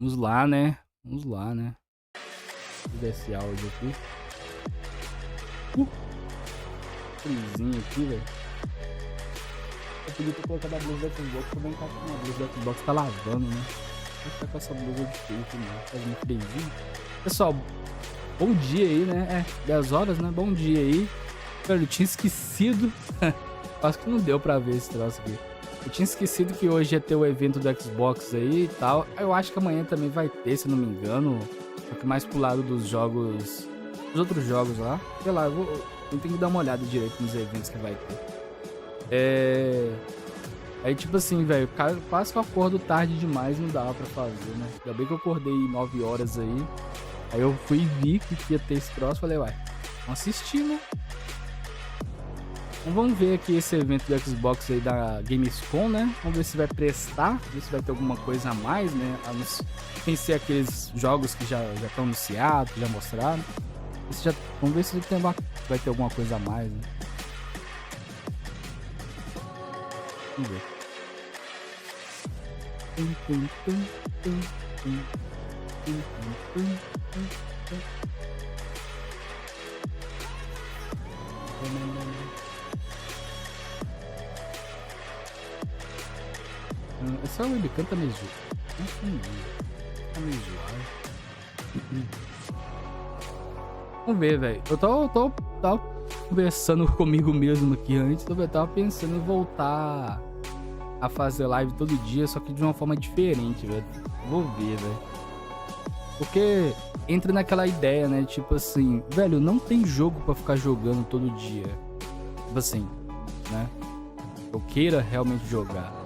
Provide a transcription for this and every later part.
Vamos lá, né? Vamos lá, né? Vou ver esse áudio aqui. Frisinho aqui, velho. Eu podia ter colocado a blusa da Xbox, tô bem encaixando. A blusa da Xbox tá lavando, né? Vou ficar com essa blusa de peito, né? Fazendo frisinho. Pessoal, bom dia aí, né? 10 horas, né? Bom dia aí. Velho, eu tinha esquecido. Acho que não deu pra ver esse troço aqui. Eu tinha esquecido que hoje ia ter o evento do Xbox aí e tal. Eu acho que amanhã também vai ter, se não me engano. Só que mais pro lado dos jogos... Os outros jogos lá. Sei lá, eu tenho que dar uma olhada direito nos eventos que vai ter. Aí tipo assim, velho, quase que eu acordo tarde demais, não dava pra fazer, né? Ainda bem que eu acordei 9 horas aí. Aí eu fui e vi que ia ter esse troço. Falei, uai, vamos assistir, né? Então vamos ver aqui esse evento do Xbox aí da Gamescom, né? Vamos ver se vai prestar, ver se vai ter alguma coisa a mais, né? Sem ser aqueles jogos que já estão anunciados, que já mostraram. Vamos ver se vai ter alguma coisa a mais, né? Vamos ver. Essa webcam tá meio zoada. Tá meio zoada. Vamos ver, velho. Eu tava conversando comigo mesmo aqui antes. Eu tava pensando em voltar a fazer live todo dia, só que de uma forma diferente, velho. Vou ver, velho. Porque entra naquela ideia, né? Tipo assim, velho, não tem jogo pra ficar jogando todo dia. Tipo assim, né? Eu queira realmente jogar.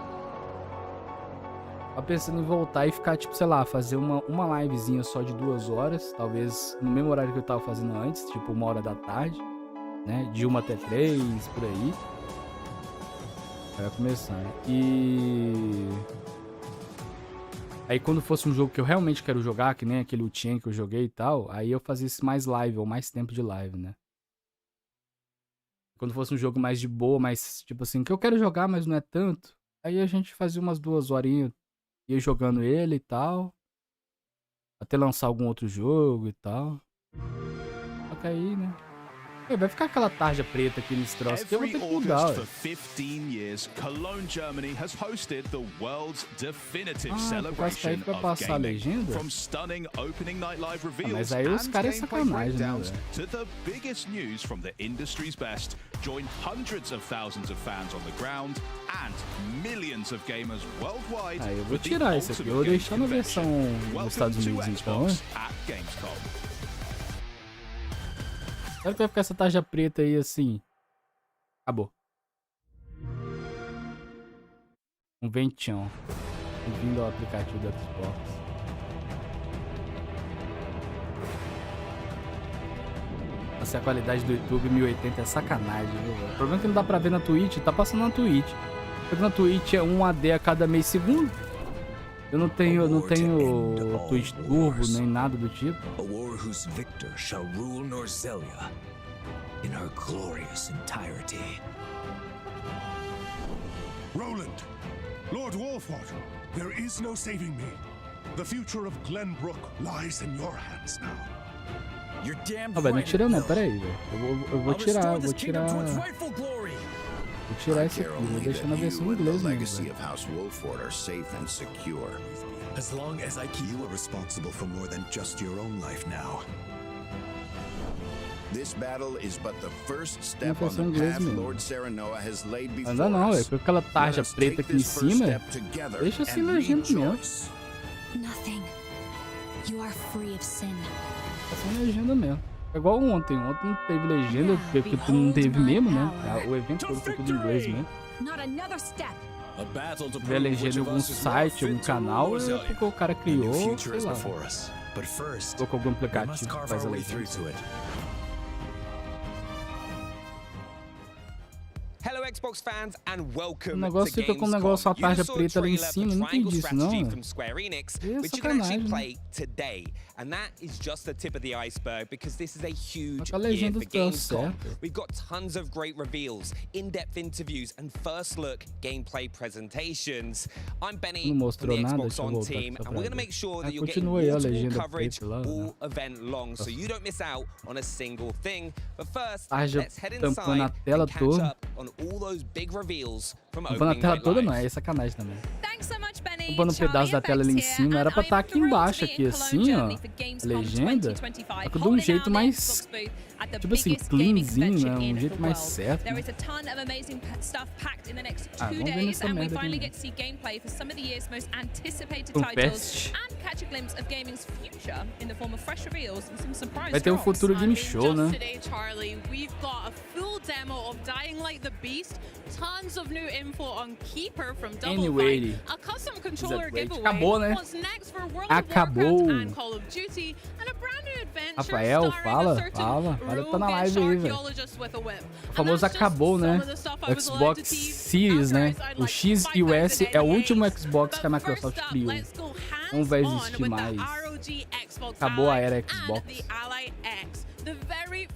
Tava pensando em voltar e ficar, tipo, sei lá, fazer uma livezinha só de 2 horas. Talvez no mesmo horário que eu tava fazendo antes, tipo 1h da tarde, né? De 1 até 3, por aí. Vai começar, né? Aí quando fosse um jogo que eu realmente quero jogar, que nem aquele Ultien que eu joguei e tal, aí eu fazia isso mais live, ou mais tempo de live, né? Quando fosse um jogo mais de boa, mais, tipo assim, que eu quero jogar, mas não é tanto, aí a gente fazia umas 2 horinhas, ia jogando ele e tal, até lançar algum outro jogo e tal. Só que aí, né? Vai ficar aquela tarja preta aqui nesse troço que eu vou ter que mudar, velho. Vai passar a legenda? Mas aí os caras é sacanagem, né, velho? Aí eu vou tirar isso aqui, eu vou deixar na versão dos Estados Unidos então, né? Será que vai ficar essa tarja preta aí assim? Acabou. Um ventinho. Bem-vindo ao aplicativo do Xbox. Nossa, a qualidade do YouTube 1080 é sacanagem, viu, velho? O problema é que não dá pra ver na Twitch. Tá passando na Twitch. Porque na Twitch é 1 AD a cada meio segundo. Eu não tenho Twitch Turbo nem nada do tipo. A war whose victor shall rule Norzelia in her glorious entirety. Roland, Lord Wolfwater, there is no saving me. The future of Glenbrook lies in your hands now. You're damn velho, não right. tira não, peraí, velho. Eu vou tirar esse aqui, vou deixar na versão em inglês mesmo, velho. As long as I keep you are responsible for more than just your own life now. This battle is but the first step on the path Lord Serenoa has laid before us. Ainda não, é com aquela tarja preta aqui em cima. Deixa assim legenda mesmo. Nothing. You are free of sin. Tá sem legenda mesmo. É igual ontem. Ontem não teve legenda, porque não teve mesmo, né? O evento todo foi tudo em inglês mesmo. Ver a legenda em algum site, algum canal, é porque o cara criou, sei lá. Colocou algum aplicativo que faz a legenda. Hello O negócio fica com um negócio, a tarja preta ali em cima, não entendi isso não. É sacanagem. And that is just the tip of the iceberg because this is a huge A legenda do Gamescom. We've got tons of great reveals, in-depth interviews, and first-look gameplay presentations. I'm Benny from the Xbox On team, and we're going to make sure that you're getting multiple coverage all event long, so you don't miss out on a single thing. But first, let's head inside and catch up on all those big reveals from opening night live. Não, é sacanagem também. Thanks so much, Benny. Tampando um pedaço da tela ali em cima, era pra estar aqui embaixo, aqui assim, ó. A legenda, só que de um jeito mais, tipo assim, cleanzinho, né? Um jeito mais certo. Né? Vamos ver nessa merda aqui. Um peste. Vai ter um futuro game show, né? Anyway, acabou, né? Acabou. Rafael, fala, tá na live aí, velho. O famoso acabou, né? O Xbox Series, né? O X e o S é o último Xbox que a Microsoft criou. Não vai existir mais. Acabou a era Xbox.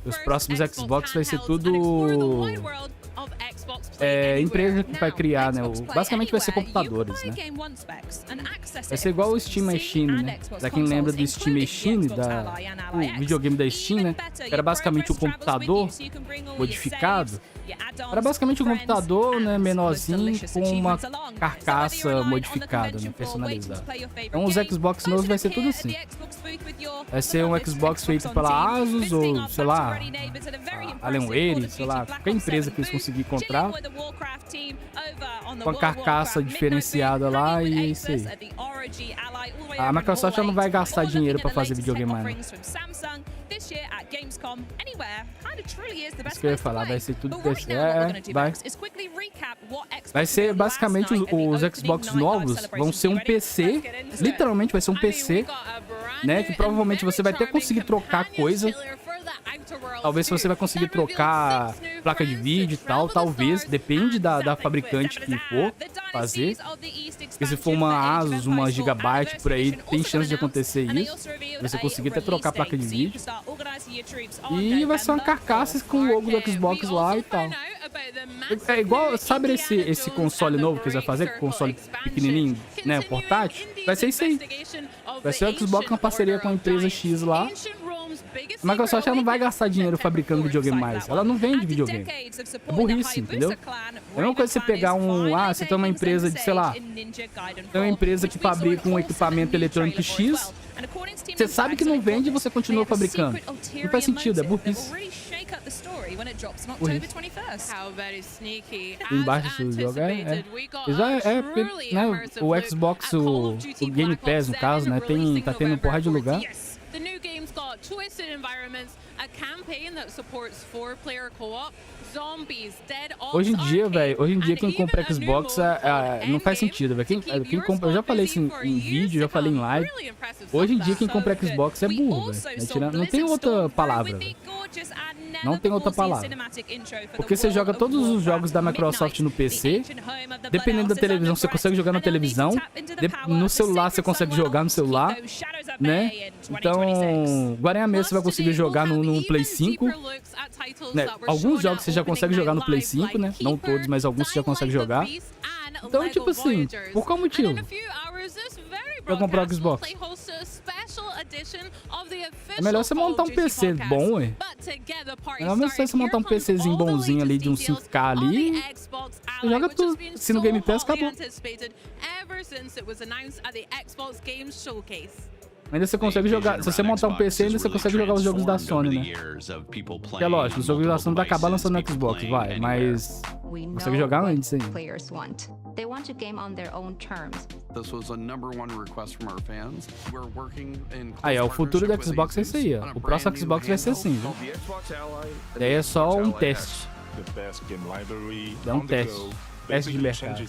Os próximos Xbox vai ser tudo empresa que vai criar, né? Basicamente vai ser computadores, né? Vai ser igual o Steam Machine, né? Pra quem lembra do Steam Machine, o videogame da Steam, né? Era basicamente um computador modificado. Era basicamente um computador, né, menorzinho, com uma carcaça modificada, né, personalizada. Então os Xbox novos vai ser tudo assim. Vai ser um Xbox feito pela Asus ou, sei lá, Alienware, sei lá, qualquer empresa que eles conseguirem encontrar, com a carcaça diferenciada lá e é isso aí. A Microsoft já não vai gastar dinheiro pra fazer videogame mais. Isso que eu ia falar, vai ser tudo PC. Vai ser basicamente os Xbox novos vão ser um PC, literalmente vai ser um PC, né? Que provavelmente você vai até conseguir trocar coisa. Talvez você vai conseguir trocar placa de vídeo e tal, talvez, depende da fabricante que for fazer. Porque se for uma Asus, uma Gigabyte por aí, tem chance de acontecer isso. Você conseguir até trocar a placa de vídeo. E vai ser uma carcaça com o logo do Xbox lá e tal. É igual, sabe esse console novo que eles vão fazer? Console pequenininho, né, portátil? Vai ser isso aí. Vai ser o Xbox na parceria com a empresa X lá. A Microsoft já não vai gastar dinheiro fabricando videogame mais. Ela não vende videogame. É burrice, entendeu? É a mesma coisa você pegar você tem uma empresa de, sei lá, tem uma empresa que fabrica um equipamento eletrônico X. Você sabe que não vende e você continua fabricando. Não faz sentido, é burrice. Embaixo do jogo né? O Xbox, o Game Pass, no caso, né? Tá tendo um porra de lugar. The new game's got twisted environments, a campaign that supports 4-player co-op, zombies, dead Hoje em dia quem compra Xbox não faz sentido, velho. Quem compra, eu já falei isso em vídeo, já falei em live. Hoje em dia quem compra Xbox é burro, velho. Não tem outra palavra, velho. Não tem outra palavra. Porque você joga todos os jogos da Microsoft no PC. Dependendo da televisão, você consegue jogar na televisão. No celular, você consegue jogar no celular, né? Então, agora mesmo você vai conseguir jogar no Play 5. Né? Alguns jogos você já consegue jogar no Play 5, né? Não todos, mas alguns você já consegue jogar. Então, tipo assim, por qual motivo? Pra comprar o Xbox. É melhor você montar um PC bom, ué. É melhor você montar um PCzinho bonzinho ali de um 5K ali. Você joga tudo. Se no Game Pass, acabou. Ainda você consegue jogar, se você montar um PC, ainda você consegue jogar os jogos da Sony, né? Que é lógico, os jogos da Sony vai acabar lançando no Xbox, vai, mas consegue jogar antes ainda. Aí, ó, o futuro do Xbox é isso aí, ó. O próximo Xbox vai ser assim, viu? Daí é só um teste. É um teste. Teste de mercado.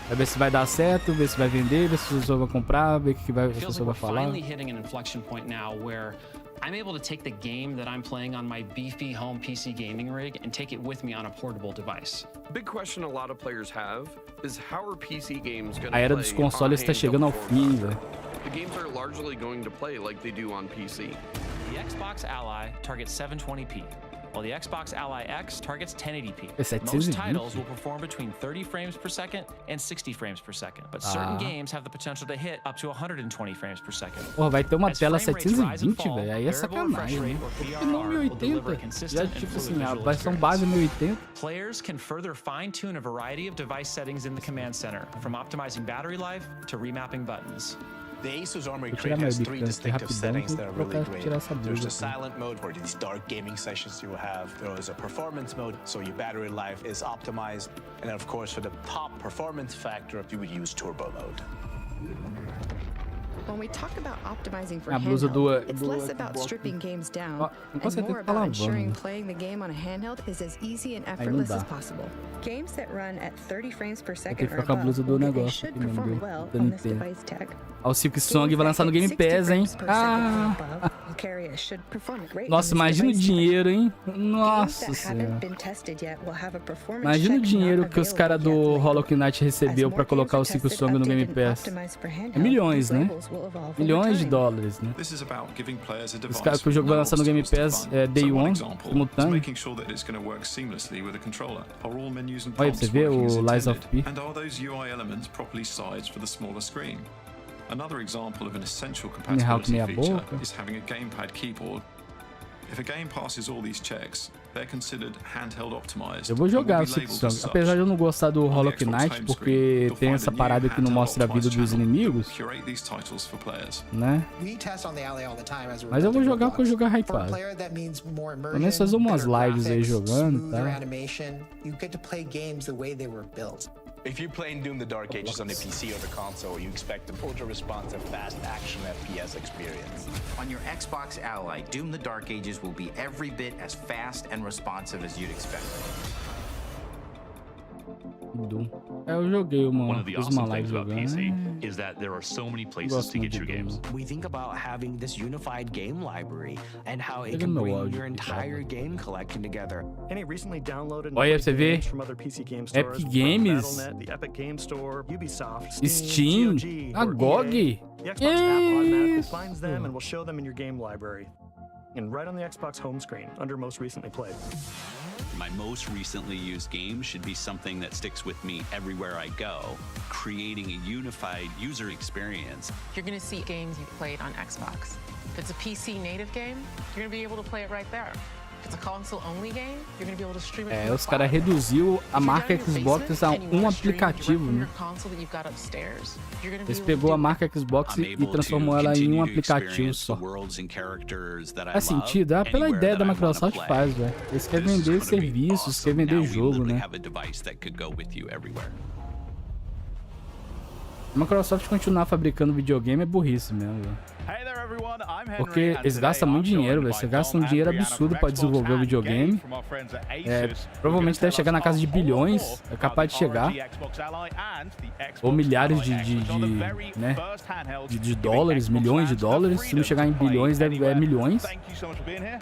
Vai ver se vai dar certo, ver se vai vender, ver se as pessoas vão comprar, ver o que a pessoa vai falar. I'm able to take the game that I'm playing on my beefy home PC gaming rig and take it with me on a portable device. The big question a lot of players have is how are PC games going to A era dos consoles está chegando ao fim, velho. The games are largely going to play like they do on PC. The Xbox Ally targets 720p, while the Xbox Ally X targets 1080p. Most titles will perform between 30 frames per second and 60 frames per second, but certain games have the potential to hit up to 120 frames per second. Porra, vai ter uma tela 720, velho. Aí é sacanagem, né? Porque não 1080. Já tipo assim, a versão base 1080. Players can further fine-tune a variety of device settings in the command center, from optimizing battery life to remapping buttons. The Asus Armory Crate has 3 distinctive settings that are really great. There's the silent mode for these dark gaming sessions you will have. There is a performance mode, so your battery life is optimized. And then of course, for the top performance factor, you would use turbo mode. When we talk about optimizing for handheld, it's less about stripping games down and more about ensuring playing the game on a handheld is as easy and effortless as possible. Games that run at 30 frames per second or above should perform well on this device tech. O Silksong vai lançar no Game Pass, hein? Nossa, imagina o dinheiro, hein? Nossa senhora. Imagina o dinheiro que os caras do Hollow Knight recebeu pra colocar o Silksong no Game Pass. É milhões, né? Milhões de dólares, né? Os caras que o jogo vai lançar no Game Pass é Day One, simultâneo. Olha pra você ver o Lies of P. Another example of an essential compatibility feature is having a gamepad keyboard. If a game passes all these checks, they're considered handheld optimized. Eu vou jogar o Silksong, apesar de eu não gostar do Hollow Knight, porque tem essa parada que não mostra a vida dos inimigos, né? Mas eu vou jogar porque eu jogar hypado. Pelo menos fazer umas lives aí jogando, tá? If you're playing Doom the Dark Ages on the PC or the console, you expect an ultra-responsive, fast action FPS experience. On your Xbox Ally, Doom the Dark Ages will be every bit as fast and responsive as you'd expect. Doom. Eu joguei uma live jogando. Is that there are so many places to get your games. We think about having this unified game library and how it can bring your entire game collection together. Any recently downloaded olha, você vê from other PC game stores, Epic Games, the Epic Game Store, Ubisoft, Steam, a GOG. The Xbox app automatically finds them and will show them in your game library. And right on the Xbox home screen under most recently played. My most recently used game should be something that sticks with me everywhere I go, creating a unified user experience. You're going to see games you've played on Xbox. If it's a PC native game, you're going to be able to play it right there. If it's a console-only game, you're going to be able to stream it. Os caras reduziu a marca Xbox a um aplicativo, né? Eles pegou a marca Xbox e transformou ela em um aplicativo só. Faz sentido? Pela ideia da Microsoft faz, velho. Eles querem vender serviços, querem vender jogo, né? A Microsoft continuar fabricando videogame é burrice mesmo, velho. Porque eles gastam muito dinheiro, velho. Você gasta um dinheiro absurdo para desenvolver o videogame. Provavelmente deve chegar na casa de bilhões. É capaz de chegar. Ou milhares de dólares, milhões de dólares. Se não chegar em bilhões, é milhões.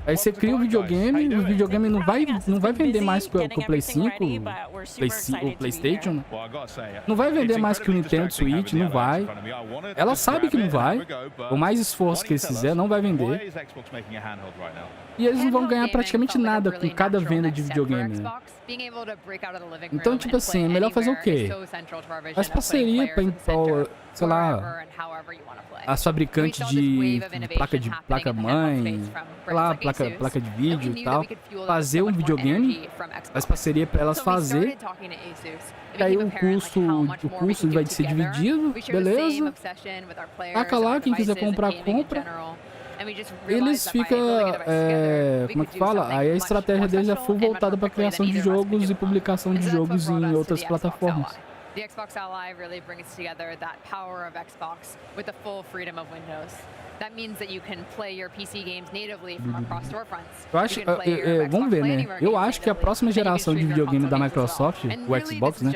Aí você cria o videogame não vai vender mais que o Play 5, o PlayStation. Né? Não vai vender mais que o Nintendo Switch, não vai. Ela sabe que não vai. O mais esforço que eles fizer não vai vender. E eles não vão ganhar praticamente nada com cada venda de videogame, né? Então, tipo assim, é melhor fazer o quê? Faz parceria pra, sei lá, as fabricantes de placa-mãe, sei lá, placa de vídeo e tal, fazer um videogame, faz parceria pra elas fazer. E aí o custo vai ser dividido, beleza? Taca lá, quem quiser comprar, compra. Eles ficam, como é que fala? Aí a estratégia deles é full voltada para criação de jogos e publicação de jogos em outras plataformas. The Xbox Ally really brings together that power of Xbox with the full freedom of Windows. That means that you can play your PC games natively from across storefronts. Eu acho, vamos ver, né? Eu acho que a próxima geração de videogame da Microsoft, o Xbox, né,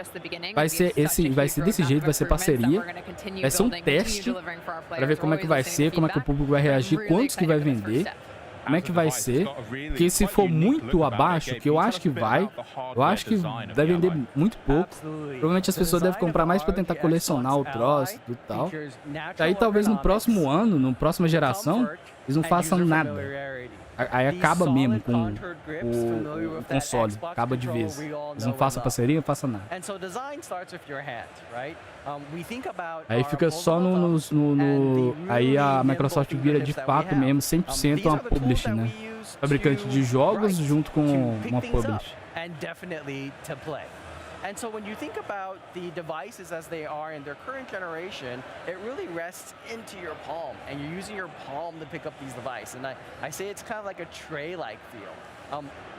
vai ser desse jeito, vai ser parceria, vai ser um teste para ver como é que vai ser, como é que o público vai reagir, quantos que vai vender. como é que vai ser. Porque se for muito abaixo, que eu acho que vai, eu acho que vai vender muito pouco. Provavelmente as pessoas devem comprar mais pra tentar colecionar o troço e tal. Aí talvez no próximo ano, na próxima geração, eles não façam nada. Aí acaba mesmo com o console, acaba de vez. Eles não façam parceria, não façam nada. Aí fica só aí a Microsoft vira de fato mesmo 100% uma publisher, né? Fabricante de jogos junto com uma publisher. And so when you think about the devices as they are in their current generation, it really rests into your palm, and you're using your palm to pick up these devices. And I say it's kind of like a tray-like feel.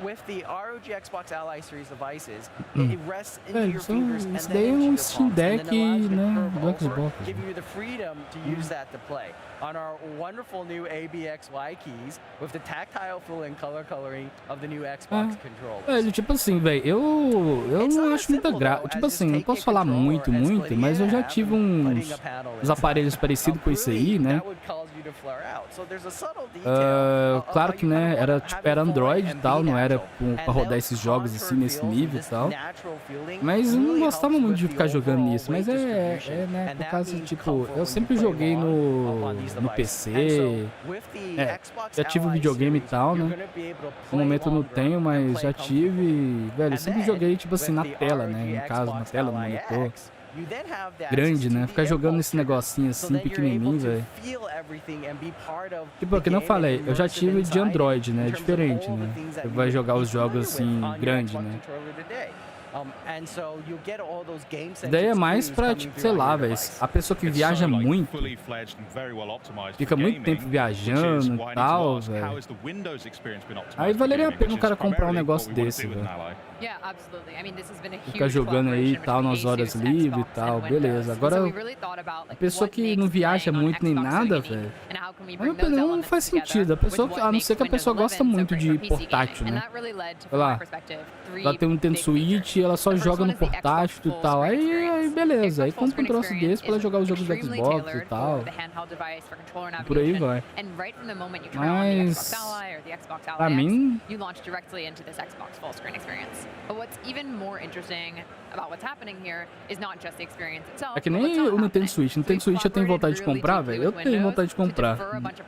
With the ROG Xbox Ally Series devices, it rests into your fingers and then into your palms, and then allows you to curve over, giving you the freedom to use that to play. On our wonderful new ABXY keys, with the tactile fill and color coloring of the new Xbox controllers. Velho, tipo assim, velho, eu não acho muita graça. Tipo assim, não posso falar muito, mas eu já tive uns aparelhos parecidos com esse aí, né? Claro que, né, era Android e tal, não era pra rodar esses jogos assim, nesse nível e tal. Mas eu não gostava muito de ficar jogando nisso. Mas né, por causa, tipo, eu sempre joguei no PC. Já tive videogame e tal, né? No momento eu não tenho, mas já tive. Velho, eu sempre joguei, tipo assim, na tela, né? Em casa, na tela, no monitor. Grande, né? Ficar jogando esse negocinho assim, pequenininho, velho. Tipo, que não falei, eu já tive de Android, né? É diferente, né? Você vai jogar os jogos assim, grande, né? Daí é mais pra, tipo, sei lá, velho, a pessoa que viaja muito, fica muito tempo viajando e tal, velho. Aí valeria a pena o cara comprar um negócio desse, velho. Ficar jogando aí e tal, nas horas livres e tal, beleza. Agora, a pessoa que não viaja muito nem nada, velho, não faz sentido. A não ser que a pessoa gosta muito de portátil, né? Sei lá, ela tem um Nintendo Switch e ela só joga no portátil e tal. Aí beleza, aí compra um troço desse pra ela jogar os jogos do Xbox e tal. E por aí vai. Mas, pra mim, é que nem o Nintendo Switch. Nintendo Switch eu tenho vontade de comprar, velho. Eu tenho vontade de comprar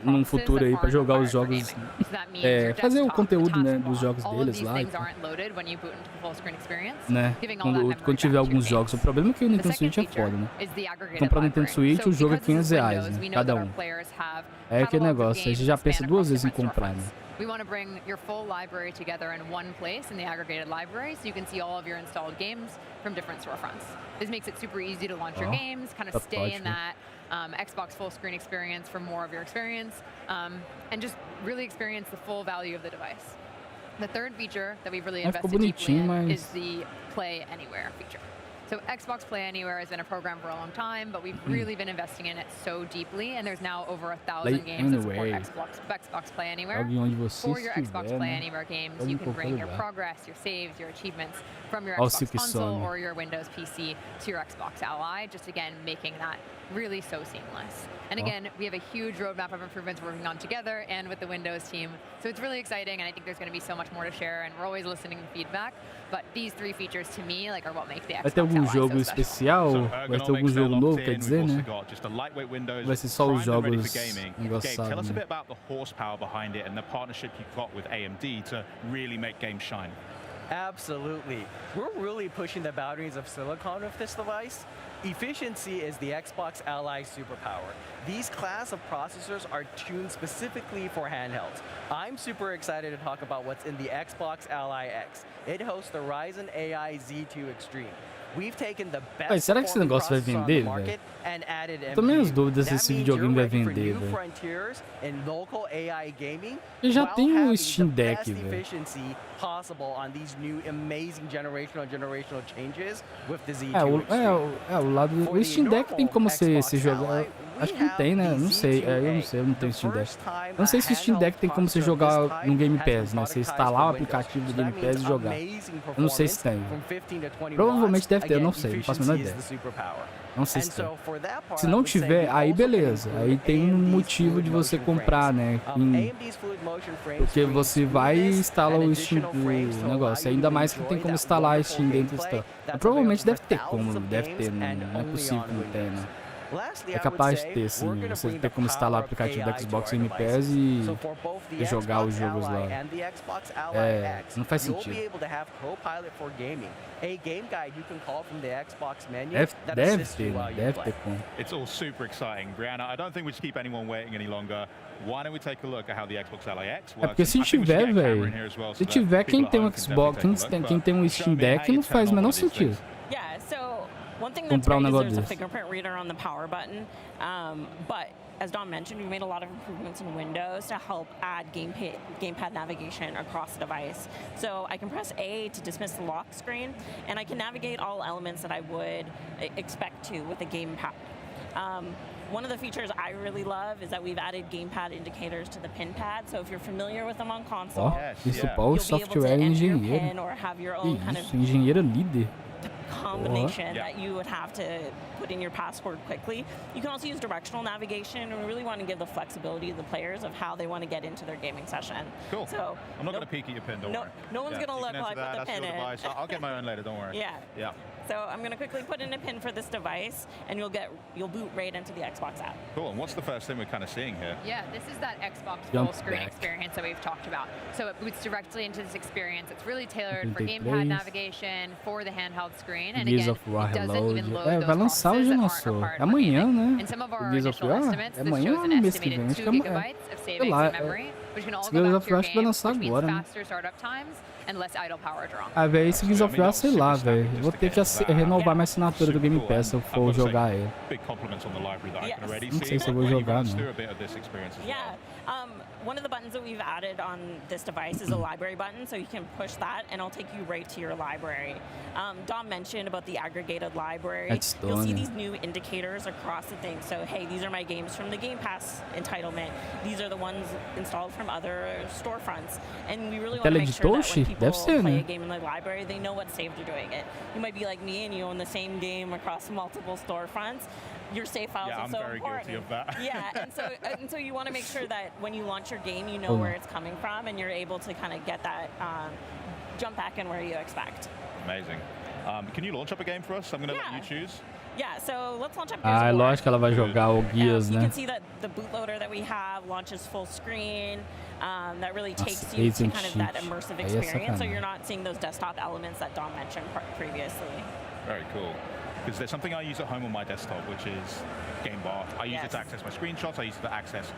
num futuro aí pra jogar os jogos, fazer o conteúdo, né, dos jogos deles lá e tal. Né? Quando tiver alguns jogos. O problema é que o Nintendo Switch é foda, né? Comprar o Nintendo Switch, o jogo é R$500, né? Cada um. É aquele negócio, a gente já pensa duas vezes em comprar, né? We want to bring your full library together in one place in the aggregated library so you can see all of your installed games from different storefronts. This makes it super easy to launch your games, kind of stay in that Xbox full screen experience for more of your experience, and just really experience the full value of the device. The third feature that we've really invested deeply in is the Play Anywhere feature. So Xbox Play Anywhere has been a program for a long time, but we've really been investing in it so deeply, and there's now over 1,000 games that support Xbox Play Anywhere. For your Xbox Play Anywhere games, you can bring your progress, your saves, your achievements from your Xbox console or your Windows PC to your Xbox Ally, just again making that really so seamless. And again, we have a huge roadmap of improvements we're working on together and with the Windows team. So it's really exciting, and I think there's going to be so much more to share, and we're always listening to feedback. But these three features to me are what make the Xbox Ally so special. Vai ter algum jogo especial? Vai ter algum jogo novo, quer dizer, né? Vai ser só os jogos engraçados, Tell us a bit about the horsepower behind it and the partnership you've got with AMD to really make games shine. Absolutely. We're really pushing the boundaries of silicon with this device. Efficiency is the Xbox Ally superpower. These class of processors are tuned specifically for handhelds. I'm super excited to talk about what's in the Xbox Ally X. It hosts the Ryzen AI Z2 Extreme. We've taken the best será que esse negócio vai vender, velho? Tô meio as dúvidas se esse videogame vai vender, velho. Eu já tenho o Steam Deck, velho. O lado do Steam Deck tem como você jogar. Acho que não tem, né? Não sei. Eu não tenho Steam Deck. Eu não sei se o Steam Deck tem como você jogar no Game Pass, né? Você instalar o aplicativo do Game Pass e jogar. Eu não sei se tem. Provavelmente deve ter, eu não sei. Não faço a menor ideia. Não sei se tem. Se não tiver, aí beleza. Aí tem um motivo de você comprar, né? Porque você vai instalar o Steam, o negócio. Ainda mais que tem como instalar o Steam dentro do store. Mas provavelmente deve ter como, deve ter, não é possível que não tenha, né? É capaz de ter, sim. Você ter como instalar o aplicativo do Xbox Game Pass e jogar os jogos lá. É, não faz sentido. Deve ter como. It's all super exciting, Brianna. I don't think we should keep anyone waiting any longer. Why don't we take a look at how the Xbox Ally X works? É porque se tiver, velho, se tiver quem tem um Xbox, quem tem um Steam Deck, não faz o menor sentido. Yeah, so one thing that's great is there's a fingerprint reader on the power button, but as Dom mentioned, we made a lot of improvements in Windows to help add gamepad navigation across the device. So I can press A to dismiss the lock screen, and I can navigate all elements that I would expect to with a gamepad. One of the features I really love is that we've added gamepad indicators to the pin pad. So if you're familiar with them on console, isso o software engenheiro. Isso, engenheiro líder. Combination that you would have to put in your password quickly. You can also use directional navigation, and we really want to give the flexibility to the players of how they want to get into their gaming session. Cool. So I'm not going to peek at your pin, don't worry. No one's going to look like what the pin is. I'll get my own later, don't worry. Yeah. So I'm going to quickly put in a pin for this device, and you'll boot right into the Xbox app. Cool. And what's the first thing we're kind of seeing here? Yeah, this is that Xbox full screen experience that we've talked about. So it boots directly into this experience. It's really tailored for gamepad navigation, for the handheld screen, and again, it doesn't even load those boxes that aren't required. Amanhã, né? In some of our initial estimates, this shows an estimated 2 gigabytes of savings in memory, which can all go back to your game, which means faster startup times and less idle power draw. Ah, velho, esse Gears of War, sei lá, velho. Vou ter que renovar minha assinatura do Game Pass se eu for jogar ele. Não sei se eu vou jogar, não. Yeah. One of the buttons that we've added on this device is a library button, so you can push that and it'll take you right to your library. Dom mentioned about the aggregated library. You'll see these new indicators across the thing. So, hey, these are my games from the Game Pass entitlement. These are the ones installed from other storefronts. And we really want to make sure that when people play a game in the library, they know what save they're doing it. You might be like me and you own the same game across multiple storefronts. Your save files are so important. Guilty of that. Yeah, and so you want to make sure that when you launch your game, you know where it's coming from, and you're able to kind of get that jump back in where you expect. Amazing. Can you launch up a game for us? I'm going to let you choose. Yeah, so let's launch up Gears of War. Lógico que ela vai jogar o Gears, né? You can see that the bootloader that we have launches full screen. That really takes you to kind of that immersive experience, so you're not seeing those desktop elements that Dom mentioned previously. Very cool. Because there's something I use at home on my desktop, which is Game Bar. I use it to access my screenshots. I use it to access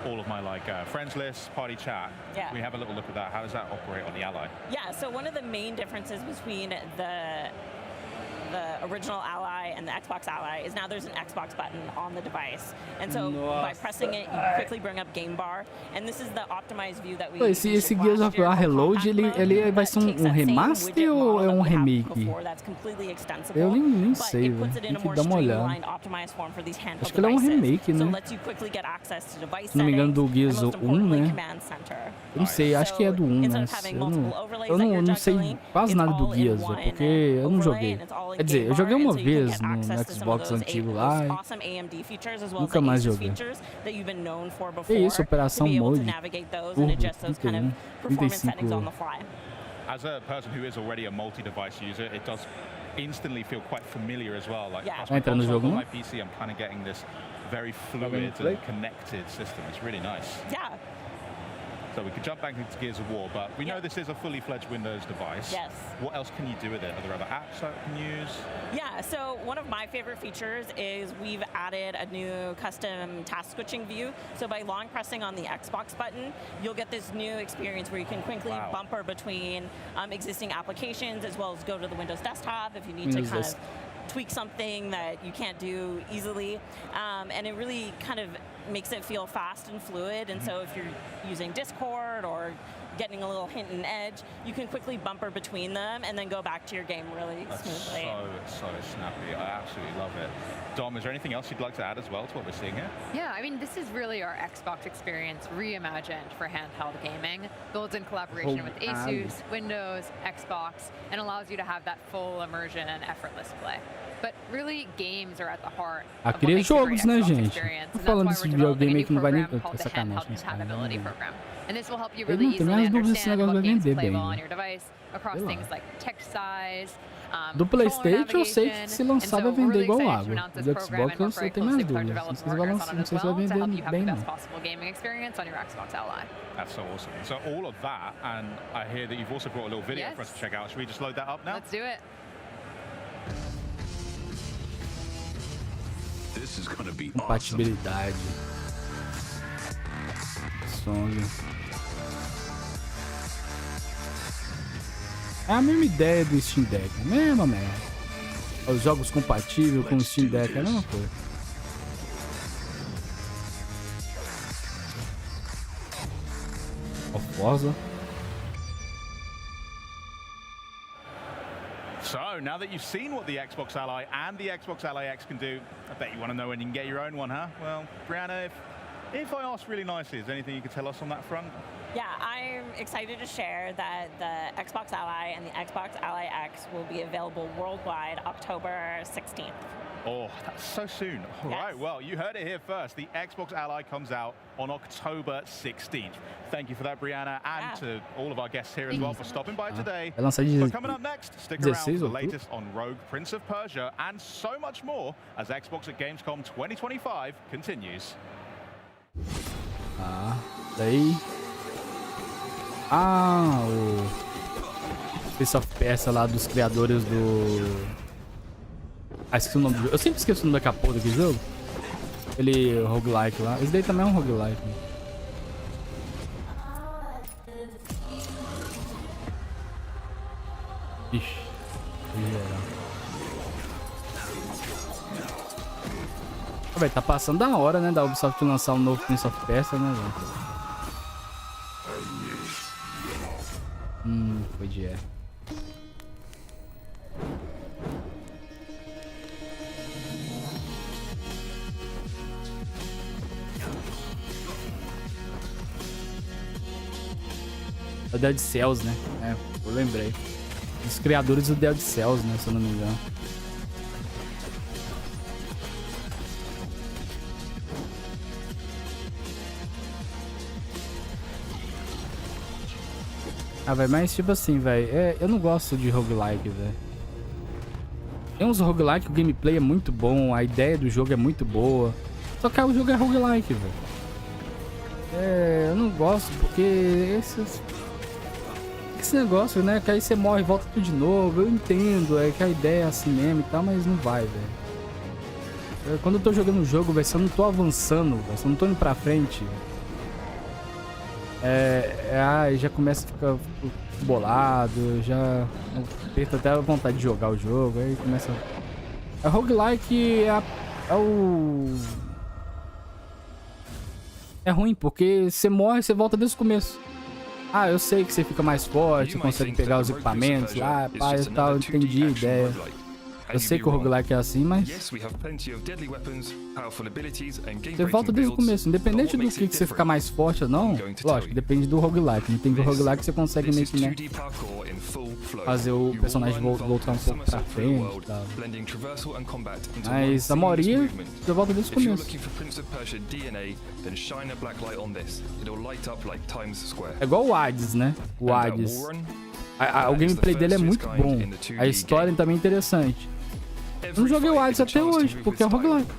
all of my friends lists, party chat. Yeah. We have a little look at that. How does that operate on the Ally? Yeah, so one of the main differences between the original Ally and the Xbox Ally is now there's an Xbox button on the device. And so by pressing it, you quickly bring up Game Bar. And this is the optimized view that we esse Gears of War Reload, ele vai ser remaster ou é remake? Eu nem sei, velho. Tem que dar uma olhada. Acho que ele é remake, né? Se não me engano, do Gears 1, né? Eu não sei, acho que é do 1, mas eu não sei quase nada do Gears, porque eu não joguei. Quer dizer, eu joguei uma vez no Xbox antigo lá e nunca mais joguei. Que isso, Operação Mode. Turbo, 31, 35. As a person who is already a multi-device user, it does instantly feel quite familiar as well. Like no jogo, on my PC, I'm kind of getting this very fluid and connected system. It's really nice. Yeah. So we could jump back into Gears of War, but we know this is a fully fledged Windows device. Yes. What else can you do with it? Are there other apps that you can use? Yeah, so one of my favorite features is we've added a new custom task switching view. So by long pressing on the Xbox button, you'll get this new experience where you can quickly bumper between existing applications as well as go to the Windows desktop if you need to kind of tweak something that you can't do easily. And it really kind of makes it feel fast and fluid. And so if you're using Discord or getting a little hint and edge, you can quickly bumper between them and then go back to your game really smoothly. So snappy. I absolutely love it. Dom, is there anything else you'd like to add as well to what we're seeing here? Yeah, I mean, this is really our Xbox experience reimagined for handheld gaming. Builds in collaboration with Asus, Windows, Xbox, and allows you to have that full immersion and effortless play. But really, games are at the heart of what makes every Xbox experience. Tô falando desse videogame que não vai nem sacanagem. And this will help you really easily understand what games play well on your device across things like text size. Do PlayStation eu sei que se lançar vai vender igual água. Do Xbox eu tenho minhas dúvidas. Não sei se vai lançar, não sei se vai vender bem não. That's so awesome. So all of that, and I hear that you've also brought a little video for us to check out. Should we just load that up now? Let's do it. This is gonna be compatibilidade. Song. É a mesma ideia do Steam Deck, a mesma merda. Os jogos compatíveis com o Steam Deck é a mesma coisa. Forza. So, now that you've seen what the Xbox Ally and the Xbox Ally X can do, I bet you want to know when you can get your own one, huh? Well, Brianna, if I ask really nicely, is there anything you could tell us on that front? Yeah, I'm excited to share that the Xbox Ally and the Xbox Ally X will be available worldwide October 16th. Oh, that's so soon. All right, well, you heard it here first. The Xbox Ally comes out on October 16th. Thank you for that, Brianna, and to all of our guests here as well for stopping by today. But coming up next, stick around for the latest on Rogue, Prince of Persia, and so much more as Xbox at Gamescom 2025 continues. Daí. O Piece of Persia lá dos criadores do... esqueci o nome do jogo. Eu sempre esqueço o nome da porra daquele jogo. Aquele roguelike lá. Esse daí também é um roguelike. Ixi. Véi, tá passando da hora, né? Da Ubisoft lançar um novo Prince of Persia, né, velho? Foi de é. O Dead Cells, né? É, eu lembrei. Os criadores do Dead Cells, né? Se eu não me engano. Ah, velho, mas tipo assim, velho, eu não gosto de roguelike, velho. Tem uns roguelike que o gameplay é muito bom, a ideia do jogo é muito boa. Só que o jogo é roguelike, velho. Eu não gosto porque esse negócio, né, que aí você morre e volta tudo de novo. Eu entendo, que a ideia é assim mesmo e tal, mas não vai, velho. Quando eu tô jogando o jogo, velho, se eu não tô avançando, velho, se eu não tô indo pra frente, já começa a ficar bolado, já perco até a vontade de jogar o jogo, aí começa... A roguelike é ruim, porque você morre e você volta desde o começo. Eu sei que você fica mais forte, você consegue pegar os equipamentos lá, pá e tal, eu entendi a ideia. Eu sei que o roguelike é assim, mas... Você volta desde o começo, independente do que você ficar mais forte ou não. Lógico, depende do roguelike. Não tem do roguelike você consegue meio que, né, fazer o personagem voltar um pouco pra frente e tal. Mas a maioria, você volta desde o começo. É igual o Hades, né? O Hades. O gameplay dele é muito bom. A história também é interessante. Eu não joguei o Hades até hoje, porque é um roguelike.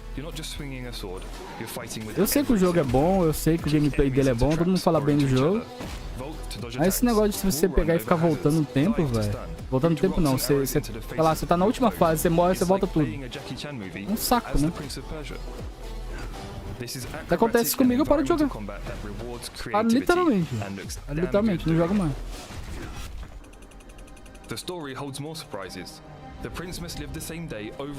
Eu sei que o jogo é bom, eu sei que o gameplay dele é bom, todo mundo fala bem do jogo. Mas esse negócio de você pegar e ficar voltando no tempo, velho. Voltando no tempo não, você tá na última fase, você morre, você volta tudo. Um saco, né? Se acontece isso comigo, eu paro de jogar. Literalmente. Literalmente, não jogo mais.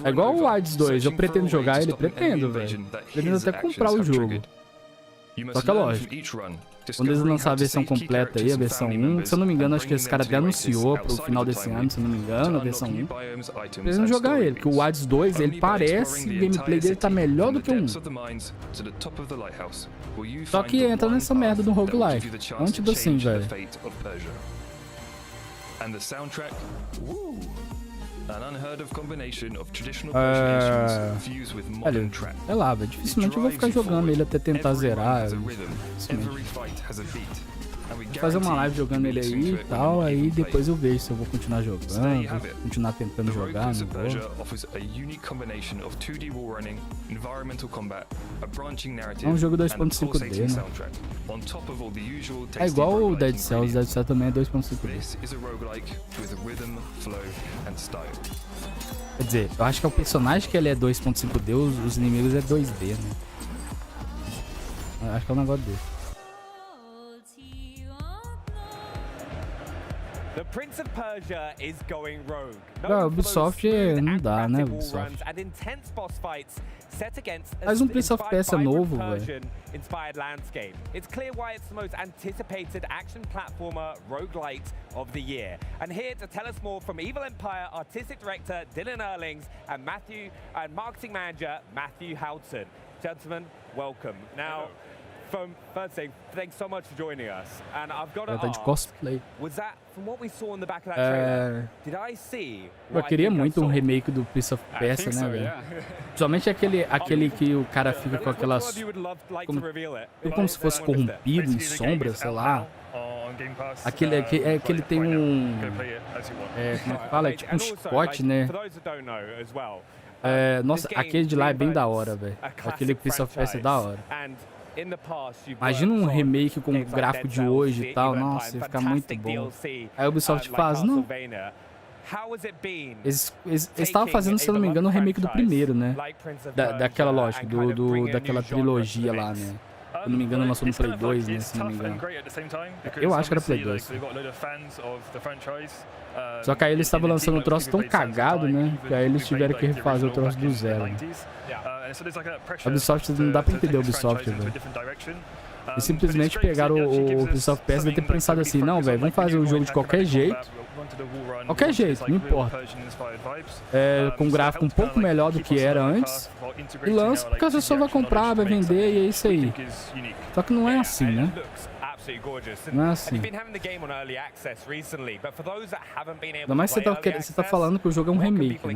É igual o Hades 2, eu pretendo jogar ele, pretendo, velho. Pretendo até comprar o jogo. Só que é lógico, quando eles lançarem a versão completa aí, a versão 1, se eu não me engano, acho que esse cara até anunciou pro final desse ano, se eu não me engano, a versão 1. Pretendo jogar ele, porque o Hades 2, ele parece, o gameplay dele tá melhor do que o 1. Só que entra nessa merda do roguelike. Então, tipo assim, velho. Olha, sei lá, velho, dificilmente eu vou ficar jogando ele até tentar zerar. Vou fazer uma live jogando ele aí e tal, aí depois eu vejo se eu vou continuar jogando, vou continuar tentando jogar, não vou. É um jogo 2.5D, né? É igual o Dead Cells também é 2.5D. Quer dizer, eu acho que é o personagem que ele é 2.5D, os inimigos é 2D, né? Eu acho que é um negócio desse. The Prince of Persia is going rogue. Ubisoft não dá, né, Ubisoft? Faz um Prince of Persia novo, velho. Inspired landscape. It's clear why it's the most anticipated action platformer roguelite of the year. And here to tell us more from Evil Empire artistic director Dylan Erlings and marketing manager Matthew Houghton. Gentlemen, welcome. Now, first thing, thanks so much for joining us. And I've got to ask, cosplay. Was that from what we saw in the back of that trailer? Did I see? Eu queria muito um remake do Prince of Persia, né, velho? Principalmente aquele que o cara fica com aquelas como se fosse corrompido em sombra, sei lá. Aquele tem um como é que fala? É tipo um chicote, né? Nossa, aquele de lá é bem da hora, velho. Aquele Prince of Persia é da hora. Imagina um remake com o gráfico de hoje e tal, nossa, ia ficar muito bom. Aí a Ubisoft faz, não. Eles estavam fazendo, se eu não me engano, um remake do primeiro, né? Daquela lógica, daquela trilogia lá, né? Se eu não me engano, lançou no Play 2, né? Se não me engano. Eu acho que era Play 2. Só que aí eles estavam lançando um troço tão cagado, né? Que aí eles tiveram que refazer o troço do zero. Né? A Ubisoft, não dá pra entender a Ubisoft, velho. Eles simplesmente pegaram o Prince of Persia e ter pensado assim, não, velho, vamos fazer o jogo de qualquer jeito. Qualquer jeito, não importa. Com um gráfico um pouco melhor do que era antes. E lança porque a pessoa vai comprar, vai vender e é isso aí. Só que não é assim, né? Não é assim. Ainda mais você tá falando que o jogo é um remake, né?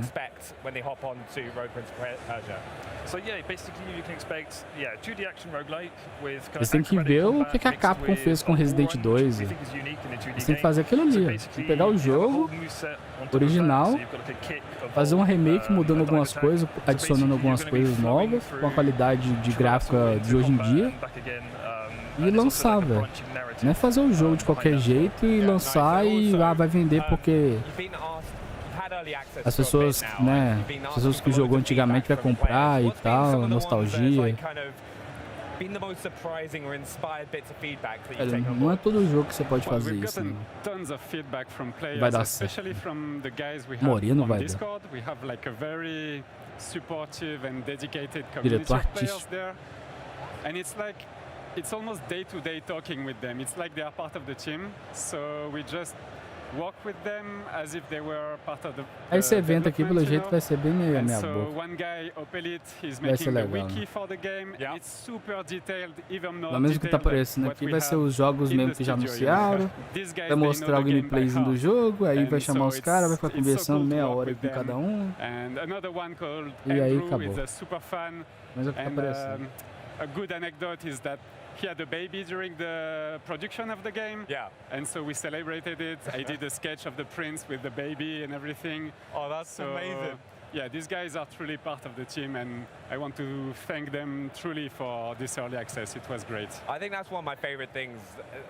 Eles têm que ver o que a Capcom fez com Resident 2. Eles têm que fazer aquilo ali. Tem que pegar o jogo original, fazer um remake mudando algumas coisas, adicionando algumas coisas novas, com a qualidade de gráfica de hoje em dia. E lançar, velho. Não é fazer o jogo de qualquer jeito e lançar e vai vender porque as pessoas, né, as pessoas que jogou antigamente vai comprar e tal, nostalgia. Não é todo jogo que você pode fazer isso, né? Vai dar certo. Moreno vai dar. Diretor artístico. It's almost day-to-day talking with them. It's like they are part of the team, so we just work with them as if they were part of the esse evento aqui, pelo jeito, vai ser bem meia boca. Vai ser legal, né? Pelo menos o que tá aparecendo aqui vai ser os jogos mesmo que já anunciaram. Vai mostrar o gameplayzinho do jogo, aí vai chamar os caras, vai ficar conversando meia hora com cada um. E aí acabou. Mas é o que tá aparecendo. A good anecdote is that he had a baby during the production of the game. Yeah. And so we celebrated it. I did a sketch of the prince with the baby and everything. Oh, that's amazing. Yeah, these guys are truly part of the team, and I want to thank them truly for this early access. It was great. I think that's one of my favorite things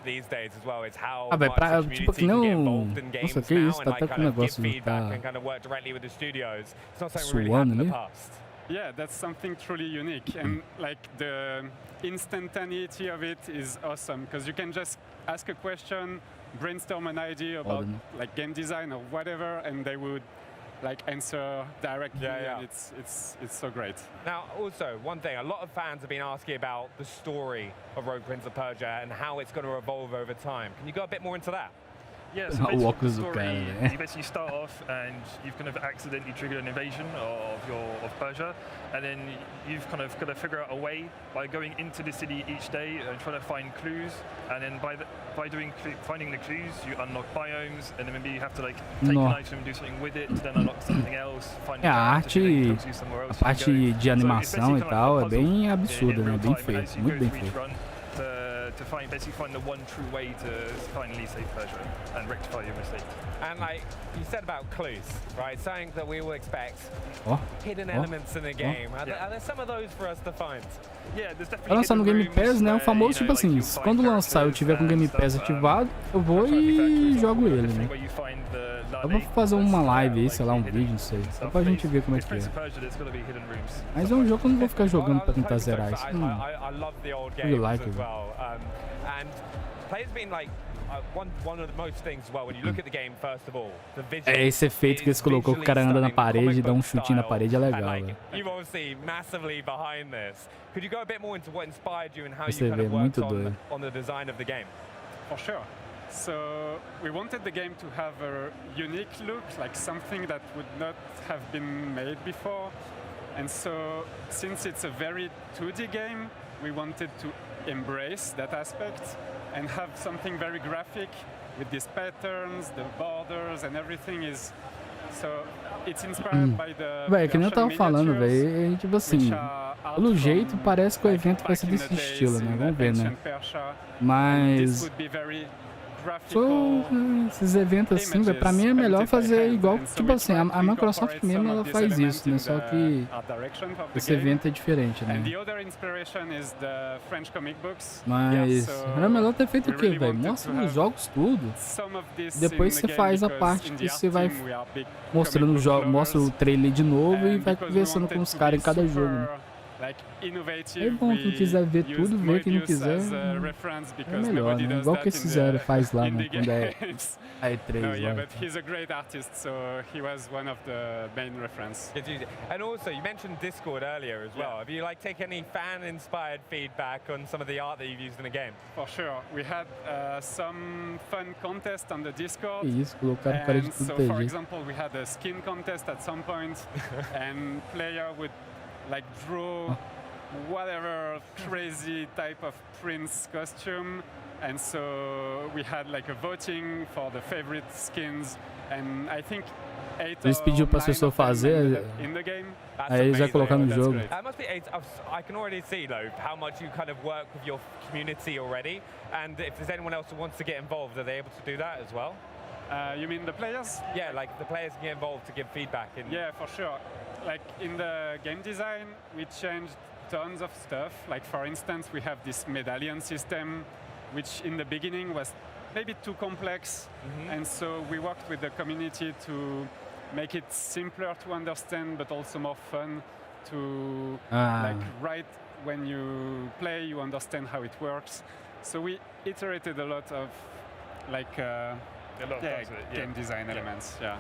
these days as well. Is how much the tipo que community não, can get involved in games nossa, que now isso, and tá até com o negócio de feedback and kind of work directly with the studios. It's not something we really had in the past. Yeah, that's something truly unique, and like the instantaneity of it is awesome because you can just ask a question, brainstorm an idea about like game design or whatever, and they would like answer directly. And it's so great. Now, also one thing, a lot of fans have been asking about the story of Rogue Prince of Persia and how it's going to evolve over time. Can you go a bit more into that? Yeah, so O óculos do story, cara, né? you basically start off and you've kind of accidentally triggered an invasion of Persia, and then you've kind of got to figure out a way by going into the city each day and trying to find clues, and then by finding the clues, you unlock biomes, and then maybe you have to like take an item and do something with it to then unlock something else. Find A arte, a parte de animação e tal é bem absurda, né? Bem feito, muito bem feito. To basically find the one true way to finally save Persia and rectify your mistake. And like you said about clues, right? Something that we will expect. Hidden elements in the game. Are there some of those for us to find? Yeah, there's Vai lançar no Game Pass, né? O famoso, tipo assim, quando lançar eu tiver com o Game Pass ativado, eu vou e jogo ele, né? Eu vou fazer uma live aí, sei lá, um vídeo, não sei. Só pra gente ver como é que é. Mas é um jogo que eu não vou ficar jogando pra tentar zerar isso. Eu like it. And players been like one of the most things as well when you look at the game. First of all, the visual. É esse efeito que eles colocou que o cara anda na parede e dá um chutinho na parede é legal, velho. You've obviously massively behind this. Could you go a bit more into what inspired you and how you kind of worked on the design of the game? For sure. So we wanted the game to have a unique look, like something that would not have been made before. And so since it's a very 2D game, we wanted to embrace that aspect and have something very graphic with these patterns, the borders and everything is so it's inspired by the Véi, que nem eu tava falando, velho, tipo assim, pelo jeito parece que o evento vai ser desse estilo, né? Vamos ver, né? Mas esses eventos assim, véio, pra mim é melhor fazer igual, tipo assim, a Microsoft mesmo ela faz isso, né? Só que esse evento é diferente, né? Mas era melhor ter feito o quê, velho? Mostra os jogos tudo. Depois você faz a parte que você vai mostrando o jogo, mostra o trailer de novo e vai conversando com os caras em cada jogo, né? É bom, quem quiser ver tudo, ver, quem não quiser é melhor, né? Igual que eles fizeram, faz lá, né? Quando é a E3 no, yeah, but he's a great artist, so he was one of the main reference. And also, you mentioned Discord earlier as well. Have you like taken any fan-inspired feedback on some of the art that you've used in the game? For sure. We had some fun contests on the Discord. Isso, colocaram parede de tudo. So, for example, we had a skin contest at some point, and player would like draw whatever crazy type of prince costume, and so we had like a voting for the favorite skins, and I think 8 eles pediram para as pessoas fazer, aí eles já colocaram no jogo. That must be I can already see though how much you kind of work with your community already, and if there's anyone else who wants to get involved, are they able to do that as well? You mean the players? Yeah, like the players can get involved to give feedback. Yeah, for sure. Like in the game design, we changed tons of stuff. Like for instance, we have this medallion system, which in the beginning was maybe too complex. And so we worked with the community to make it simpler to understand, but also more fun to like right when you play, you understand how it works. So we iterated a lot of like game design elements. Yeah,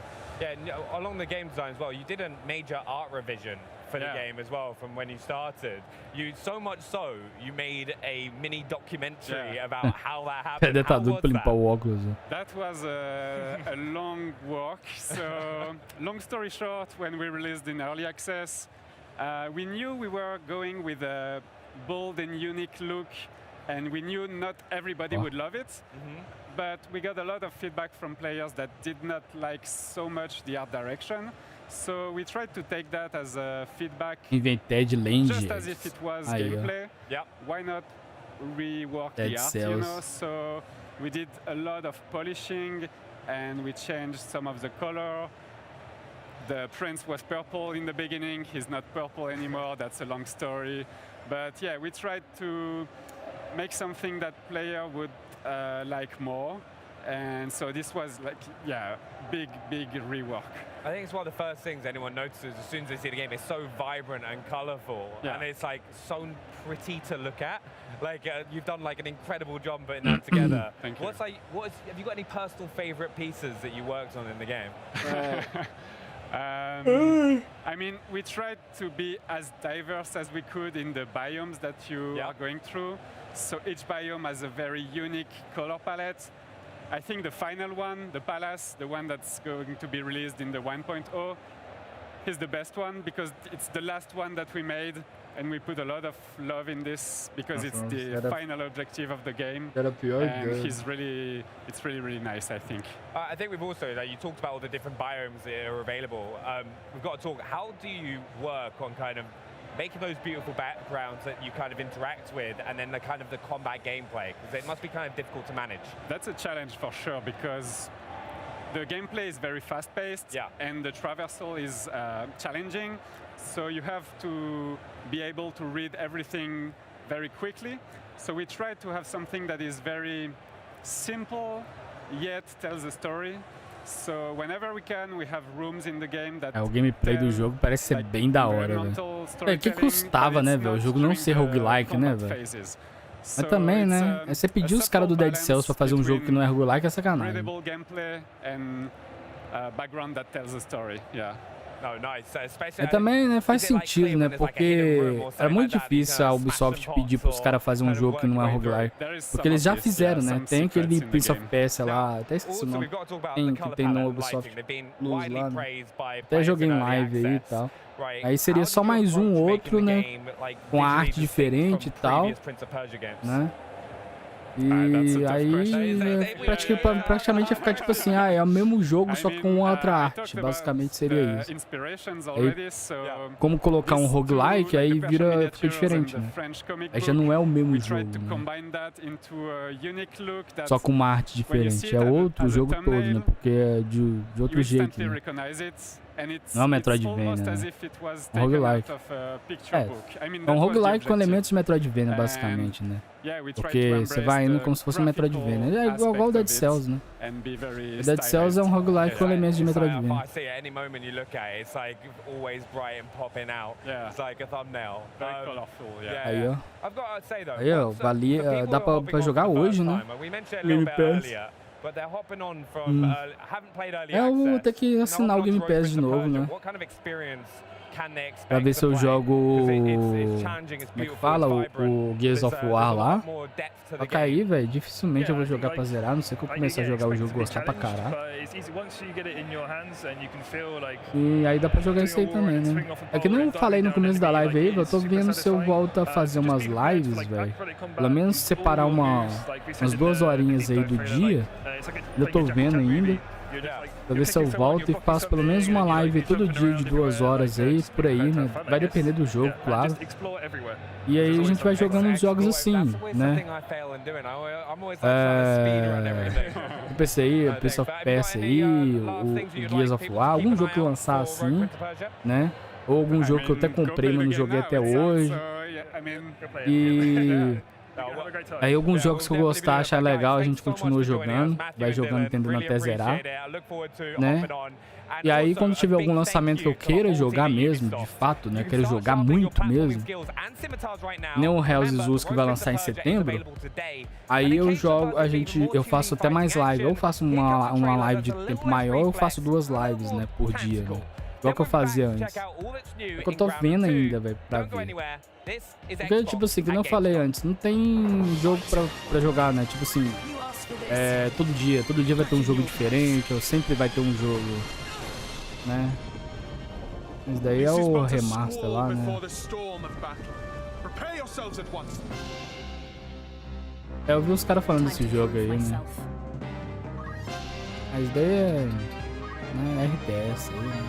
along the game design as well, you did a major art revision for the game as well from when you started. You so much so, you made a mini documentary about how that happened. How was that? That was a long walk. So, long story short, when we released in early access, we knew we were going with a bold and unique look, and we knew not everybody would love it. But we got a lot of feedback from players that did not like so much the art direction. So we tried to take that as a feedback, just as if it was gameplay. Yeah. Why not rework the art, you know? So we did a lot of polishing, and we changed some of the color. The prince was purple in the beginning. He's not purple anymore. That's a long story. But yeah, we tried to make something that player would like more, and so this was like big rework. I think it's one of the first things anyone notices as soon as they see the game. It's so vibrant and colorful, and it's like so pretty to look at. Like you've done like an incredible job putting that together. Thank you. Have you got any personal favorite pieces that you worked on in the game? I mean, we tried to be as diverse as we could in the biomes that you are going through. So each biome has a very unique color palette, I think the final one, the Palace, the one that's going to be released in the 1.0, is the best one because it's the last one that we made, and we put a lot of love in this because it's the final objective of the game. And it's really, really nice, I think. I think we've also, like, you talked about all the different biomes that are available. We've got to talk, how do you work on kind of making those beautiful backgrounds that you kind of interact with, and then the kind of the combat gameplay? Because it must be kind of difficult to manage. That's a challenge for sure, because the gameplay is very fast-paced, and the traversal is challenging. So you have to be able to read everything very quickly. So we try to have something that is very simple, yet tells a story. So whenever we can, we have rooms in the game that o gameplay do jogo parece ser bem da hora, velho. O que custava, né, velho? O jogo não ser roguelike, né, velho? Mas também, né? Você pediu os caras do Dead Cells pra fazer um jogo que não é roguelike é sacanagem. Mas também, né, faz sentido, né? Porque era muito difícil a Ubisoft pedir pros caras fazer um jogo que não é roguelike. Porque eles já fizeram, né? Tem aquele Prince of Persia lá, até esqueci o nome. Que tem no Ubisoft Plus lá, né? Até joguei em live aí e tal. Aí seria só mais um outro, né? Com a arte diferente e tal, né? E aí praticamente ia ficar tipo assim, é o mesmo jogo só com outra arte, basicamente seria isso. Aí, como colocar um roguelike, aí fica diferente, né? Aí já não é o mesmo jogo, né? Só com uma arte diferente, é outro jogo todo, né? Porque é de outro jeito, né? Não é um Metroidvania, né? É um roguelike. É um roguelike com elementos de Metroidvania, basicamente, né? Porque você vai indo como se fosse um Metroidvania. É igual o Dead Cells, né? O Dead Cells é um roguelike com elementos de Metroidvania. Aí, ó. Aí, ó, valia, dá pra jogar hoje, né? Game Pass. Eu vou ter que assinar o Game Pass de novo, né? Pra ver se eu jogo... Como é que fala? O Gears of War lá. Pra cair, velho, dificilmente eu vou jogar pra zerar. Não sei que eu começar a jogar o jogo e gostar pra caralho. E aí dá pra jogar isso aí também, né? É que não falei no começo da live aí, eu tô vendo se eu volto a fazer umas lives, velho. Pelo menos separar umas 2 horinhas aí do dia. Eu tô vendo ainda. Pra ver se eu volto e faço pelo menos uma live todo dia de 2 horas aí, por aí, né? Vai depender do jogo, claro. E aí a gente vai jogando uns jogos assim, né? O PC aí, o Prince of Persia aí, o Gears of War, algum jogo que eu lançar assim, né? Ou algum jogo que eu até comprei, mas não joguei até hoje. E... aí alguns jogos que eu gostar, achar legal, a gente continua jogando, vai jogando, tentando até zerar, né? E aí quando tiver algum lançamento que eu queira jogar mesmo, de fato, né? Quero jogar muito mesmo, nem o Hell's Zeus que vai lançar em setembro, aí eu jogo, eu faço até mais live, ou faço uma live de tempo maior, ou faço 2 lives, né, por dia, né? Igual que eu fazia antes. É que eu tô vendo ainda, velho, pra ver. Porque, tipo assim, que eu não falei antes, não tem jogo pra jogar, né? Tipo assim, todo dia vai ter um jogo diferente, ou sempre vai ter um jogo, né? Isso daí é o remaster lá, né? Eu vi os caras falando desse jogo aí, né? Mas daí é... né, RTS aí, né?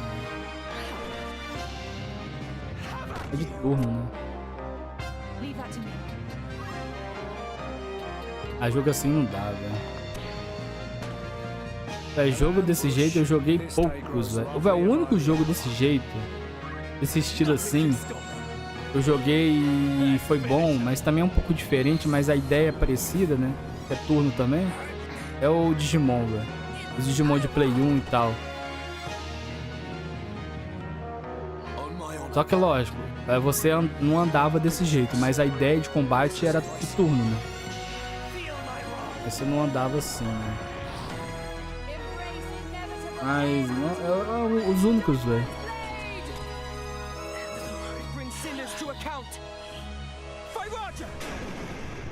É de turno, né? A jogo assim não dá, velho. Jogo desse jeito eu joguei poucos, velho. O único jogo desse jeito, desse estilo assim, eu joguei e foi bom, mas também é um pouco diferente, mas a ideia é parecida, né? É turno também. É o Digimon, velho. Os Digimon de Play 1 e tal. Só que lógico, você não andava desse jeito, mas a ideia de combate era de turno, né? Você não andava assim, né? Mas não, os únicos, velho.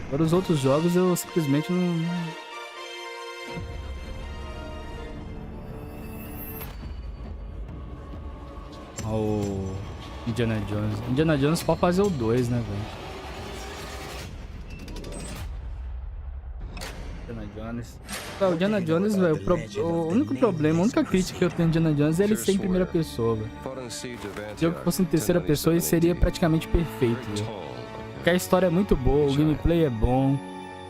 Agora os outros jogos eu simplesmente não O Indiana Jones. Indiana Jones pode fazer o 2, né, velho? Indiana Jones. O Indiana Jones, velho, o único problema, a única crítica que eu tenho de Indiana Jones é ele ser em primeira pessoa, velho. Se o jogo fosse em terceira pessoa, ele seria praticamente perfeito, velho. Porque a história é muito boa, o gameplay é bom,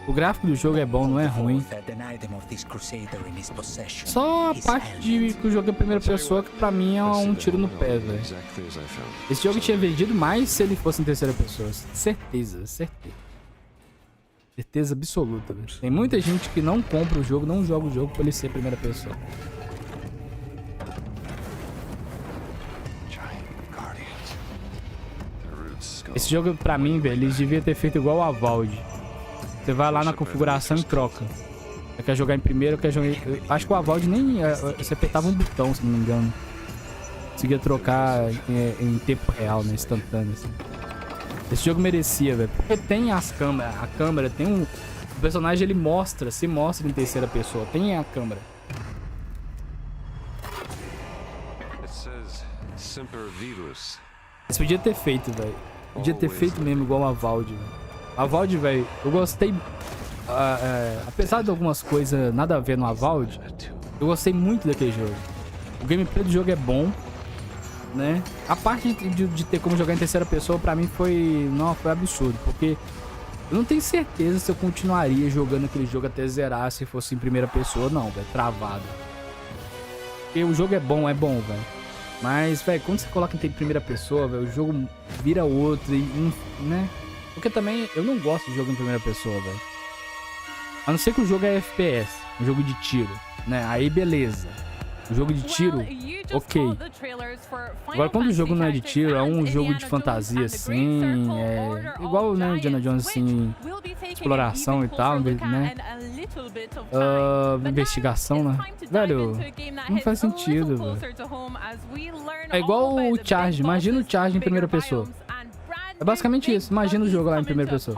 o gráfico do jogo é bom, não é ruim. Só a parte de que o jogo é em primeira pessoa que pra mim é um tiro no pé, velho. Esse jogo tinha vendido mais se ele fosse em terceira pessoa. Certeza, certeza. Certeza absoluta, velho. Tem muita gente que não compra o jogo, não joga o jogo por ele ser primeira pessoa. Esse jogo, pra mim, velho, eles deviam ter feito igual a Valve. Você vai lá na configuração e troca. Você quer jogar em primeiro, quer jogar... Eu acho que o Valve nem... Você apertava um botão, se não me engano. Conseguia trocar em tempo real, né? Instantâneo, assim. Esse jogo merecia, velho. Porque tem as câmeras. A câmera tem um... O personagem, ele se mostra em terceira pessoa. Tem a câmera. Isso podia ter feito, velho. Podia ter feito mesmo igual a Valve, velho. A Valve, velho, eu gostei... apesar de algumas coisas nada a ver no Valve, eu gostei muito daquele jogo. O gameplay do jogo é bom, né? A parte de ter como jogar em terceira pessoa, pra mim, foi absurdo. Porque eu não tenho certeza se eu continuaria jogando aquele jogo até zerar se fosse em primeira pessoa, não, velho. Travado. Porque o jogo é bom, velho. Mas, velho, quando você coloca em primeira pessoa, velho, o jogo vira outro e, né? Porque também eu não gosto de jogo em primeira pessoa, velho. A não ser que o jogo é FPS, um jogo de tiro, né? Aí beleza. O jogo de tiro, ok. Agora quando o jogo não é de tiro, é um jogo de fantasia, assim, igual, né, Indiana Jones, assim, exploração e tal, né? Investigação, né? Velho, não faz sentido, velho. É igual o Charge, imagina o Charge em primeira pessoa. É basicamente isso, imagina o jogo lá em primeira pessoa.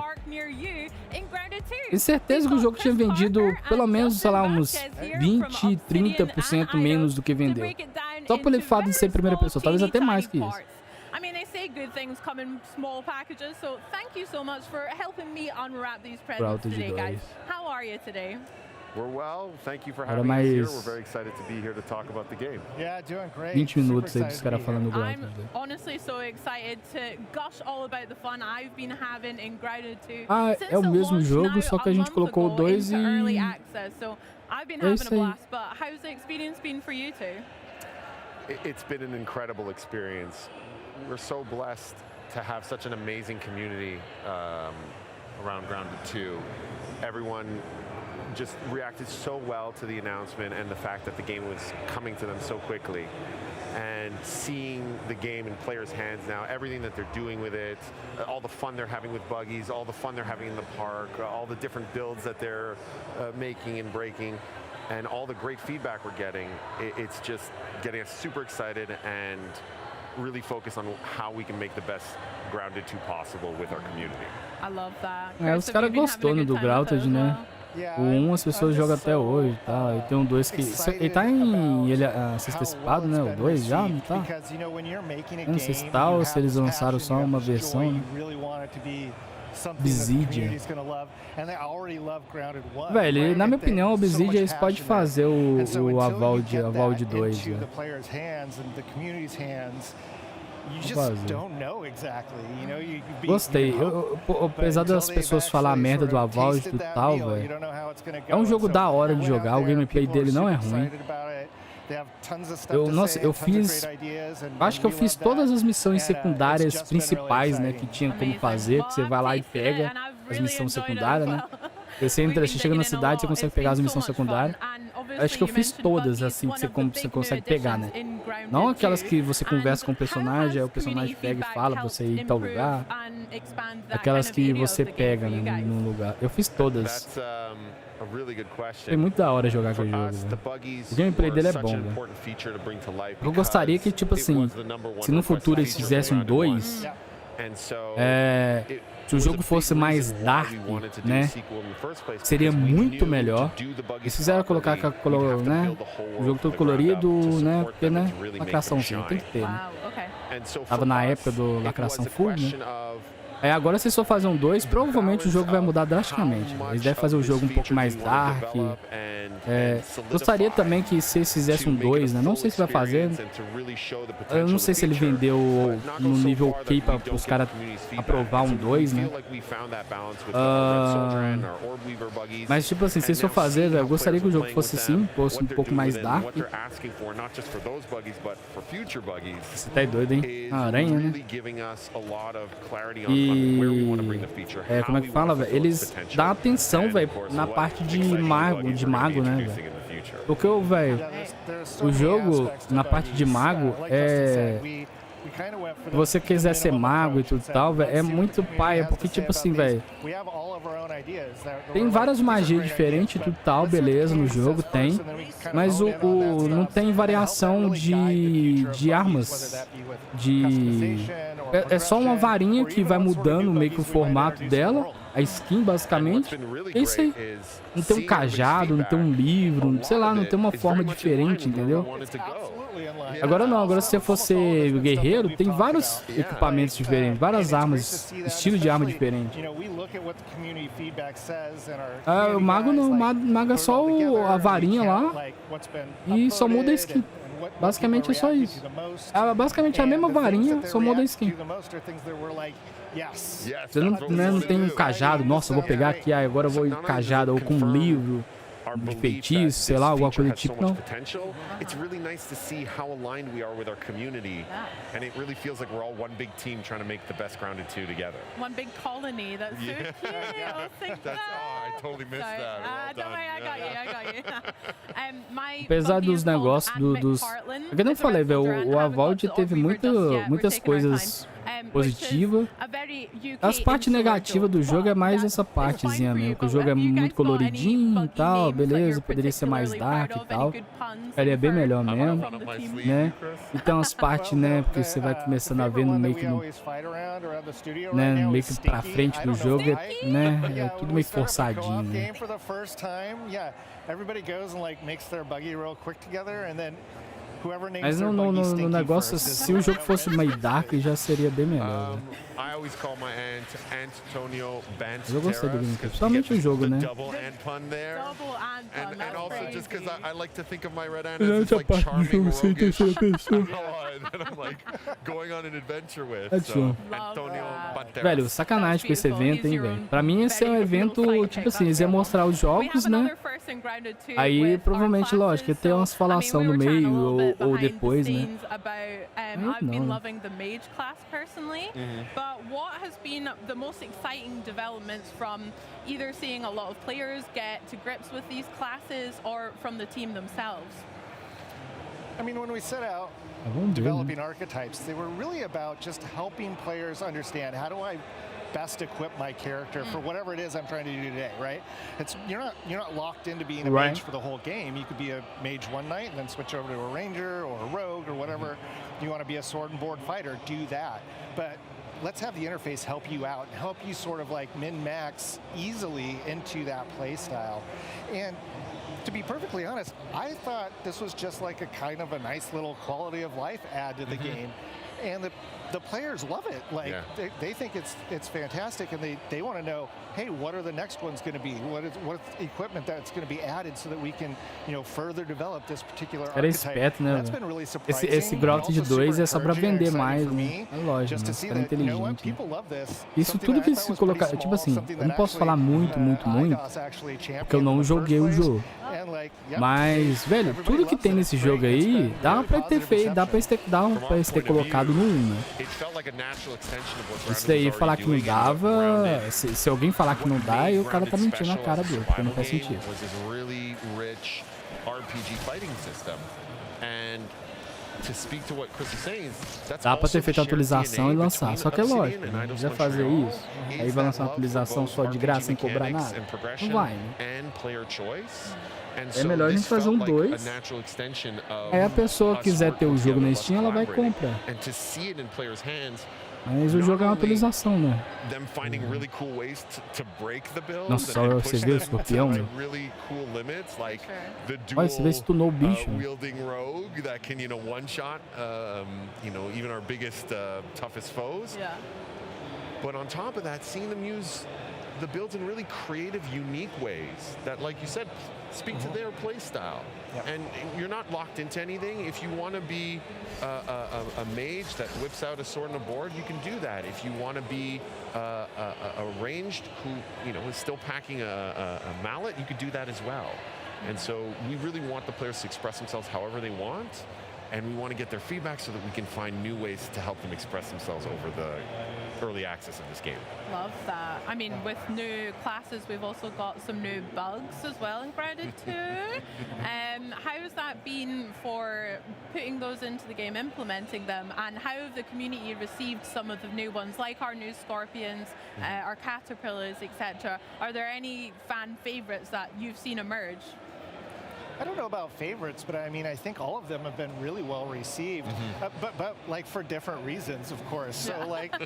Tenho certeza que o jogo tinha vendido pelo menos, sei lá, uns 20, 30% menos do que vendeu. Só pelo fato de ser em primeira pessoa, talvez até mais que isso. I mean, they say good things come in small packages, so thank you so much for helping me unwrap these presents today, guys. How are you today? We're well. Thank you for having us here. We're very excited to be here to talk about the game. Yeah, doing great. 20 minutos aí dos caras falando do I'm honestly so excited to gush all about the fun I've been having in Grounded 2. Ah, é o mesmo jogo, só que a gente colocou o 2 e So I've been having a blast, but how's the experience been for you two? It's been an incredible experience. We're so blessed to have such an amazing community around Grounded 2. Everyone just reacted so well to the announcement and the fact that the game was coming to them so quickly. And seeing the game in players' hands now, everything that they're doing with it, all the fun they're having with buggies, all the fun they're having in the park, all the different builds that they're making and breaking, and all the great feedback we're getting, it's just getting us super excited and really focus on how we can make the best Grounded 2 possible with our community. I love that. Os caras gostou do Grounded, né? O 1 as pessoas jogam até hoje e tal. E tem um 2 que... Ele tá em... Ele se antecipado, né? O 2 já, não tá? Eu não sei se tá ou se eles lançaram só uma versão, né? Obsidian. Velho, na minha opinião, o Obsidian eles podem fazer o Avald 2, né? Gostei. Apesar das pessoas falar merda do Avald e tal, velho. É um jogo da hora de jogar, o gameplay dele não é ruim. Eu fiz... Acho que eu fiz todas as missões secundárias principais, né? Que tinha como fazer, que você vai lá e pega as missões secundárias, né? Você chega na cidade, você consegue pegar as missões secundárias. Acho que eu fiz todas, assim, que você consegue pegar, né? Não aquelas que você conversa com o personagem, aí o personagem pega e fala pra você ir em tal lugar. Aquelas que você pega, né, num lugar. Eu fiz todas. Foi muito da hora jogar aquele jogo, né? O gameplay dele é bom, né? Eu gostaria que, tipo assim, se no futuro eles fizessem um 2, Se o jogo fosse mais dark, né, seria muito melhor. E se fizeram colocar, né, o jogo todo colorido, né, porque, né, lacraçãozinho tem que ter, né. Tava na época do lacração full, né. Agora se for fazer um 2, provavelmente o jogo vai mudar drasticamente. Eles devem fazer o jogo um pouco mais dark. Gostaria também que se eles fizessem um 2, né? Não sei se vai fazer. Eu não sei se ele vendeu no nível ok para os caras aprovar um 2, né? Mas tipo assim, se eles for fazer, eu gostaria que o jogo fosse assim, fosse um pouco mais dark. Você tá doido, hein? A aranha, né? Como é que fala, velho? Eles dão atenção, velho, na parte de mago, né, velho? Porque, velho, o jogo, na parte de mago, se você quiser ser mago e tudo e tal, velho, é muito paia, porque, tipo assim, velho, tem várias magias diferentes e tudo e tal, beleza, no jogo tem, mas não tem variação de armas, é só uma varinha que vai mudando meio que o formato dela, a skin, basicamente. É isso aí. Não tem um cajado, não tem um livro, sei lá, não tem uma forma diferente, entendeu? Agora não, agora se você fosse guerreiro, tem vários equipamentos diferentes, várias armas, estilo de arma diferente. O mago não, o mago é só a varinha lá e só muda a skin. Basicamente é só isso. Basicamente é a mesma varinha, só muda a skin. Você não tem um cajado, nossa, eu vou pegar aqui, agora eu vou ir cajado ou com um livro de feitiço, sei lá, alguma coisa do tipo, não. It's really nice to see how aligned we are with our community, and it really feels like we're all one big team trying to make the best Grounded 2 together. One big colony, that's so cute. I totally missed that. Don't worry, I got you. Apesar dos negócios, eu não falei, velho, o Avald teve muitas coisas positivas. As partes negativas do jogo é mais essa partezinha mesmo, que o jogo é muito coloridinho e tal, beleza, poderia ser mais dark e tal. Ele é bem melhor mesmo, né? Então as partes, né, porque você vai começando a ver no meio que meio que pra frente do jogo, né, é tudo meio forçadinho, né? Mas no negócio, se o jogo fosse meio dark, já seria bem melhor. Né? Mas eu gostei do Gamecom, principalmente o jogo, né? Durante a parte do jogo sem terceira pessoa. Velho, sacanagem com esse evento, hein, velho? Pra mim esse é um evento, tipo assim, eles iam mostrar os jogos, né? Aí provavelmente, lógico, ia ter umas falação no meio ou depois, né? Não. But what has been the most exciting developments from either seeing a lot of players get to grips with these classes or from the team themselves? I mean, when we set out developing archetypes, they were really about just helping players understand how do I best equip my character for whatever it is I'm trying to do today, right? You're not locked into being a mage for the whole game. You could be a mage one night and then switch over to a ranger or a rogue or whatever. You want to be a sword and board fighter, do that. But let's have the interface help you out and help you sort of like min-max easily into that play style. And to be perfectly honest, I thought this was just like a kind of a nice little quality of life add to the game. And the players love it. Like they think it's fantastic, and they want to know, hey, what are the next ones going to be? What equipment that's going to be added so that we can, further develop this particular archetype. Esperto, né? Esse Grounded 2 é só pra vender mais, né? É lógico, né? Cara inteligente. Né? Isso tudo que se colocar, tipo assim, eu não posso falar muito, porque eu não joguei o jogo. Mas, velho, tudo que tem nesse jogo aí, dá pra ter feito, dá pra eles ter colocado no 1, né? Isso daí, falar que não dava, se alguém falar que não dá, aí o cara tá mentindo na cara dele, porque não faz sentido. Dá pra ter feito a atualização e lançar, só que é lógico, né? Já fazer isso, aí vai lançar uma atualização só de graça, sem cobrar nada, não vai, né? É melhor a gente fazer um 2. Aí a pessoa quiser ter o jogo na Steam, ela vai comprar. Mas o jogo é uma atualização, né? Them finding really cool ways to break the build. Nossa, and você push vê o them escorpião, to né? really cool limits, like the Olha, você vê se tunou o bicho. wielding rogue that can, one shot, even our biggest, toughest foes. Yeah. But on top of that, seeing them use the builds in really creative, unique ways that, like you said, speak to their play style. And you're not locked into anything. If you want to be a mage that whips out a sword and a board, you can do that. If you want to be a ranged who is still packing a mallet, you could do that as well. And so we really want the players to express themselves however they want, and we want to get their feedback so that we can find new ways to help them express themselves over the early access of this game. Love that. I mean, with new classes, we've also got some new bugs as well in Grounded 2. How has that been for putting those into the game, implementing them, and how have the community received some of the new ones, like our new scorpions, our caterpillars, etc.? Are there any fan favorites that you've seen emerge? I don't know about favorites, but I mean, I think all of them have been really well received, but like for different reasons, of course. So like,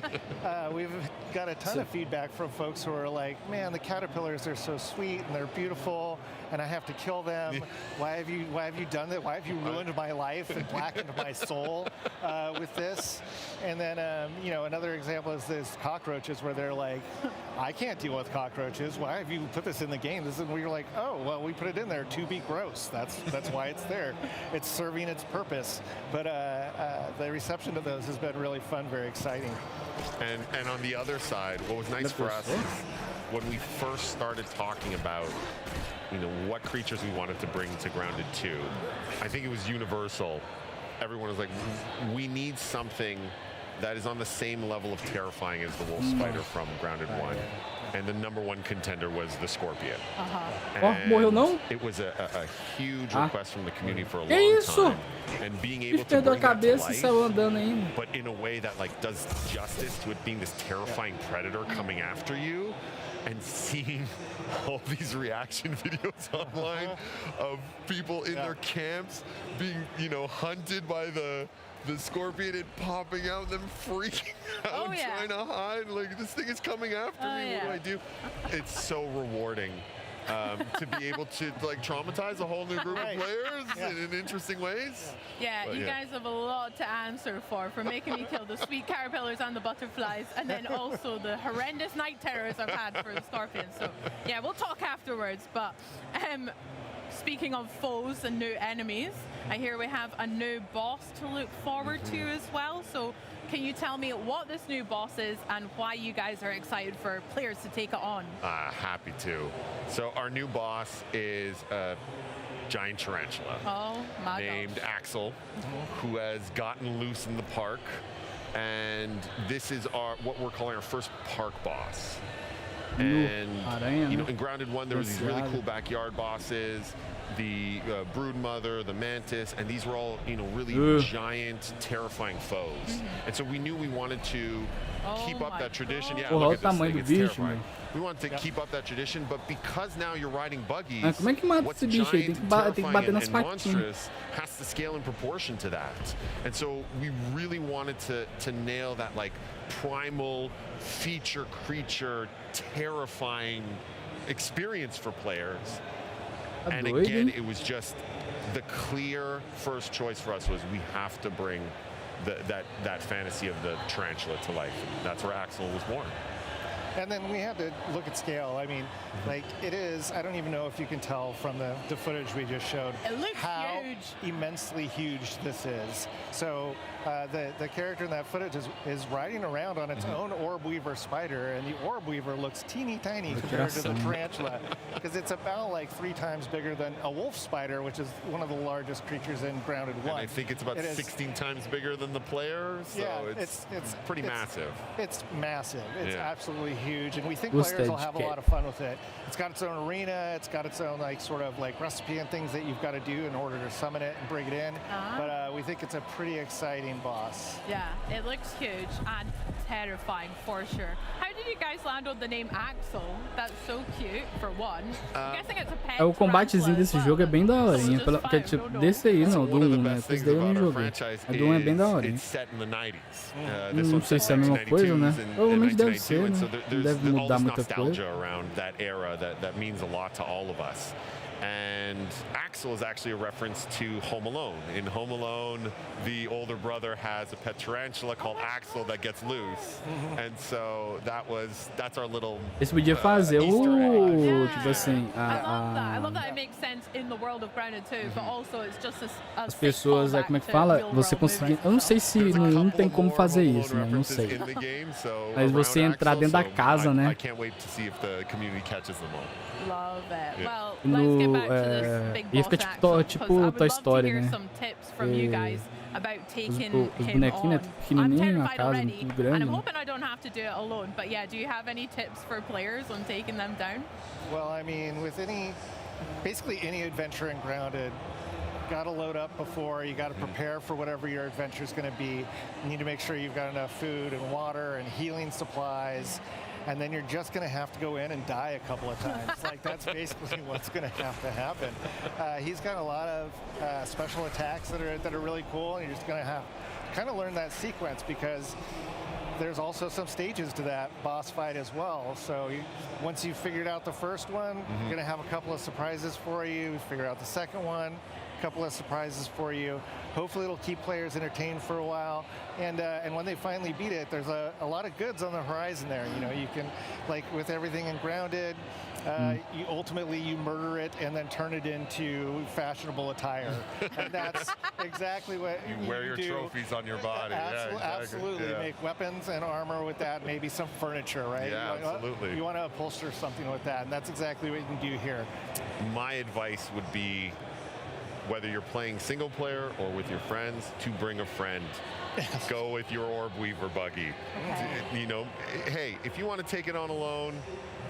we've got a ton of feedback from folks who are like, man, the caterpillars are so sweet and they're beautiful, and I have to kill them. Why have you done that? Why have you ruined my life and blackened my soul with this? And then, another example is this cockroaches, where they're like, I can't deal with cockroaches. Why have you put this in the game? This is where you're like, oh, well, we put it in there to be gross. That's why it's there. It's serving its purpose. But the reception to those has been really fun, very exciting. And on the other side, what was nice for us is when we first started talking about what creatures we wanted to bring to Grounded 2, I think it was universal. Everyone was like, we need something that is on the same level of terrifying as the wolf spider from Grounded 1. And the #1 contender was the scorpion. Morreu não? It was a huge request from the community for a long time. And being able to bring that to life, but in a way that does justice to it being this terrifying predator coming after you, and seeing all these reaction videos online of people in their camps being, hunted by the scorpion and popping out, them freaking out, trying to hide. Like, this thing is coming after me. What do? It's so rewarding to be able to traumatize a whole new group of players in interesting ways. Yeah, but you guys have a lot to answer for making me kill the sweet caterpillars and the butterflies, and then also the horrendous night terrors I've had for the scorpions. So yeah, we'll talk afterwards. But speaking of foes and new enemies, I hear we have a new boss to look forward to as well. So can you tell me what this new boss is and why you guys are excited for players to take it on? Happy to. So our new boss is a giant tarantula named Axel, who has gotten loose in the park. And this is what we're calling our first park boss. And in Grounded 1, there was these really cool backyard bosses, the brood mother, the mantis, and these were all really giant, terrifying foes. And so we knew we wanted to keep up that tradition. Yeah, look at this thing, it's terrifying. We wanted to keep up that tradition, but because now you're riding buggies, what's giant, terrifying, and monstrous has to scale in proportion to that. And so we really wanted to nail that primal feature creature terrifying experience for players. And again, it was just the clear first choice for us was we have to bring that fantasy of the tarantula to life. And that's where Axel was born. And then we had to look at scale. I mean, it is, I don't even know if you can tell from the footage we just showed how immensely huge this is. So the character in that footage is riding around on its own orb weaver spider, and the orb weaver looks teeny tiny compared to the tarantula, because it's about 3 times bigger than a wolf spider, which is one of the largest creatures in Grounded 1. And I think it's about 16 times bigger than the player, so it's pretty massive. It's massive. It's absolutely huge, and we think players will have a lot of fun with it. It's got its own arena. It's got its own recipe and things that you've got to do in order to summon it and bring it in. But we think it's a pretty exciting boss. Yeah, it looks huge and terrifying for sure. How do did you guys land on the name Axel? That's so cute, for one. I'm guessing it's a pet O combatezinho desse jogo é bem daorinha. Porque, tipo, desse aí não, do 1, né? Esse daí eu nem joguei. A do 1 é bem daorinha. Não sei se é a mesma coisa, né? Provavelmente deve ser, né? Não deve mudar muita coisa. And Axel is actually a reference to Home Alone. In Home Alone, the older brother has a pet tarantula called Axel that gets loose. And so that's our little Esse podia fazer o tipo assim, I love that it makes sense in the world of Grounded 2, but also it's just as pessoas, como é que fala? Você conseguir, eu não sei se no 1 tem como fazer isso, né? Não sei. Mas você entrar dentro da casa, né? Love it. Well, No, let's get back to this big ia boss ficar Axel, tipo 'cause I would Toy love Story, to hear né? some tips from you guys about taking Os him bonequinhos, né? on. Pequenininho, a I'm terrified casa already, muito and grande. I'm Né? hoping I don't have to do it alone. But yeah, do you have any tips for players on taking them down? Well, I mean, with basically any adventure in Grounded, got to load up before, you got to prepare for whatever your adventure is going to be. You need to make sure you've got enough food and water and healing supplies. And then you're just going to have to go in and die a couple of times. Like, that's basically what's going to happen. He's got a lot of special attacks that are really cool, and you're just going to have to kind of learn that sequence, because there's also some stages to that boss fight as well. So once you've figured out the first one, you're going to have a couple of surprises for you. Figure out the second one, a couple of surprises for you. Hopefully it'll keep players entertained for a while. And when they finally beat it, there's a lot of goods on the horizon there. You know, you can, like with everything in Grounded, you ultimately murder it and then turn it into fashionable attire. And that's exactly what you wear your do. trophies on your body. Absolutely. Yeah. Make weapons and armor with that, maybe some furniture, right? Yeah, absolutely. You want to upholster something with that, and that's exactly what you can do here. My advice would be, whether you're playing single player or with your friends, to bring a friend. Go with your Orb Weaver buggy. Okay. You know, hey, if you want to take it on alone,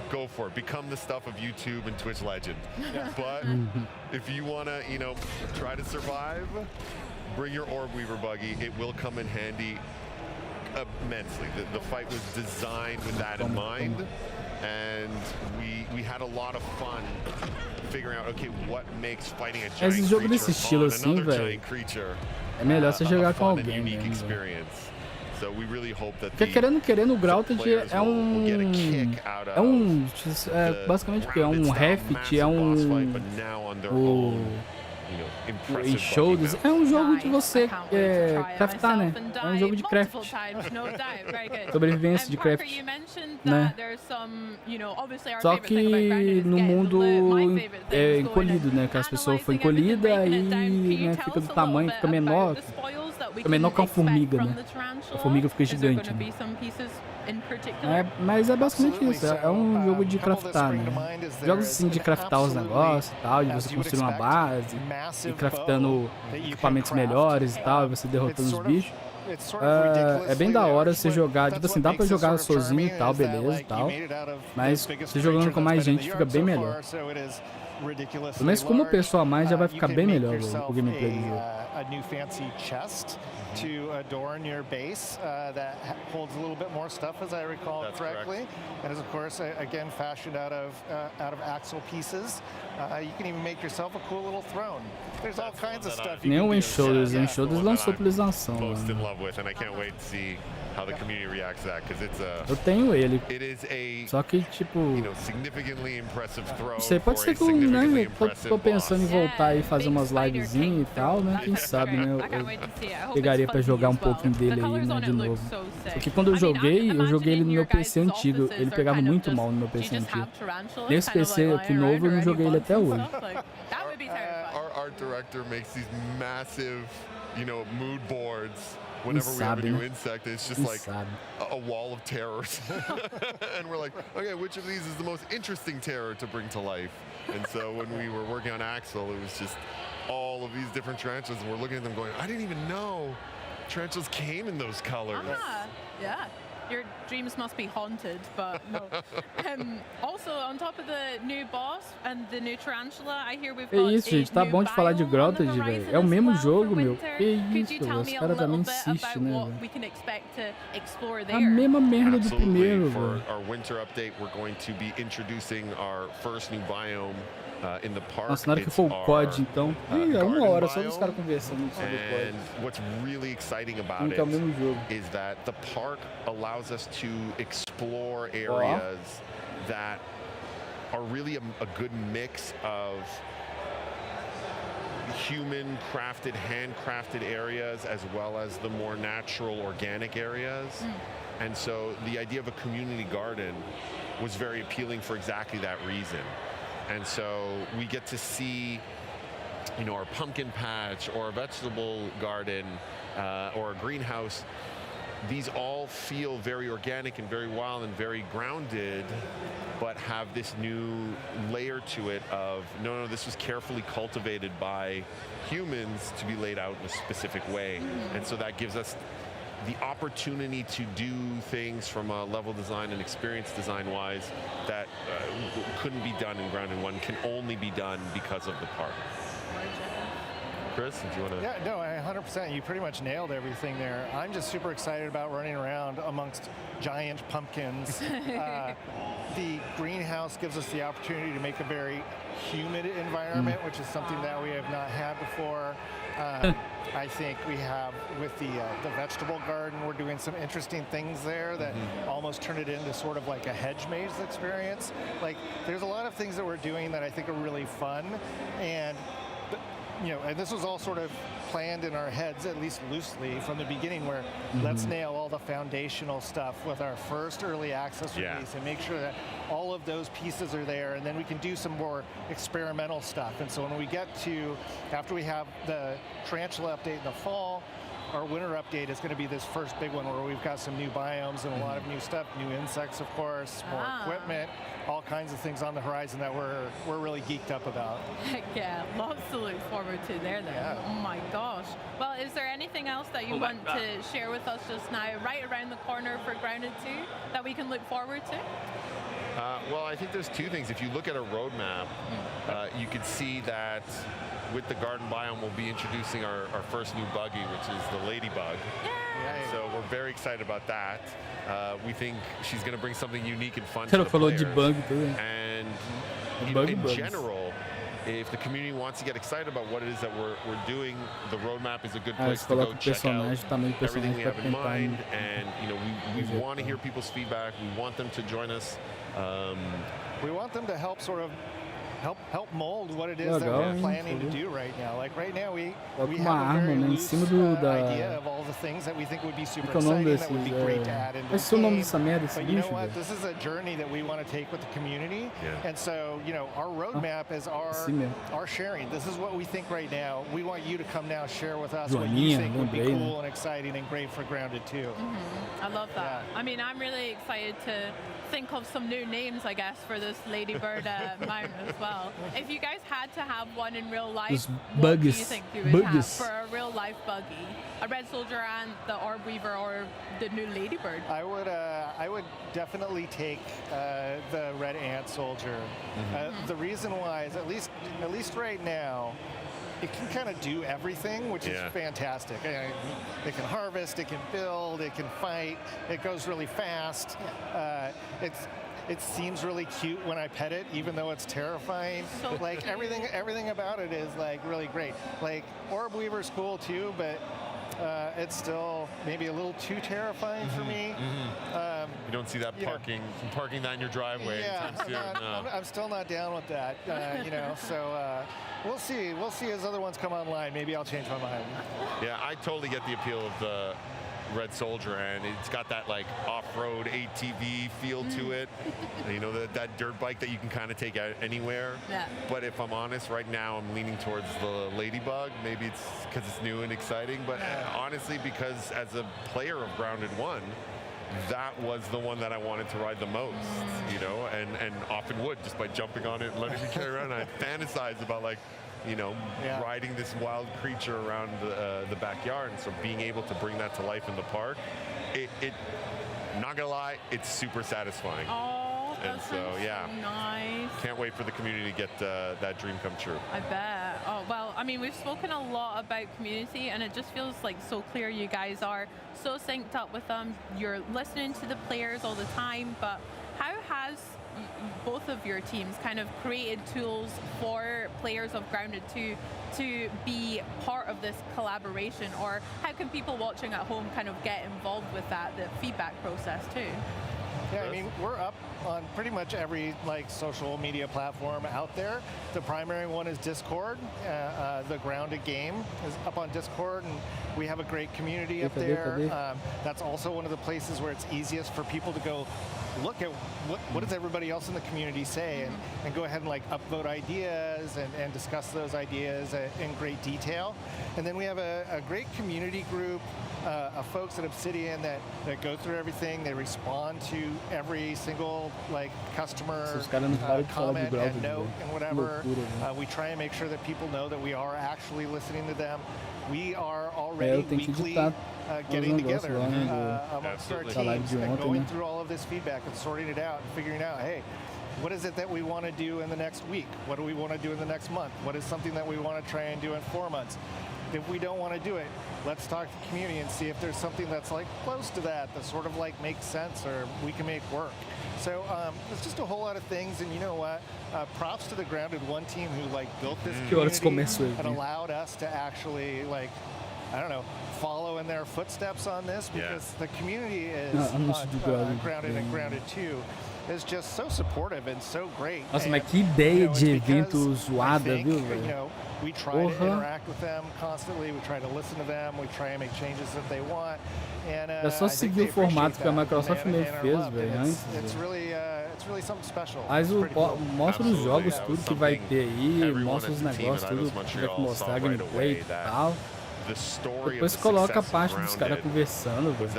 go for it. Become the stuff of YouTube and Twitch legend. Yeah. But if you want to, you know, try to survive, bring your Orb Weaver buggy. It will come in handy immensely. The fight was designed with that in mind, and we had a lot of fun figuring out, okay, what makes fighting a giant Esse jogo desse estilo assim, velho, é melhor você jogar com alguém mesmo. Porque querendo o Grounded é basicamente porque é um Raft, é um Shows, é um jogo de você craftar, né? É um jogo de craft. Sobrevivência de craft, né? Só que no mundo encolhido, né? Que as pessoas foram encolhidas e né, fica do tamanho, fica menor que uma formiga, né? A formiga fica gigante, né? Mas é basicamente isso, é um jogo de craftar, né? Jogos assim de craftar os negócios e tal, de você construir uma base, e craftando equipamentos melhores e tal, e você derrotando os bichos. É bem da hora você jogar, tipo assim, dá pra jogar sozinho e tal, beleza e tal, mas você jogando com mais gente fica bem melhor. Mas como pessoa a mais já vai ficar bem melhor o gameplay do jogo. To adorn your base that holds a little bit more stuff, as I recall correctly, and is of course again fashioned out of axle pieces. You can even make yourself a cool little throne. There's all kinds of stuff. Nem o Enshoulders lançou atualização. Most in love with, and I can't wait to see how the community reacts to that, because it's a. Eu tenho ele. Só que tipo, não sei, pode ser que eu, né, tô pensando em voltar e fazer umas livezinhas e tal, né? Quem sabe, né? Eu pegaria pra jogar um pouquinho dele aí, né, de novo. Porque quando eu joguei ele no meu PC antigo. Ele pegava muito mal no meu PC antigo. Nesse PC aqui novo eu não joguei ele até hoje. Our art director makes these massive, you know, mood boards. Whenever we have a new insect, it's just like a wall of terrors. And we're like, okay, which of these is the most interesting terror to bring to life? And so when we were working on Axel, it was just all of these different tarantulas, and we're looking at them going, I didn't even know tarantulas came in those colors. Yeah. Your dreams must be haunted, but no. Also on top of the new boss and the new tarantula, I hear we've Que got isso, gente, tá bom de falar de grotas, velho. É o mesmo jogo, meu. Que isso, velho. Os caras também insistem, né, velho? A mesma merda do primeiro, velho. For our winter update, we're going to be introducing our first new biome in the park. Nossa, na hora que for o COD, então. Ih, é 1 hora só dos caras conversando sobre o COD. And what's really exciting about it is that the park allows us to explore areas that are really a good mix of human crafted, handcrafted areas as well as the more natural organic areas. And so the idea of a community garden was very appealing for exactly that reason. And so we get to see, you know, our pumpkin patch or a vegetable garden or a greenhouse. These all feel very organic and very wild and very grounded, but have this new layer to it of, no, this was carefully cultivated by humans to be laid out in a specific way. And so that gives us the opportunity to do things from a level design and experience design wise that couldn't be done in Grounded 1, can only be done because of the park. Chris, did you want to? Yeah, no, 100%. You pretty much nailed everything there. I'm just super excited about running around amongst giant pumpkins. The greenhouse gives us the opportunity to make a very humid environment, which is something that we have not had before. I think we have with the vegetable garden, we're doing some interesting things there that almost turn it into sort of like a hedge maze experience. Like, there's a lot of things that we're doing that I think are really fun, and you know, and this was all sort of planned in our heads, at least loosely, from the beginning, where let's nail all the foundational stuff with our first early access release and make sure that all of those pieces are there, and then we can do some more experimental stuff. And so when we get to, after we have the tarantula update in the fall, our winter update is going to be this first big one where we've got some new biomes and a lot of new stuff, new insects, of course, more equipment, all kinds of things on the horizon that we're really geeked up about. Heck yeah, lots to look forward to there then. Yeah. Oh my gosh. Well, is there anything else that you want to share with us just now, right around the corner for Grounded 2, that we can look forward to? Well, I think there's two things. If you look at a roadmap, you could see that with the garden biome, we'll be introducing our first new buggy, which is the ladybug. Yay. So we're very excited about that. We think she's going to bring something unique and fun to the players. And you know, in general, if the community wants to get excited about what it is that we're doing, the roadmap is a good place to go check out everything we have in mind. And you know, we want to hear people's feedback. We want them to join us. We want them to help sort of help mold what it is that we're planning to do right now. Like right now, we have a very loose idea of all the things that we think would be super exciting, that would be great to add into the game. But you know what? This is a journey that we want to take with the community. And so, you know, our roadmap is our sharing. This is what we think right now. We want you to come now share with us what you think would be cool and exciting and great for Grounded 2. I love that. I mean, I'm really excited to think of some new names, I guess, for this Ladybird mount as well. If you guys had to have one in real life, what do you think you would have for a real life buggy? A Red Soldier and the Orb Weaver, or the new Ladybird? I would definitely take the Red Ant Soldier. The reason why is at least right now, it can kind of do everything, which is fantastic. It can harvest, it can build, it can fight, it goes really fast. It seems really cute when I pet it, even though it's terrifying. So like everything about it is like really great. Like Orb Weaver's cool too, but it's still maybe a little too terrifying for me. You don't see that parking that in your driveway anytime soon. I'm still not down with that. You know, so we'll see. We'll see as other ones come online. Maybe I'll change my mind. Yeah, I totally get the appeal of the Red Soldier, and it's got that like off-road ATV feel to it. You know, that dirt bike that you can kind of take out anywhere. But if I'm honest, right now I'm leaning towards the Ladybug. Maybe it's because it's new and exciting, but honestly, because as a player of Grounded 1, that was the one that I wanted to ride the most, you know, and often would, just by jumping on it and letting me carry around. And I fantasize about, like, you know, riding this wild creature around the backyard. And so being able to bring that to life in the park, it not gonna lie, it's super satisfying. Oh, and so nice. Can't wait for the community to get that dream come true. I bet. Oh, well, I mean, we've spoken a lot about community, and it just feels like so clear you guys are so synced up with them. You're listening to the players all the time, but how has both of your teams kind of created tools for players of Grounded 2 to be part of this collaboration, or how can people watching at home kind of get involved with that, the feedback process too? Yeah, I mean, we're up on pretty much every social media platform out there. The primary one is Discord. The Grounded game is up on Discord, and we have a great community up there. That's also one of the places where it's easiest for people to go look at what does everybody else in the community say, and go ahead and upvote ideas and discuss those ideas in great detail. And then we have a great community group of folks at Obsidian that go through everything. They respond to every single customer comment and note and whatever. We try and make sure that people know that we are actually listening to them. We are already weekly getting together amongst our teams and going through all of this feedback and sorting it out and figuring out, hey, what is it that we want to do in the next week? What do we want to do in the next month? What is something that we want to try and do in 4 months? If we don't want to do it, let's talk to the community and see if there's something that's close to that sort of makes sense or we can make work. So it's just a whole lot of things, and you know what? Props to the Grounded 1 team who built this community and allowed us to actually I don't know, follow in their footsteps on this, because the community is on Grounded and Grounded 2 is just so supportive and so great. Nossa, mas que ideia de evento zoada, viu, velho? We try to interact with them constantly. We try to listen to them. We try and make changes that they want. And é só seguir o formato que a Microsoft meio fez, velho, antes. It's really something special. Mas mostra os jogos, tudo que vai ter aí, mostra os negócios, tudo que tiver que mostrar, gameplay e tal. Depois coloca a parte dos caras conversando, velho.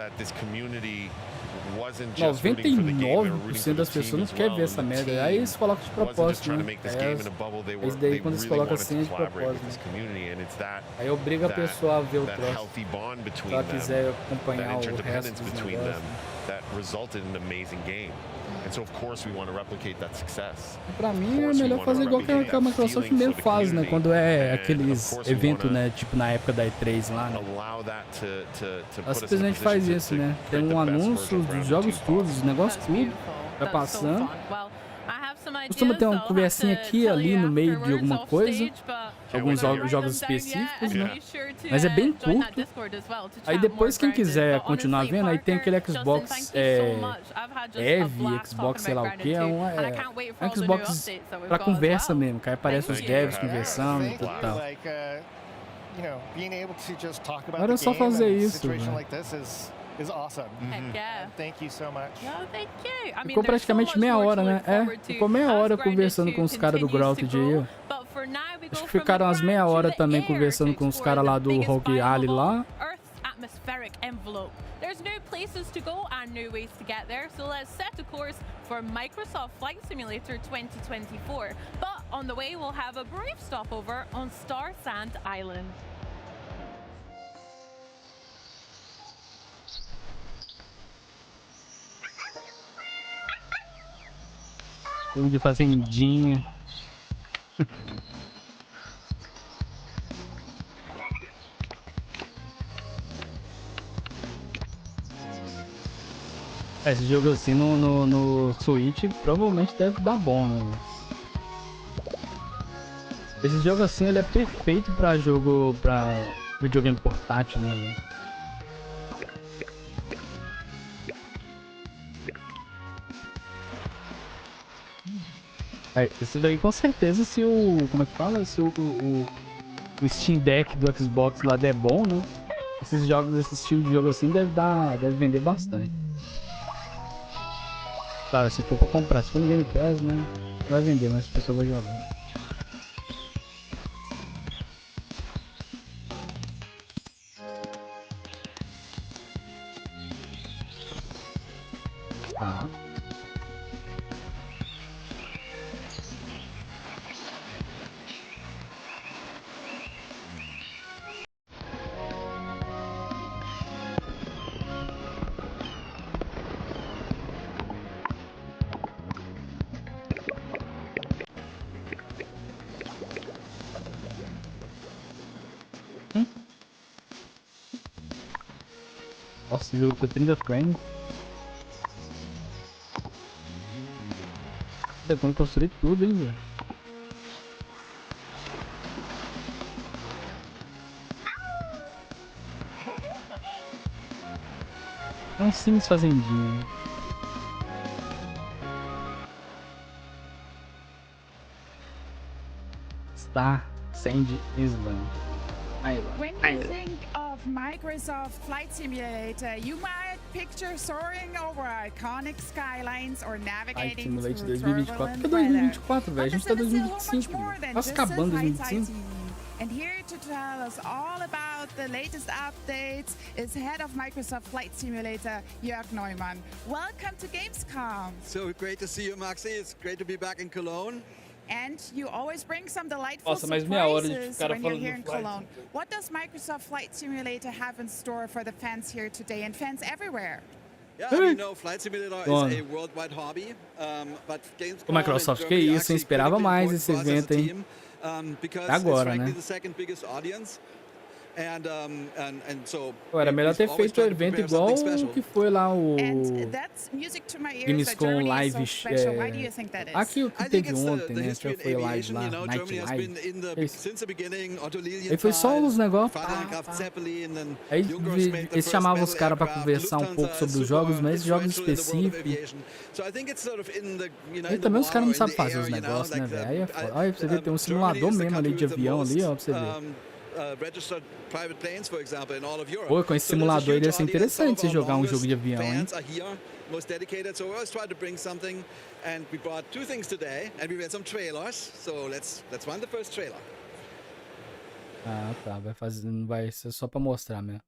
99% das pessoas não quer ver essa merda. Aí eles colocam de propósito, né? Esse daí, quando eles colocam assim, é de propósito, né? Aí obriga a pessoa a ver o troço, se ela quiser acompanhar o resto dos negócios. Pra mim é melhor fazer igual que a Microsoft mesmo faz, né? Quando é aqueles eventos, né? Tipo na época da E3 lá, né? Ela simplesmente faz isso, né? Tem um anúncio dos jogos todos, dos negócios tudo, vai passando. Costuma ter uma conversinha aqui e ali no meio de alguma coisa, alguns jogos específicos, né? Mas é bem curto. Aí depois, quem quiser continuar vendo, aí tem aquele Xbox Heavy, Xbox sei lá o que, é um Xbox pra conversa mesmo, que aí aparece os devs conversando e tudo tal. Agora é só fazer isso, né? Is awesome. Heck yeah. Thank you so much. No, thank you. I mean, ficou praticamente meia hora, né? Ficou meia hora conversando com os caras do Grounded aí. Acho que ficaram umas meia hora também conversando com os caras lá do Rogue Alley lá. Atmospheric envelope. There's new places to go and new ways to get there, so let's set a course for Microsoft Flight Simulator 2024. But on the way, we'll have a brief stopover on Star Sand Island. Tudo de fazendinha. Esse jogo assim no Switch provavelmente deve dar bom, né? Esse jogo assim ele é perfeito pra videogame portátil, né? Esse daí com certeza, se o... como é que fala? Se o Steam Deck do Xbox lá der bom, né? Esses jogos, esse estilo de jogo assim deve vender bastante. Claro, se for pra comprar, se for no Game Pass, né? Vai vender, mas a pessoa vai jogar. Tá. Nossa, o jogo com 30 frames. Tem como construir tudo, hein, velho. É um Sims fazendinho. Star Sand Island. When you think of Microsoft Flight Simulator, you might picture soaring over iconic skylines or navigating through 2024. Por que 2024, velho? A gente tá em 2025. Quase acabando 2025. And here to tell us all about the latest updates is head of Microsoft Flight Simulator, Jörg Neumann. Welcome to Gamescom. So great to see you, Maxi. It's great to be back in Cologne. And you always bring some delightful surprises when you're here in Cologne. What does Microsoft Flight Simulator have in store for the fans here today and fans everywhere? Yeah, I mean, no, Flight Simulator is a worldwide hobby, but Gamescom o Microsoft, que isso, hein? Esperava mais esse evento, hein? Agora, né? Era melhor ter feito o evento igual o que foi lá o Gamescom Live. Aqui o que teve ontem, né? Que foi live lá, Night Live. Aí foi só os negócios. Aí eles chamavam os caras pra conversar um pouco sobre os jogos, mas jogos específicos. E também os caras não sabem fazer os negócios, né, velho? Aí é foda. Olha, pra você ver, tem um simulador mesmo ali de avião ali, ó, pra você ver. Pô, com esse simulador ia ser interessante você jogar um jogo de avião, hein? Ah, tá, vai ser só pra mostrar mesmo.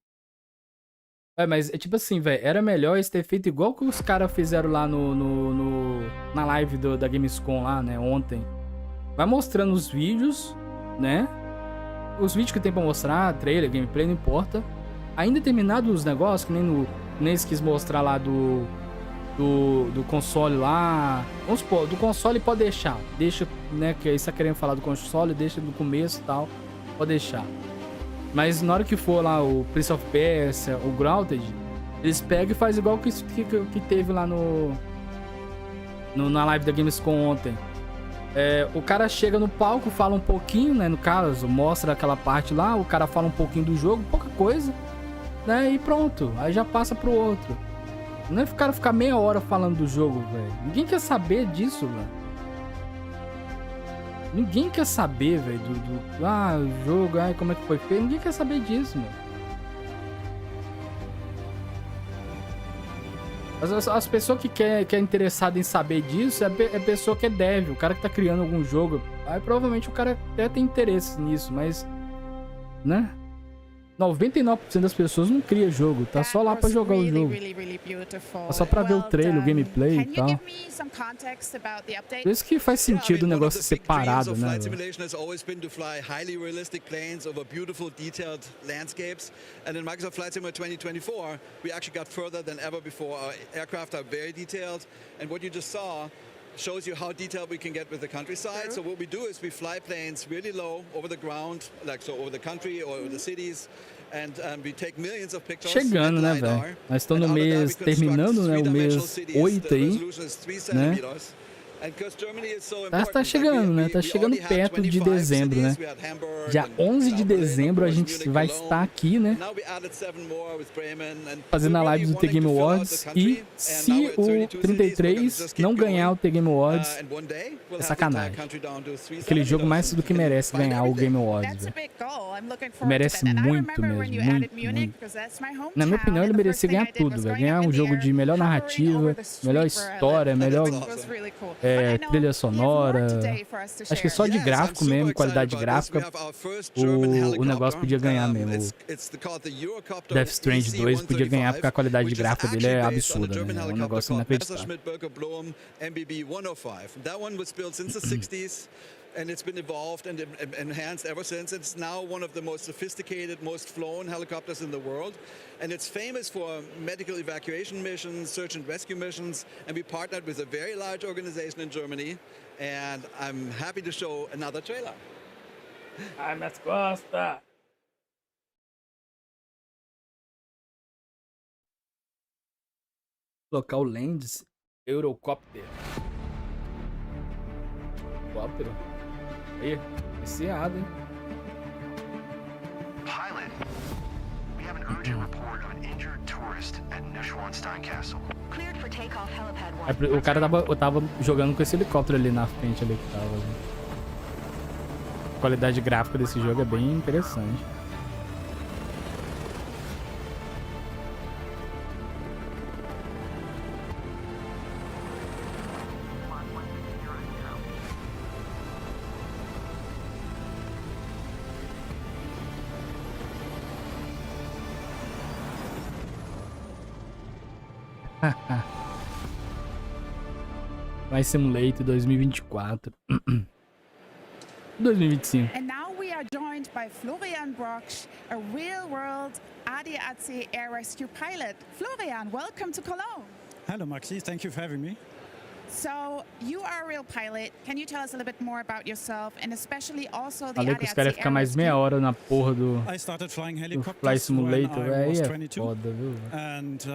Mas é tipo assim, velho, era melhor eles ter feito igual que os caras fizeram lá na live da Gamescom lá, né, ontem. Vai mostrando os vídeos, né? Os vídeos que tem pra mostrar, trailer, gameplay, não importa. Ainda terminado os negócios, que nem eles quis mostrar lá do console lá. Vamos supor, do console pode deixar. Deixa, né, que aí você tá querendo falar do console, deixa no começo e tal. Pode deixar. Mas na hora que for lá o Prince of Persia, o Grounded, eles pegam e fazem igual que teve lá na live da Gamescom ontem. O cara chega no palco, fala um pouquinho, né? No caso, mostra aquela parte lá, o cara fala um pouquinho do jogo, pouca coisa, né? E pronto, aí já passa pro outro. Não é o cara ficar meia hora falando do jogo, velho. Ninguém quer saber disso, velho. Ninguém quer saber, velho, o jogo, como é que foi feito. Ninguém quer saber disso, mano. As pessoas que é interessada em saber disso é pessoa que é dev, o cara que tá criando algum jogo. Aí provavelmente o cara até tem interesse nisso, mas, né? 99% das pessoas não cria jogo, tá só lá pra jogar o jogo. Tá só pra ver o trailer, o gameplay e tal. Por isso que faz sentido o negócio separado, né? And in Microsoft Flight Simulator 2024, we actually got further than ever before. Our aircraft are very detailed, and what you just saw shows you how detailed we can get with the countryside. So what we do is we fly planes really low over the ground, like so over the country or over the cities, and we take millions of pictures. Chegando, né, velho? Nós estamos no mês, terminando, né, o mês 8 aí, né? Tá chegando, né? Tá chegando perto de dezembro, né? Dia 11 de dezembro a gente vai estar aqui, né? Fazendo a live do The Game Awards. E se o 33 não ganhar o The Game Awards, é sacanagem. Aquele jogo mais do que merece ganhar o Game Awards, velho. Merece muito mesmo, muito. Na minha opinião, ele merecia ganhar tudo, velho. Ganhar um jogo de melhor narrativa, melhor história, melhor... trilha sonora, acho que só de gráfico mesmo, qualidade gráfica, o negócio podia ganhar mesmo. O Death Stranding 2 podia ganhar porque a qualidade gráfica dele é absurda, né? É um negócio inacreditável. And it's been evolved and enhanced ever since. It's now one of the most sophisticated, most flown helicopters in the world. And it's famous for medical evacuation missions, search and rescue missions. And we partnered with a very large organization in Germany. And I'm happy to show another trailer. Ai, minhas costas! Local Lands Eurocopter. Cóptero. Aí, viciado, hein? Pilot, we have an urgent report of an injured tourist at Neuschwanstein Castle. Cleared for takeoff helipad 1. O cara tava jogando com esse helicóptero ali na frente ali que tava. A qualidade gráfica desse jogo é bem interessante. Vai Simulator 2024. 2025. And now we are joined by Florian Brock, a real-world ADAC air rescue pilot. Florian, welcome to Cologne. Hello, Maxi. Thank you for having me. So, you are a real pilot. Can you tell us a little bit more about yourself and especially also the Falei que os caras iam ficar mais meia hora na porra do Fly Simulator, velho. É foda, viu? And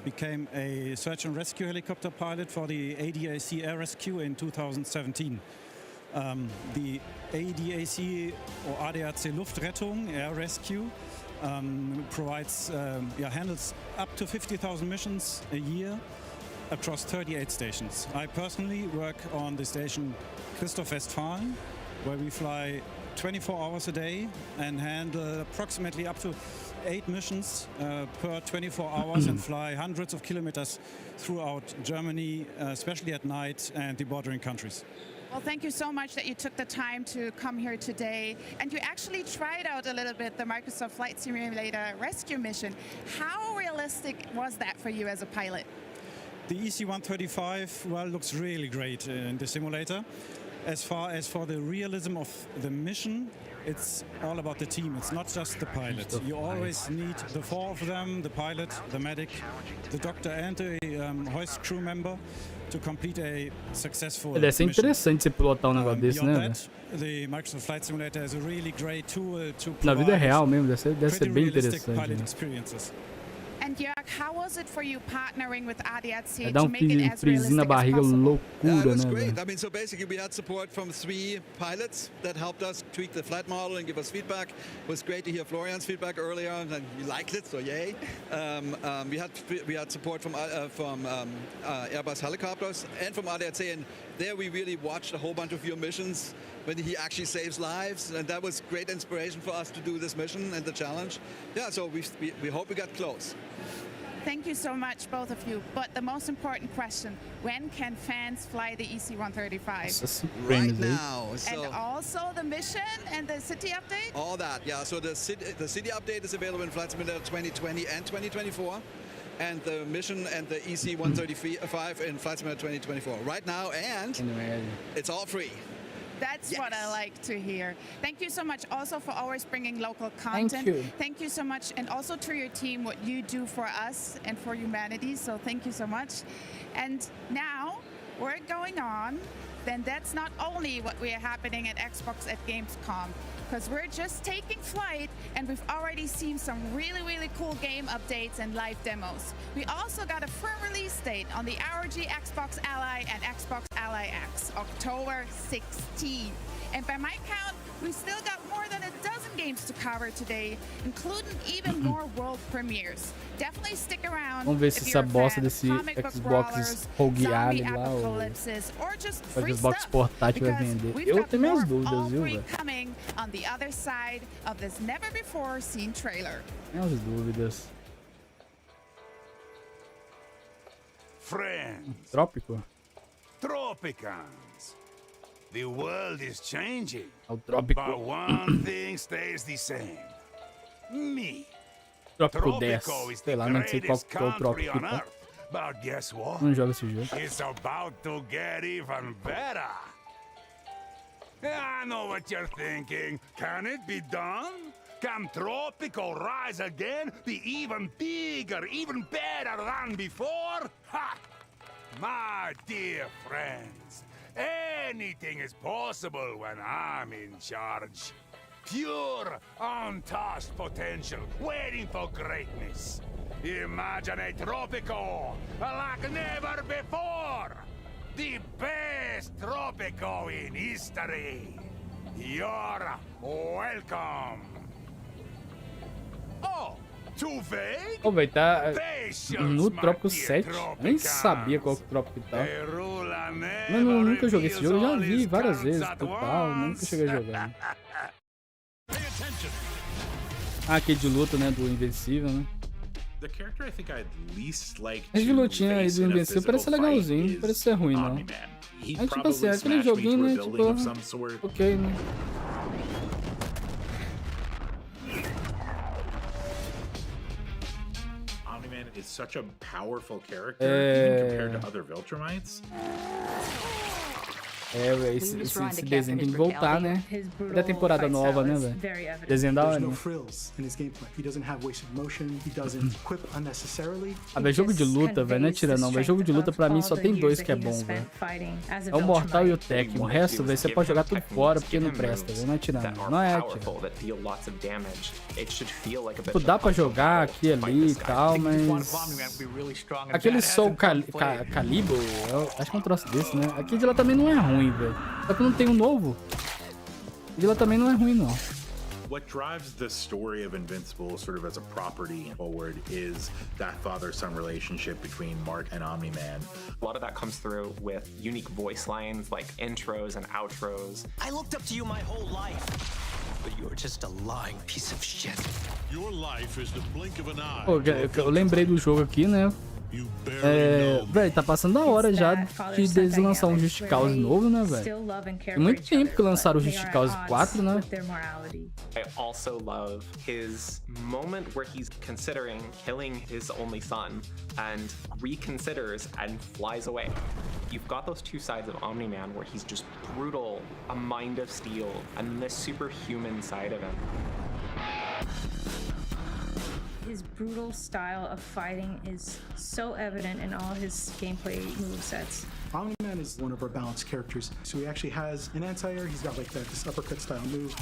became a search and rescue helicopter pilot for the ADAC air rescue in 2017. The ADAC or ADAC Luftrettung air rescue provides, handles up to 50,000 missions a year across 38 stations. I personally work on the station Christoph Westphalen, where we fly 24 hours a day and handle approximately up to 8 missions per 24 hours and fly hundreds of kilometers throughout Germany, especially at night, and the bordering countries. Well, thank you so much that you took the time to come here today. And you actually tried out a little bit the Microsoft Flight Simulator rescue mission. How realistic was that for you as a pilot? The EC-135, well, looks really great in the simulator. As far as for the realism of the mission, it's all about the team. It's not just the pilot. You always need the 4 of them, the pilot, the medic, the doctor and a hoist crew member to complete a successful Deve ser interessante você pilotar negócio desse, né? The Microsoft Flight Simulator is a really great tool to Na vida real mesmo, deve ser bem interessante. Pilot experiences. And Jörg, how was it for you partnering with ADAC Dá to make it as realistic na barriga, as possible? loucura, it was né? great. I mean, so basically we had support from 3 pilots that helped us tweak the flight model and give us feedback. It was great to hear Florian's feedback earlier, and you liked it, so yay. We had support from Airbus helicopters and from ADAC, and there we really watched a whole bunch of your missions when he actually saves lives, and that was great inspiration for us to do this mission and the challenge. Yeah, so we hope we got close. Thank you so much, both of you. But the most important question, when can fans fly the EC-135? Right now. And also the mission and the city update? All that, yeah. So the city update is available in Flight Simulator 2020 and 2024. And the mission and the EC-135 in Flight Simulator 2024 right now, and it's all free. That's what I like to hear. Thank you so much also for always bringing local content. Thank you. Thank you so much, and also to your team, what you do for us and for humanity. So thank you so much. And now we're going on. Then that's not only what we are happening at Xbox at Gamescom, because we're just taking flight and we've already seen some really, really cool game updates and live demos. We also got a firm release date on the ROG Xbox Ally and Xbox Ally X, October 16. And by my count, we still got more than a dozen games to cover today, including even more world premieres. Definitely stick around. Vamos ver se essa bosta desse Xbox Rogue Ally lá ou Xbox portátil vai vender. Eu tenho minhas dúvidas, viu, velho? Coming on the other side of this never before seen trailer. Minhas dúvidas. Friends. Trópico. Tropicans. The world is changing. But one thing stays the same. Me. Trópico 10. Sei lá, não sei qual que é o Trópico. But guess what? Não jogo esse jogo. It's about to get even better. I know what you're thinking. Can it be done? Can Tropico rise again? Be even bigger, even better than before? Ha! My dear friends, anything is possible when I'm in charge. Pure, untouched potential, waiting for greatness. Imagine a Tropico like never before. The best Tropico in history. You're welcome. Oh, too vague? Ô, velho, tá no Trópico 7. Eu nem sabia qual que o Trópico tá. Mas nunca joguei esse jogo. Eu já vi várias vezes total. Nunca cheguei a jogar. Ah, aquele de luta, né? Do Invencível, né? Esse de lutinha aí do Invencível parece legalzinho. Não parece ser ruim, não. Aí, tipo assim, aquele joguinho, né? Tipo, ok, né? Is such a powerful character, even compared to other Viltrumites. É, velho, esse desenho tem que voltar, né? Da temporada nova, né, velho? Desenho da hora, né? Ah, velho, jogo de luta, velho, não é tira não, velho. Jogo de luta pra mim só tem dois que é bom, velho. É o Mortal e o Tekken. O resto, velho, você pode jogar tudo fora porque não presta, velho. Não é tira não. Não é tira. Tipo, dá pra jogar aqui ali e tal, mas... Aquele Soul Calibur, eu acho que é um troço desse, né? Aqui de lá também não é ruim, velho. Só que não tem um novo. De lá também não é ruim, não. What drives the story of Invincible sort of as a property forward is that father-son relationship between Mark and Omni-Man. A lot of that comes through with unique voice lines like intros and outros. I looked up to you my whole life, but you're just a lying piece of shit. Your life is the blink of an eye. Pô, eu lembrei do jogo aqui, né? Velho, tá passando a hora já de lançar um Just Cause novo, né, velho? Tem muito tempo que lançaram o Just Cause 4, né? I also love his moment where he's considering killing his only son and reconsiders and flies away. You've got those two sides of Omni-Man where he's just brutal, a mind of steel, and this superhuman side of him. His brutal style of fighting is so evident in all his gameplay movesets. Omni-Man is one of our balanced characters, so he actually has an anti-air, he's got like this uppercut style move.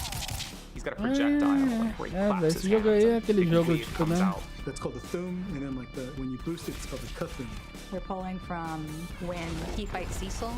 He's got a projectile where he claps his hands and quickly comes out. That's called the thum, and then like when you boost it, it's called the cuthum. We're pulling from when he fights Cecil.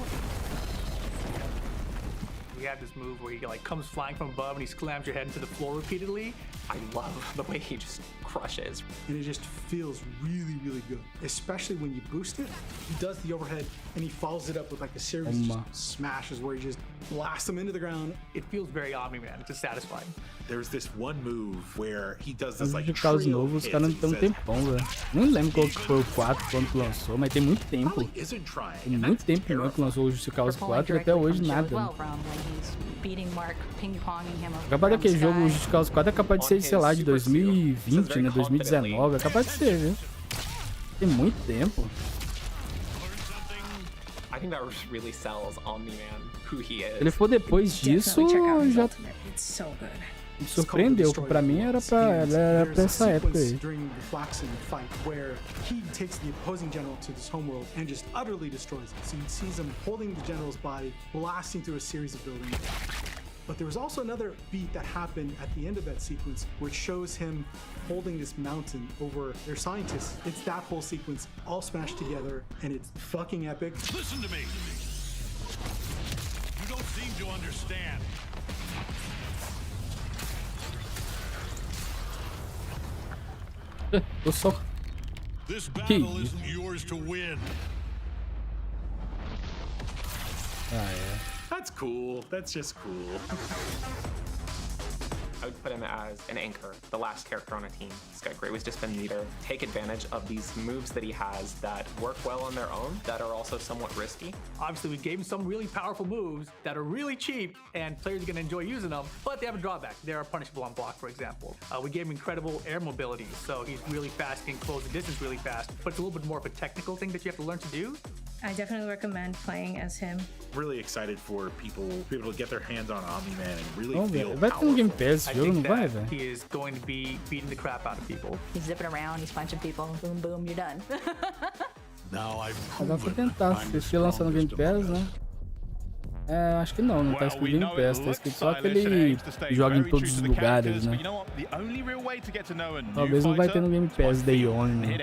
We have this move where he like comes flying from above and he slams your head into the floor repeatedly. I love the way he just crushes. And it just feels really, really good. Especially when you boost it, he does the overhead and he follows it up with like a series of smashes where he just blasts them into the ground. It feels very Omni-Man, it's just satisfying. There's this one move where he does this like Os novos, os caras não tem um tempão, velho. Nem lembro qual que foi o 4 quando lançou, mas tem muito tempo. Tem muito tempo mesmo que lançou o Just Cause 4 e até hoje nada. Capaz daquele jogo, o Just Cause 4 é capaz de ser, sei lá, de 2020, né? 2019, é capaz de ser, viu? Tem muito tempo. I think that really sells Omni-Man, who he is. Ele for depois disso, já me surpreendeu, que pra mim era pra essa época aí. But there was also another beat that happened at the end of that sequence where it shows him holding this mountain over their scientists. It's that whole sequence all smashed together and it's fucking epic. Listen to me. You don't seem to understand. This battle isn't yours to win. That's cool. That's just cool. I would put him as an anchor, the last character on a team. This guy great was just been leader. Take advantage of these moves that he has that work well on their own, that are also somewhat risky. Obviously, we gave him some really powerful moves that are really cheap, and players are going to enjoy using them, but they have a drawback. They are punishable on block, for example. We gave him incredible air mobility, so he's really fast, can close the distance really fast, but it's a little bit more of a technical thing that you have to learn to do. I definitely recommend playing as him. Really excited for people to be able to get their hands on Omni-Man and really feel vai ter um Game Pass, jogo não vai, velho? He is going to be beating the crap out of people. He's zipping around, he's punching people, boom, boom, you're done. Dá pra tentar, se lançar no Game Pass, né? É, acho que não tá escrito Game Pass, tá escrito só que ele joga em todos os lugares, né? Talvez não vai ter no Game Pass Day One, né?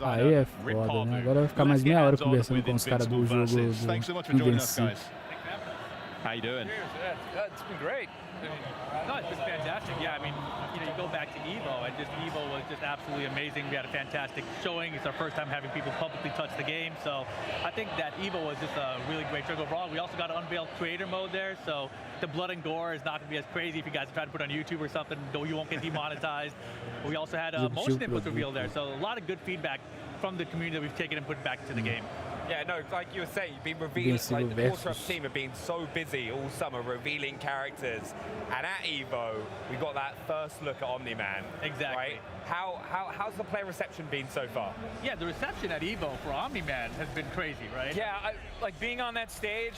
Aí é foda, né? Agora vai ficar mais meia hora conversando com os caras do jogo do Invencível. How you doing? It's been great. No, it's been fantastic. Yeah, I mean, you know, you go back to Evo, and just Evo was just absolutely amazing. We had a fantastic showing. It's our first time having people publicly touch the game, so I think that Evo was just a really great trip overall. We also got to unveil creator mode there, so the blood and gore is not going to be as crazy if you guys try to put it on YouTube or something, though you won't get demonetized. We also had motion inputs revealed there, so a lot of good feedback from the community that we've taken and put back to the game. Yeah, no, like you were saying, you've been revealing, like the Fortress team have been so busy all summer revealing characters, and at Evo, we got that first look at Omni-Man. Exactly. Right? How's the player reception been so far? Yeah, the reception at Evo for Omni-Man has been crazy, right? Yeah, like being on that stage,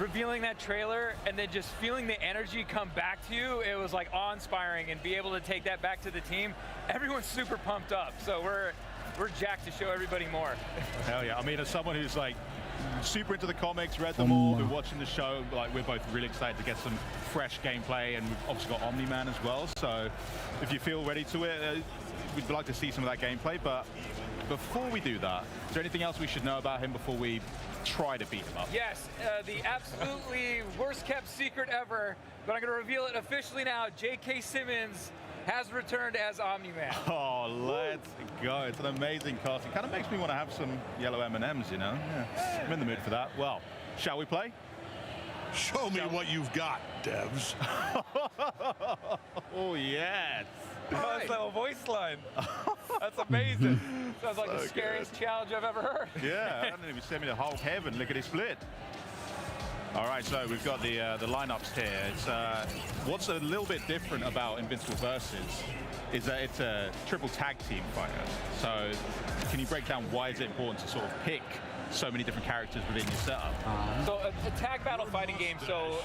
revealing that trailer, and then just feeling the energy come back to you, it was like awe-inspiring, and be able to take that back to the team. Everyone's super pumped up, so we're jacked to show everybody more. Hell yeah. I mean, as someone who's like super into the comics, read them all, been watching the show, like we're both really excited to get some fresh gameplay, and we've obviously got Omni-Man as well. So if you feel ready to it, we'd like to see some of that gameplay. But before we do that, is there anything else we should know about him before we try to beat him up? Yes, the absolutely worst kept secret ever, but I'm going to reveal it officially now. J.K. Simmons has returned as Omni-Man. Oh, let's go. It's an amazing casting. Kind of makes me want to have some yellow M&Ms, you know? Yeah. I'm in the mood for that. Well, shall we play? Show me what you've got, devs. Oh, yes. Nice little voice line. That's amazing. Sounds like the scariest challenge I've ever heard. Yeah, I don't even send me the whole heaven. Look at it split. All right, so we've got the lineups here. It's what's a little bit different about Invincible Versus is that it's a triple tag team fighter. So can you break down why is it important to sort of pick so many different characters within your setup? So a tag battle fighting game, so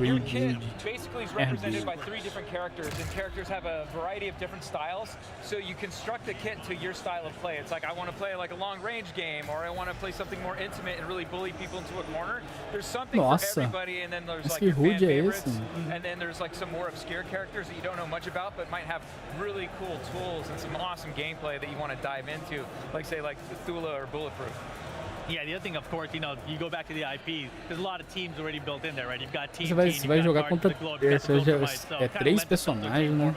your kit basically is represented by 3 different characters, and characters have a variety of different styles, so you construct a kit to your style of play. It's like, I want to play like a long range game, or I want to play something more intimate and really bully people into a corner. There's something for everybody, and then there's like your fan favorites, and then there's like some more obscure characters that you don't know much about, but might have really cool tools and some awesome gameplay that you want to dive into, like say like Thula or Bulletproof. Yeah, the other thing, of course, you know, you go back to the IP, there's a lot of teams already built in there, right? You've got teams. Você vai jogar contra 3 personagens, né?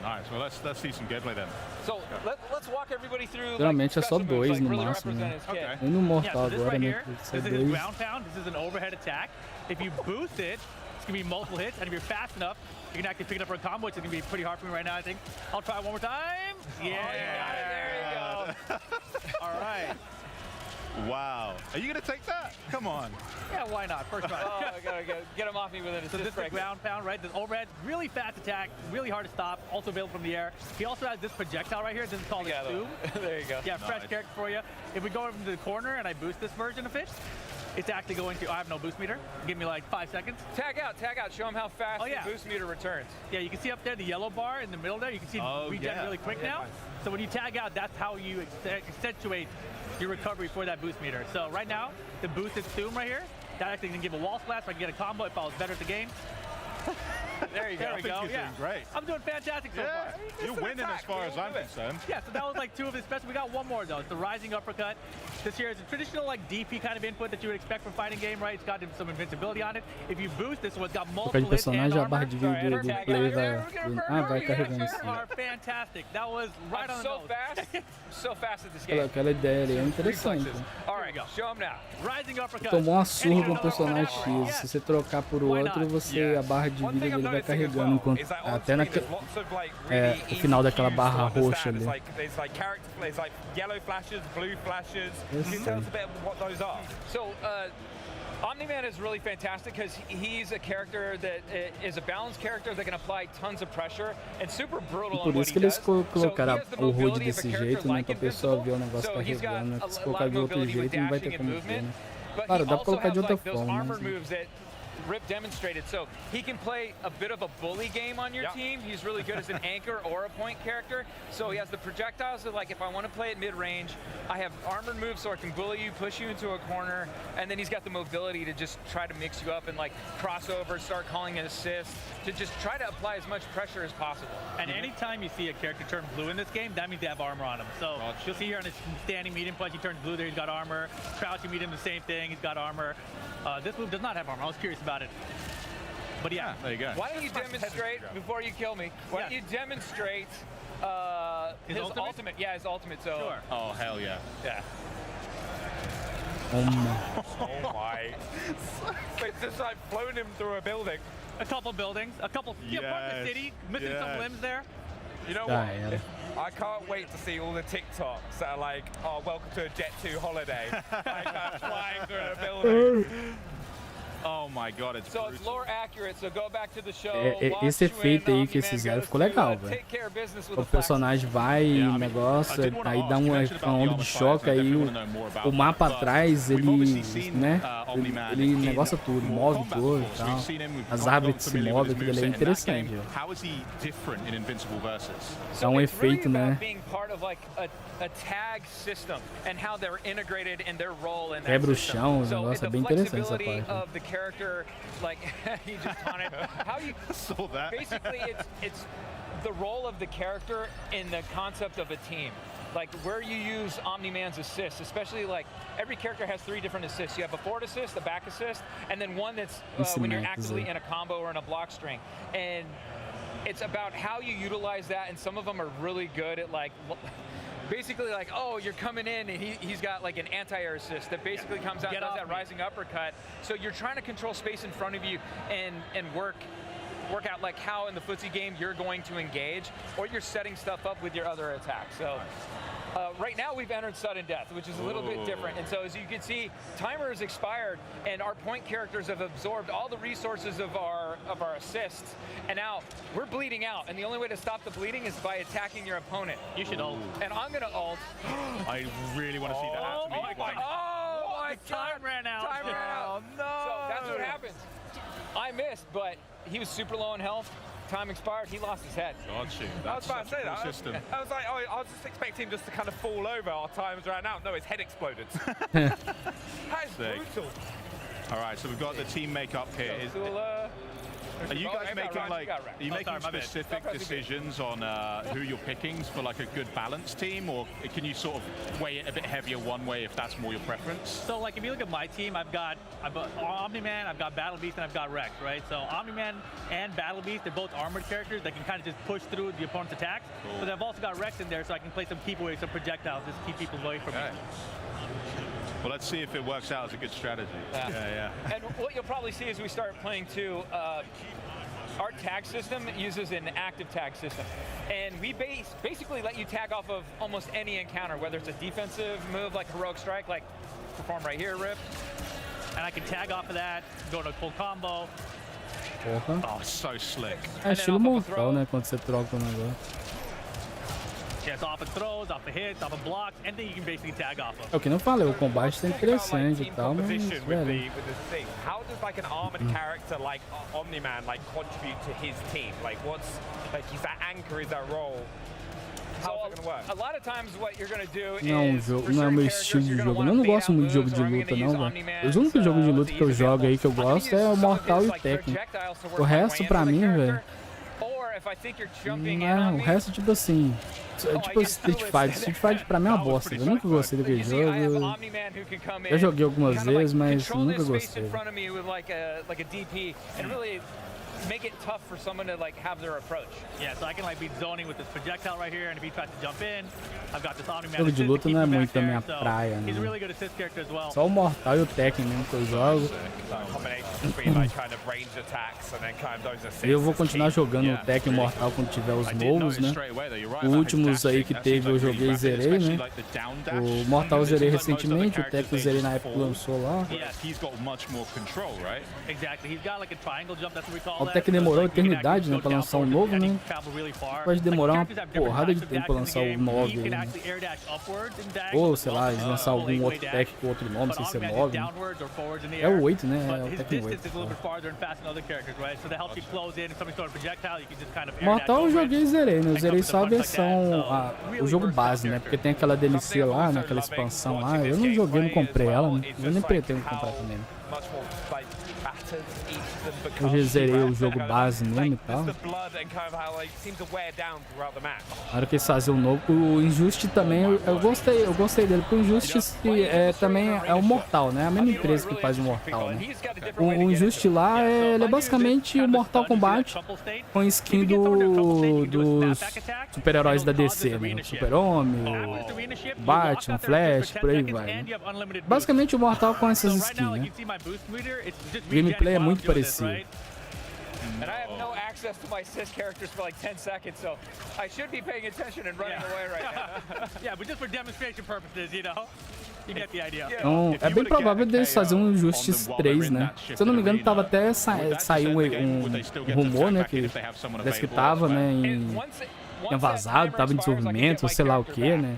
Nice. Well, let's see some gameplay then. So let's walk everybody through. Geralmente é só 2 no máximo, né? E no Mortal agora, né? This is ground pound. This is an overhead attack. If you boost it, it's gonna be multiple hits, and if you're fast enough, you can actually pick it up for a combo, which is gonna be pretty hard for me right now, I think. I'll try one more time. Yeah, there you go. All right. Wow. Are you going to take that? Come on. Yeah, why not? First try. Oh, I got to get him off me with an assist. So this is ground pound, right? This overhead, really fast attack, really hard to stop, also available from the air. He also has this projectile right here. This is called a Zoom. There you go. Yeah, fresh character for you. If we go over to the corner and I boost this version of it, it's actually going to, I have no boost meter. Give me like 5 seconds. Tag out. Show him how fast the boost meter returns. Yeah, you can see up there the yellow bar in the middle there. You can see regen really quick now. So when you tag out, that's how you accentuate your recovery for that boost meter. So right now, the boosted Zoom right here, that actually can give a wall splash, so I can get a combo if I was better at the game. There you go. I think you're doing great. I'm doing fantastic so far. You're winning as far as I'm concerned. Yeah, so that was like 2 of his special. We got one more though. It's the rising uppercut. This here is a traditional like DP kind of input that you would expect from fighting game, right? It's got some invincibility on it. If you boost this one, it's got multiple hits and armor. Vai carregando assim. Are fantastic. That was right on the nose. So fast at this game. Aquela ideia ali é interessante. All right, go. Show him now. Rising uppercut. Tomou uma surra com o personagem X. Se você trocar por outro, você a barra de vida dele vai carregando enquanto até na o final daquela barra roxa ali. There's like yellow flashes, blue flashes. Can you tell us a bit what those are? So Omni-Man is really fantastic because he's a character that is a balanced character that can apply tons of pressure and super brutal on por what isso que he eles does. colocaram o HUD desse jeito, né, pra pessoa ver o negócio carregando. Se colocar de outro jeito, não vai ter como ver, né? Claro, dá pra colocar de outra forma, mas... Rip demonstrated. So he can play a bit of a bully game on your team. He's really good as an anchor or a point character. So he has the projectiles that, like, if I want to play at mid-range, I have armored moves so I can bully you, push you into a corner, and then he's got the mobility to just try to mix you up and like crossover, start calling an assist, to just try to apply as much pressure as possible. And anytime you see a character turn blue in this game, that means they have armor on him. So you'll see here on his standing medium punch, he turns blue there, he's got armor. Crouching medium, the same thing, he's got armor. This move does not have armor. I was curious about it. But yeah, there you go. Why don't you demonstrate, before you kill me, why don't you demonstrate his ultimate? Yeah, his ultimate. So. Sure. Oh, hell yeah. Yeah. Oh my. It's just like flown him through a building. A couple buildings, a couple, part of the city, missing some limbs there. You know what? I can't wait to see all the TikToks that are like, oh, welcome to a Jet 2 holiday. Like flying through a building. Oh my god, it's So it's lore accurate, so go back to the show. Esse efeito aí que eles fizeram ficou legal, velho. O personagem vai e negócio, aí dá uma onda de choque, aí o mapa atrás, ele, né, ele negocia tudo, move tudo e tal. As árvores se movem, aquilo ali é interessante, velho. É um efeito, né. Quebra o chão, o negócio é bem interessante essa parte. Character, like you just taunted. How you saw that? Basically, it's the role of the character in the concept of a team. Like where you use Omni-Man's assist, especially like every character has 3 different assists. You have a forward assist, a back assist, and then one that's when you're actively in a combo or in a block string. And it's about how you utilize that, and some of them are really good at like. Basically like, oh, you're coming in and he's got like an anti-air assist that basically comes out and does that rising uppercut. So you're trying to control space in front of you and work out like how in the footsie game you're going to engage, or you're setting stuff up with your other attacks. So right now we've entered sudden death, which is a little bit different. And so as you can see, timer has expired and our point characters have absorbed all the resources of our assists. And now we're bleeding out. And the only way to stop the bleeding is by attacking your opponent. You should ult. And I'm gonna ult. I really want to see that happen. Oh my God. Time ran out. Time ran out. No. So that's what happens. I missed, but he was super low in health. Time expired, he lost his head. God, shoot. I was about to say that. I was like, oh, I was just expecting him just to kind of fall over. Our times ran out. No, his head exploded. That is brutal. All right, so we've got the team makeup here. Are you guys making specific decisions on who you're picking for like a good balanced team, or can you sort of weigh it a bit heavier one way if that's more your preference? So like if you look at my team, I've got Omni-Man, I've got Battle Beast, and I've got Rex, right? So Omni-Man and Battle Beast, they're both armored characters that can kind of just push through the opponent's attacks. But I've also got Rex in there, so I can play some keep away, some projectiles, just keep people away from me. Well, let's see if it works out as a good strategy. Yeah. And what you'll probably see as we start playing too, our tag system uses an active tag system. And we basically let you tag off of almost any encounter, whether it's a defensive move like Heroic Strike, like perform right here, Rip. And I can tag off of that, go to a full combo. Oh, so slick. É estilo mortal, né? Quando você troca o negócio. Yes, off of throws, off of hits, off of blocks, anything you can basically tag off of. É o que não falei, o combate tá interessante e tal, mas velho. How does like an armored character like Omni-Man like contribute to his team? Like what's like is that anchor, is that role? How's it gonna work? A lot of times what you're gonna do não é meu estilo de jogo. Eu não gosto muito de jogo de luta, não, velho. Os únicos jogos de luta que eu jogo aí que eu gosto é o Mortal e o Tekken. O resto, pra mim, velho. Não, o resto, tipo assim. Tipo Street Fighter. Street Fighter pra mim é uma bosta. Eu nunca gostei daquele jogo. Eu joguei algumas vezes, mas nunca gostei. Make it tough for someone to like have their approach. Yeah, so I can like be zoning with this projectile right here, and if he tries to jump in, I've got this Omni-Man. Jogo de luta não é muito da minha praia, né? He's a really good assist character as well. Só o Mortal e o Tekken mesmo que eu jogo. Eu vou continuar jogando o Tekken Mortal quando tiver os novos, né? Os últimos aí que teve eu joguei e zerei, né? O Mortal eu zerei recentemente, o Tekken eu zerei na época que lançou lá. Exactly, he's got like a triangle jump, that's what we call it. Até que demorou uma eternidade, né, pra lançar um novo, né? Pode demorar uma porrada de tempo pra lançar o 9, né? Ou, sei lá, eles lançar algum outro pack com outro nome, sem ser 9. Né? É o 8, né? É o Tekken 8. Mortal eu joguei e zerei, né? Eu zerei só a versão, o jogo base, né? Porque tem aquela DLC lá, né? Aquela expansão lá. Eu não joguei, não comprei ela, né? Eu nem pretendo comprar também. Né? Eu já zerei o jogo base mesmo e tal. Na hora que eles fazem o novo, o Injustice também, eu gostei dele, porque o Injustice também é o Mortal, né? A mesma empresa que faz o Mortal, né? O Injustice lá, ele é basicamente o Mortal Kombat com skin dos super-heróis da DC, né? O Super-Homem, o Batman, Flash, por aí vai. Né? Basicamente o Mortal com essas skins, né? O gameplay é muito parecido. And I have no access to my sys characters for like 10 seconds, so I should be paying attention and running away right now. Yeah, but just for demonstration purposes, you know. You get the idea. Então, é bem provável deles fazerem um Injustice 3, né? Se eu não me engano, tava até saiu um rumor, né? Que parece que tava, né? Tinha vazado, tava em desenvolvimento, ou sei lá o que, né?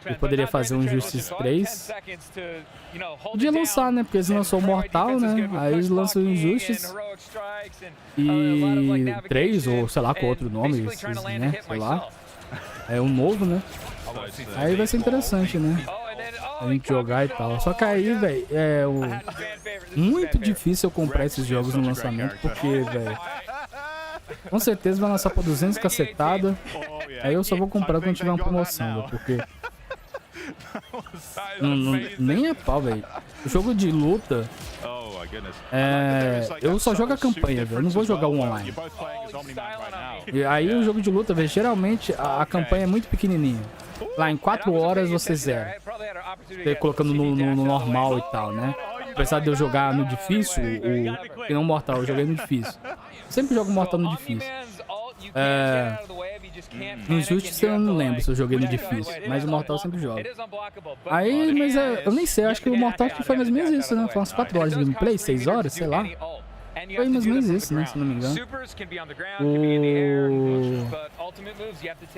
Eu poderia fazer um Injustice 3. Podia lançar, né? Porque eles lançou o Mortal, né? Aí eles lançam o Injustice e 3, ou sei lá, com outro nome, né? Sei lá. É um novo, né? Aí vai ser interessante, né? A gente jogar e tal. Só que aí, velho, muito difícil eu comprar esses jogos no lançamento, porque, velho, com certeza vai lançar por 200 cacetada. Aí eu só vou comprar quando tiver uma promoção, porque nem é pau, velho. O jogo de luta, eu só jogo a campanha, velho. Eu não vou jogar o online. E aí o jogo de luta, velho, geralmente a campanha é muito pequenininha. Lá em 4 horas você zera. Você colocando no normal e tal, né? Apesar de eu jogar no difícil, e não mortal, eu joguei no difícil. Sempre jogo mortal no difícil. No Justice eu não lembro se eu joguei no difícil, mas o mortal eu sempre jogo. Aí, mas eu nem sei, acho que o mortal acho que foi mais ou menos isso, né? Foi umas 4 horas de gameplay, 6 horas, sei lá. Foi mais ou menos isso, né? Se não me engano.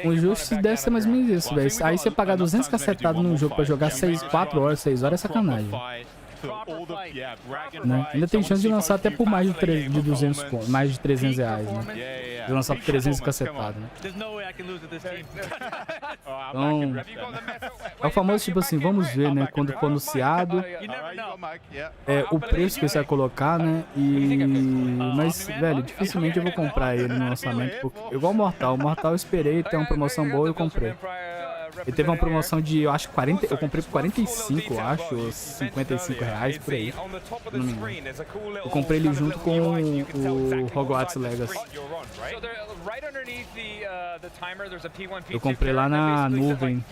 O Justice deve ser mais ou menos isso, velho. Aí você pagar 200 cacetados num jogo pra jogar 4 horas, 6 horas é sacanagem. Né? Ainda tem chance de lançar até por mais de 200 contos, mais de 300 reais, né? De lançar por 300 cacetados, né? Então, é o famoso tipo assim, vamos ver, né? Quando for anunciado, o preço que você vai colocar, né? Mas, velho, dificilmente eu vou comprar ele no lançamento, porque, igual o Mortal eu esperei ter uma promoção boa e eu comprei. Ele teve uma promoção de, eu acho, 40, eu comprei por 45, eu acho, ou 55 reais, por aí. Não me engano. Eu comprei ele junto com o Hogwarts Legacy. Eu comprei lá na nuvem.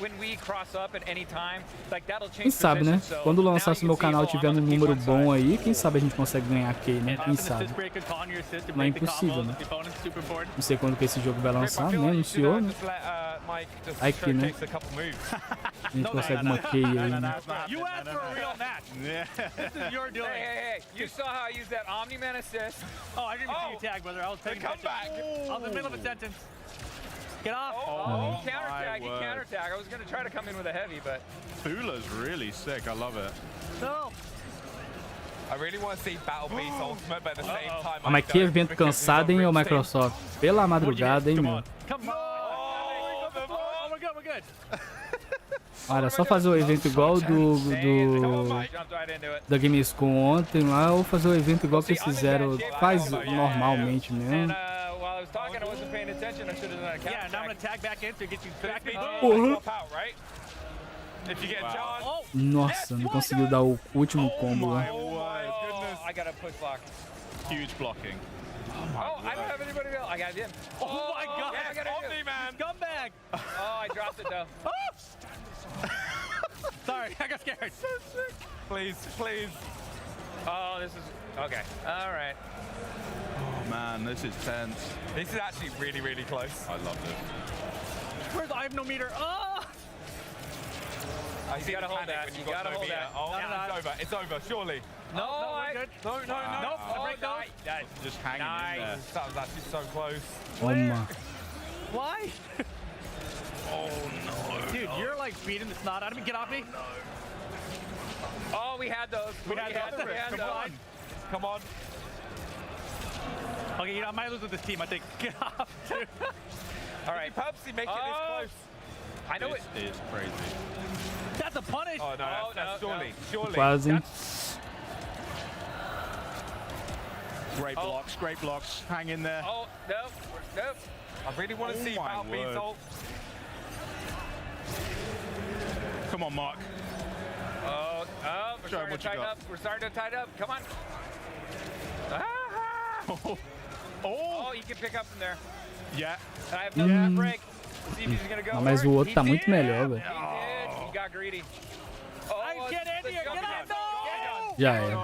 Quem sabe, né? Quando lançar, se meu canal tiver um número bom aí, quem sabe a gente consegue ganhar aqui, né? Quem sabe? Não é impossível, né? Não sei quando que esse jogo vai lançar, né? Anunciou, né? Aí que, né? A gente consegue uma key aí, né? You asked for a real match. This is your doing. Hey, you saw how I used that Omni-Man assist? Oh, I didn't even see you tag, brother. I was paying attention. I was in the middle of a sentence. Get off. Counterattack, he counterattack. I was going to try to come in with a heavy, but... Tula's really sick. I love it. No. I really want to see Battle Beast Ultimate, but at the same time... Mas que evento cansado, hein, ô Microsoft? Pela madrugada, hein, meu? Olha, só fazer o evento igual da Gamescom ontem lá, ou fazer o evento igual que eles fizeram, faz normalmente mesmo. Nossa, não conseguiu dar o último combo lá. Huge blocking. Oh, I don't have anybody else. I got him. Oh my god! Yeah, I got Omni-Man! Scumbag! Oh, I dropped it though. Sorry, I got scared. So sick. Please, please. Oh, this is... Okay, all right. Oh man, this is tense. This is actually really, really close. I love it. Where's the hypnometer? Oh! You gotta hold that. You gotta hold that. Oh, no, it's over. It's over, surely. No, I good. No. Nope. Oh, Break those. nice. Just hanging in there. That was actually so close. Toma. Why? Oh no. Dude, you're like beating the snot out of me. Get off me. Oh, we had those. We had those. Come on. Come on. Okay, you know, I might lose with this team, I think. Get off, dude. All right, purposely make it this close. I know it. This is crazy. That's a punish. Oh, no, that's surely. Quase. Great blocks, great blocks. Hang in there. Oh, nope. I really want to see Mount Bean's ult. Come on, Mark. Oh, we're starting to tighten up. We're starting to tighten up. Come on. Oh, you can pick up from there. Yeah. I have another break. See if he's gonna go. Mas o outro tá muito melhor, velho. He got greedy. Oh, get in here. Get in. No. Já era.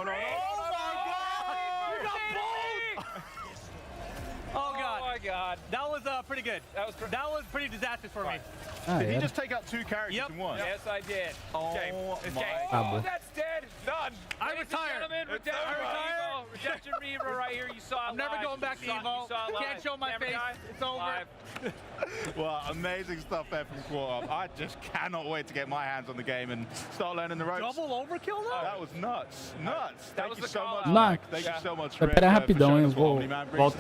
Oh god. Oh my god. That was pretty good. That was pretty disastrous for me. Did he just take out 2 characters in one? Yes, I did. Oh, my. That's dead. None. I retired. Redemption Reaver right here. You saw it. I'm never going back to Evo. Can't show my face. It's over. Well, amazing stuff there from Quarter. I just cannot wait to get my hands on the game and start learning the ropes. Double overkill though? That was nuts. Nuts. Thank you so much. Max. Thank you so much. Espera rapidão, hein? Volta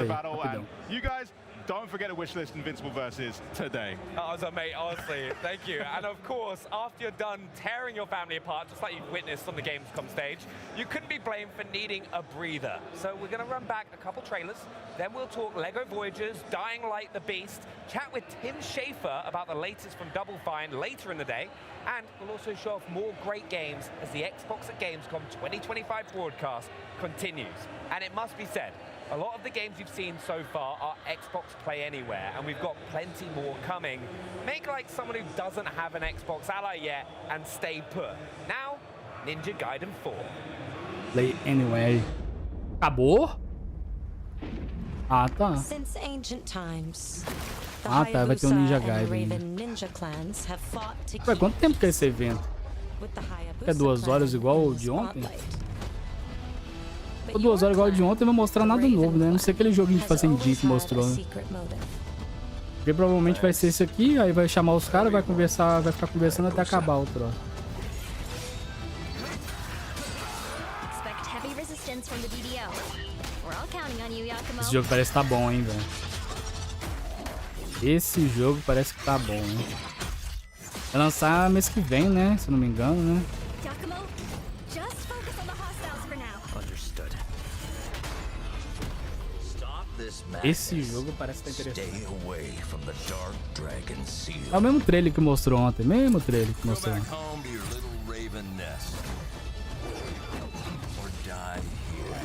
aí. Battle. Rapidão. You guys, don't forget to wishlist Invincible versus today. That was amazing, honestly. Thank you. And of course, after you're done tearing your family apart, just like you've witnessed on the Gamescom stage, you couldn't be blamed for needing a breather. So we're going to run back a couple trailers, then we'll talk LEGO Voyagers, Dying Light the Beast, chat with Tim Schafer about the latest from Double Fine later in the day, and we'll also show off more great games as the Xbox at Gamescom 2025 broadcast continues. And it must be said, a lot of the games you've seen so far are Xbox Play Anywhere, and we've got plenty more coming. Make like someone who doesn't have an Xbox Ally yet and stay put. Now, Ninja Gaiden 4. Play Anywhere. Acabou? Ah, tá. Since ancient times, the Ah, tá, vai ter um Ninja Hayabusa and Gaiden. Raven ninja clans have fought to Ué, quanto tempo que é esse evento? with the Hayabusa É 2 horas clan igual in o the de ontem? spotlight. Ou 2 horas igual o de ontem, não vai mostrar nada novo, né? Não sei aquele joguinho de Fazendinha que mostrou, né? Porque provavelmente vai ser esse aqui, aí vai chamar os caras, vai conversar, vai ficar conversando até acabar o troço. Expect heavy resistance from the DDO. We're all counting on you, Yakumo. Esse jogo parece que tá bom, hein, velho. Esse jogo parece que tá bom, hein. Vai lançar mês que vem, né? Se eu não me engano, né? Yakumo, just focus on the hostiles for now. Understood. Stop this Esse jogo parece que tá interessante. Stay away from the Dark Dragon Seal. É o mesmo trailer que mostrou ontem, mesmo trailer que mostrou ontem. Home to your little raven nest. Or die here.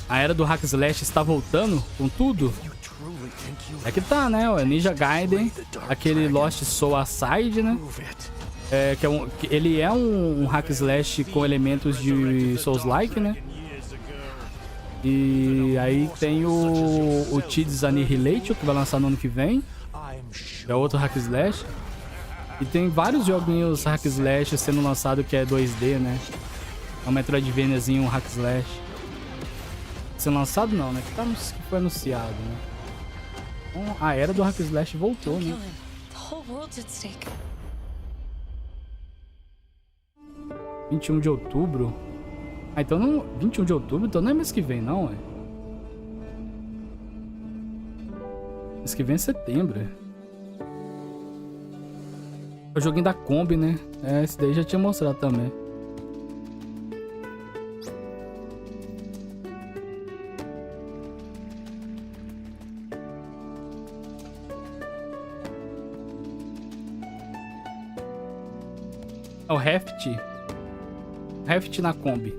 A era do hack slash está voltando com tudo. É que tá, né? O Ninja Gaiden, aquele Lost Soul Aside, né? É, ele é um hack slash com elementos de Souls-like, né? E aí tem o Tidus Annihilation, que vai lançar no ano que vem. É outro hack slash. E tem vários joguinhos hack slash sendo lançado que é 2D, né? É um Metroidvaniazinho, um hack slash. Sendo lançado não, né? Que foi anunciado, né? Então, a era do hack slash voltou, né? The whole world's at stake. 21 de outubro. Ah, então não... 21 de outubro? Então não é mês que vem, não, é? Mês que vem é setembro. É o joguinho da Kombi, né? É, esse daí já tinha mostrado também. É o Heft na Kombi.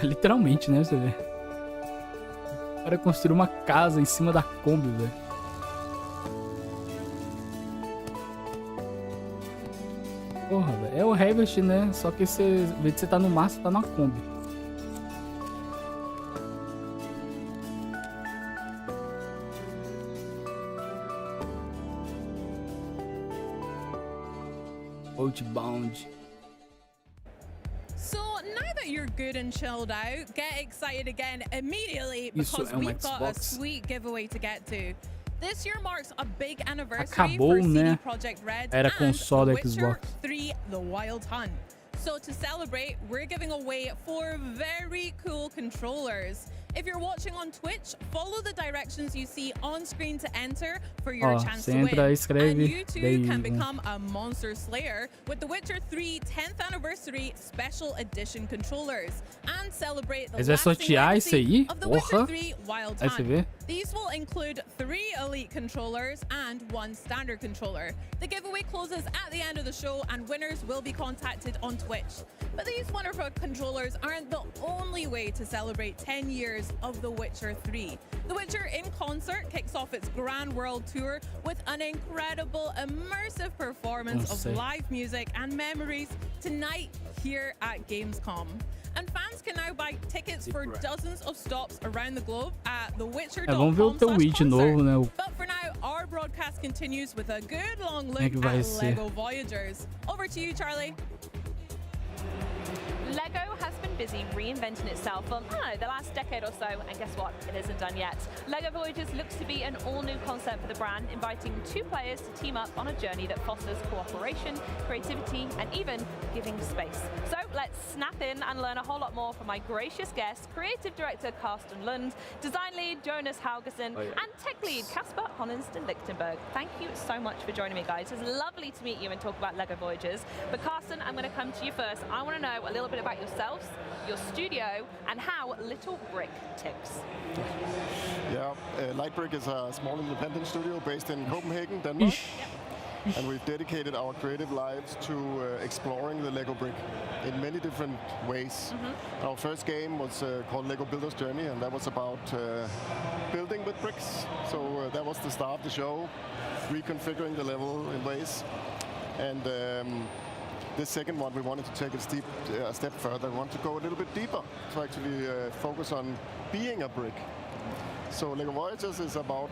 Literalmente, né? Você vê. O cara construiu uma casa em cima da Kombi, velho. Porra, velho. É o Harvest, né? Só que você, em vez de você tá no mar, você tá na Kombi. Outbound. that you're good and chilled out, get excited again immediately Isso because é um we've got a Xbox. sweet giveaway to get to. This year marks a big anniversary Acabou, for CD né? Projekt Red Era and console The da Witcher Xbox. 3 The Wild Hunt. So to celebrate, we're giving away 4 very cool controllers. If you're watching on Twitch, follow the directions you see on screen to enter for your chance você to win. entra, escreve, And you too daí, can become a Monster Slayer with the Witcher 3 10th Anniversary Special Edition controllers and celebrate the Mas vai lasting sortear isso legacy aí? of the Witcher Porra! 3 Wild Aí você Hunt. vê. These will include 3 Elite controllers and 1 standard controller. The giveaway closes at the end of the show and winners will be contacted on Twitch. But these wonderful controllers aren't the only way to celebrate 10 years of The Witcher 3. The Witcher in Concert kicks off its Grand World Tour with an incredible immersive performance of live music and memories tonight here at Gamescom. And fans can now buy tickets for dozens of stops around the globe at Vamos ver o teu Wii de novo, né? But for now, our broadcast continues with a good long Como é que look vai at ser? LEGO Voyagers. Over to you, Charlie. LEGO has been busy reinventing itself for, I don't know, the last decade or so, and guess what? It isn't done yet. LEGO Voyagers looks to be an all-new concept for the brand, inviting 2 players to team up on a journey that fosters cooperation, creativity, and even giving space. So let's snap in and learn a whole lot more from my gracious guests, creative director Carsten Lund, design lead Jonas Haugesson, and tech lead Kasper Hollensten-Lichtenberg. Thank you so much for joining me, guys. It's lovely to meet you and talk about LEGO Voyagers. But Carsten, I'm going to come to you first. I want to know a little bit about yourselves, your studio, and how Little Brick ticks. Yeah, Lightbrick is a small independent studio based in Copenhagen, Denmark. And we've dedicated our creative lives to exploring the Lego brick in many different ways. Our first game was called Lego Builder's Journey, and that was about building with bricks. So that was the start of the show, reconfiguring the level in ways. And this second one, we wanted to take a step further. We want to go a little bit deeper to actually focus on being a brick. So Lego Voyagers is about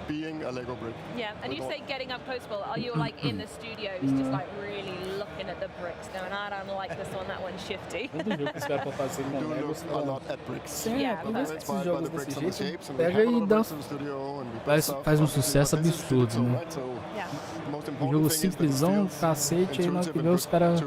being a Lego brick. Yeah, and you say getting up close, Paul. Are you like in the studios, just like really looking at the bricks, going, I don't like this one, that one's shifty? We do look a lot at bricks. É, But todos we're esses inspired by jogos the desse bricks and the jeito, shapes, and we pega have a e lot of dá, bricks in the studio, and we put stuff faz um obviously, sucesso but this is absurdo, digital, né? right? So the most Um important jogo thing is that it simplesão, feels cacete, aí na hora que intuitive vê and os caras